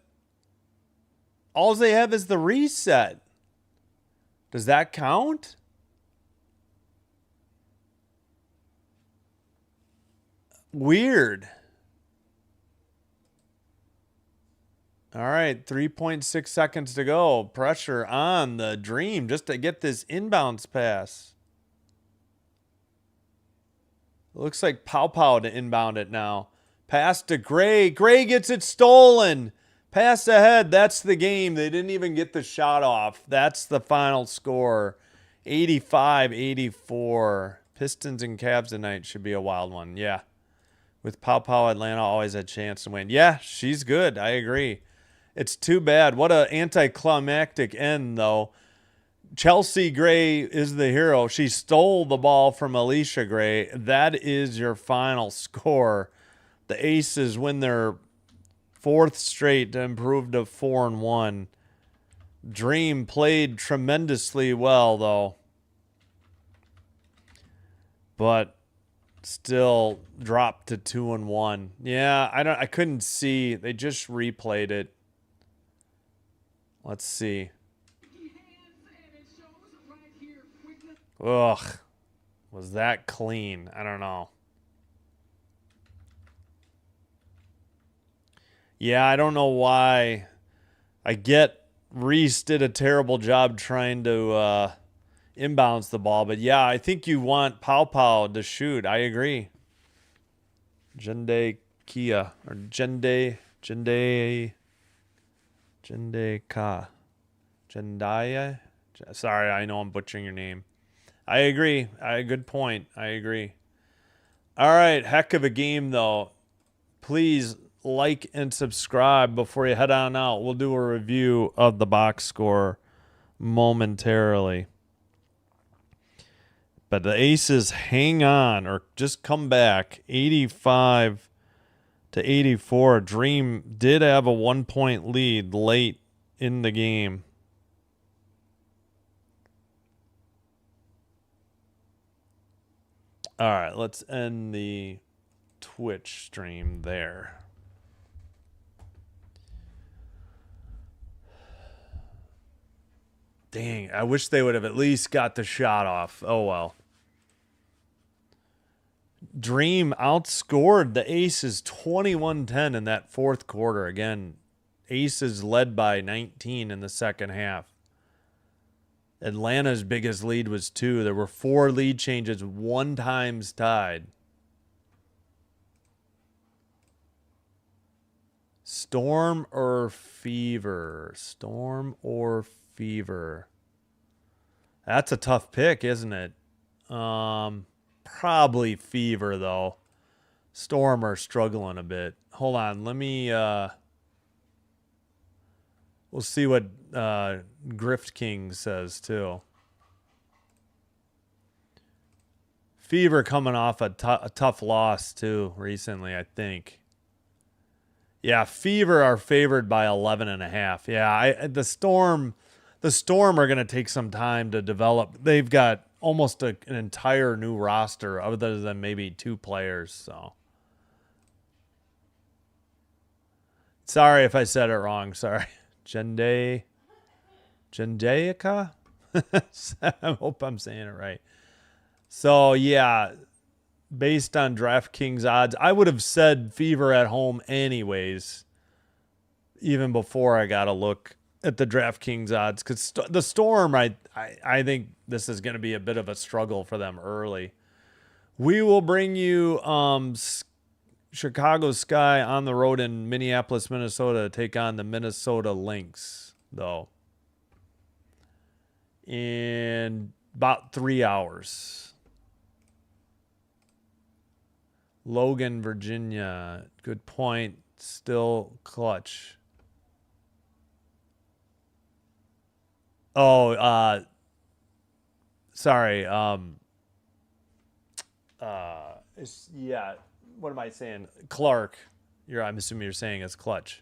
all they have is the reset. Does that count? Weird. All right, 3.6 seconds to go. Pressure on the Dream just to get this inbounds pass. Looks like Pow to inbound it now. Pass to Gray. Gray gets it stolen. Pass ahead. That's the game. They didn't even get the shot off. That's the final score. 85-84. Pistons and Cavs tonight should be a wild one. Yeah. With Pow, Atlanta always had a chance to win. Yeah, she's good. I agree. It's too bad. What an anticlimactic end, though. Chelsea Gray is the hero. She stole the ball from Alicia Gray. That is your final score. The Aces win their fourth straight to improve to 4-1. Dream played tremendously well, though. But still dropped to 2-1. Yeah, I couldn't see. They just replayed it. Let's see. Ugh. Was that clean? I don't know. Yeah, I don't know why. I get Reese did a terrible job trying to inbounds the ball, but yeah, I think you want Pow to shoot. I agree. Jende Kia or Jende Ka. Jendaya. Sorry, I know I'm butchering your name. I agree. Good point. I agree. All right, heck of a game though. Please like and subscribe before you head on out. We'll do a review of the box score momentarily. But the Aces hang on or just come back. 85-84. Dream did have a 1-point lead late in the game. All right, let's end the Twitch stream there. Dang, I wish they would have at least got the shot off. Oh, well. Dream outscored the Aces 21-10 in that fourth quarter. Again, Aces led by 19 in the second half. Atlanta's biggest lead was 2. There were 4 lead changes, 1 times tied. Storm or Fever? Storm or Fever? That's a tough pick, isn't it? Probably Fever, though. Storm are struggling a bit. Hold on. Let me... We'll see what Grift King says, too. Fever coming off a tough loss, too, recently, I think. Yeah, Fever are favored by 11.5. Yeah, the Storm are going to take some time to develop. They've got almost an entire new roster other than maybe 2 players, so. Sorry if I said it wrong. Sorry. Jendaica? I hope I'm saying it right. So, yeah, based on DraftKings odds, I would have said Fever at home anyways, even before I got a look at the DraftKings odds, because the Storm, I think this is going to be a bit of a struggle for them early. We will bring you Chicago Sky on the road in Minneapolis, Minnesota to take on the Minnesota Lynx, though, in about 3 hours. Logan, Virginia. Good point. Still clutch. Oh, sorry. Yeah. What am I saying? Clark. I'm assuming you're saying it's clutch.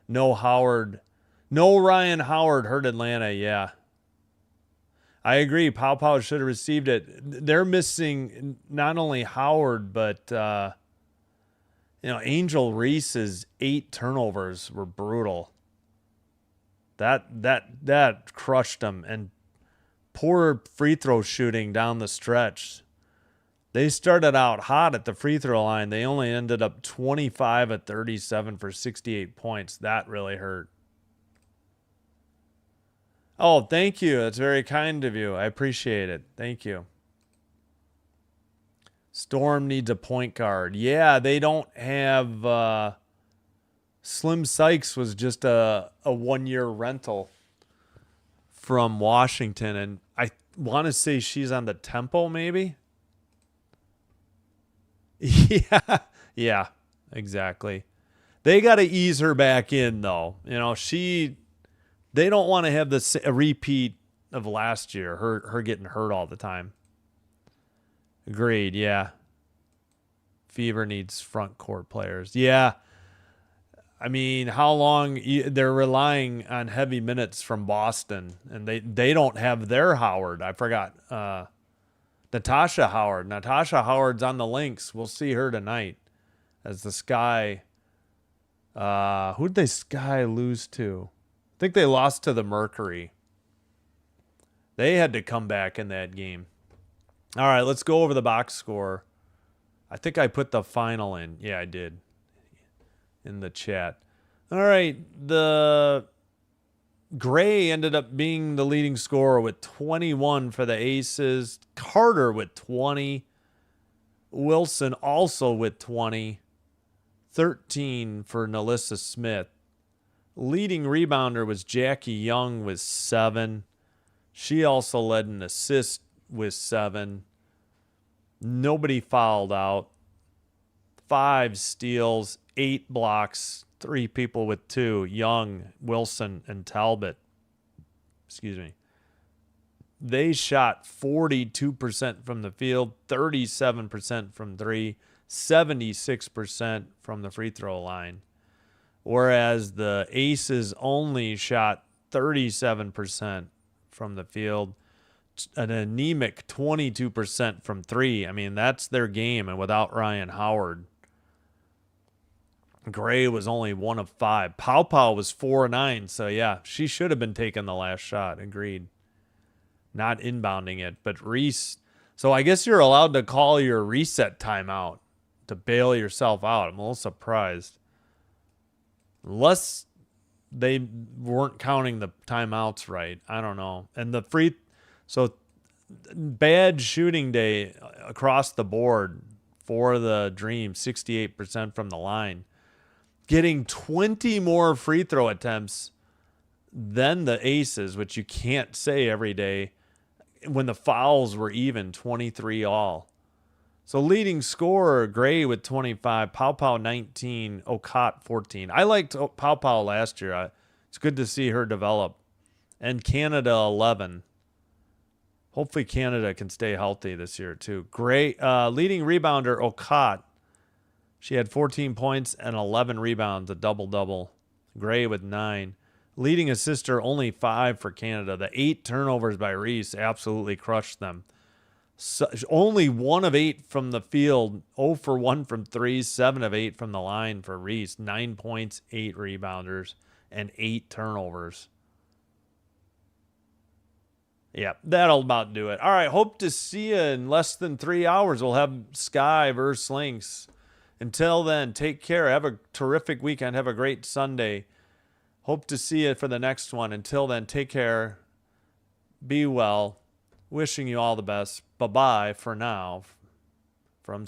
No Ryan Howard hurt Atlanta. Yeah. I agree. Pow Pow should have received it. They're missing not only Howard, but Angel Reese's 8 turnovers were brutal. That crushed them, and poor free throw shooting down the stretch. They started out hot at the free throw line. They only ended up 25 at 37 for 68 points. That really hurt. Oh, thank you. That's very kind of you. I appreciate it. Thank you. Storm needs a point guard. Yeah, they don't have... Slim Sykes was just a 1-year rental from Washington, and I want to say she's on the Tempo, maybe? Yeah, exactly. They got to ease her back in, though. They don't want to have a repeat of last year, her getting hurt all the time. Agreed, yeah. Fever needs front court players. Yeah. I mean, how long they're relying on heavy minutes from Boston, and they don't have their Howard. I forgot. Natasha Howard. Natasha Howard's on the Lynx. We'll see her tonight as the Sky. Who'd they Sky lose to? I think they lost to the Mercury. They had to come back in that game. All right, let's go over the box score. I think I put the final in. Yeah, I did. In the chat. All right, the Gray ended up being the leading scorer with 21 for the Aces. Carter with 20. Wilson also with 20. 13 for Nalissa Smith. Leading rebounder was Jackie Young with 7. She also led an assist with 7. Nobody fouled out. 5 steals, 8 blocks, 3 people with 2. Young, Wilson, and Talbot. Excuse me. They shot 42% from the field, 37% from 3, 76% from the free throw line. Whereas the Aces only shot 37% from the field, an anemic 22% from 3. I mean, that's their game, and without Ryan Howard. Gray was only 1 of 5. Pow Pow was 4-9, so yeah, she should have been taking the last shot. Agreed. Not inbounding it, but Reese. So I guess you're allowed to call your reset timeout to bail yourself out. I'm a little surprised. Unless they weren't counting the timeouts right. I don't know. And so bad shooting day across the board for the Dream, 68% from the line. Getting 20 more free throw attempts than the Aces, which you can't say every day, when the fouls were even, 23 all. So leading scorer, Gray with 25, Pow Pow 19, Okot 14. I liked Pow Pow last year. It's good to see her develop. And Canada 11. Hopefully Canada can stay healthy this year too. Gray, leading rebounder, Okot. She had 14 points and 11 rebounds, a double-double. Gray with 9. Leading assister, only 5 for Canada. The 8 turnovers by Reese absolutely crushed them. So, only 1 of 8 from the field, 0 for 1 from 3, 7 of 8 from the line for Reese. 9 points, 8 rebounders, and 8 turnovers. Yeah, that'll about do it. All right, hope to see you in less than 3 hours. We'll have Sky versus Lynx. Until then, take care. Have a terrific weekend. Have a great Sunday. Hope to see you for the next one. Until then, take care. Be well. Wishing you all the best. Bye-bye for now. From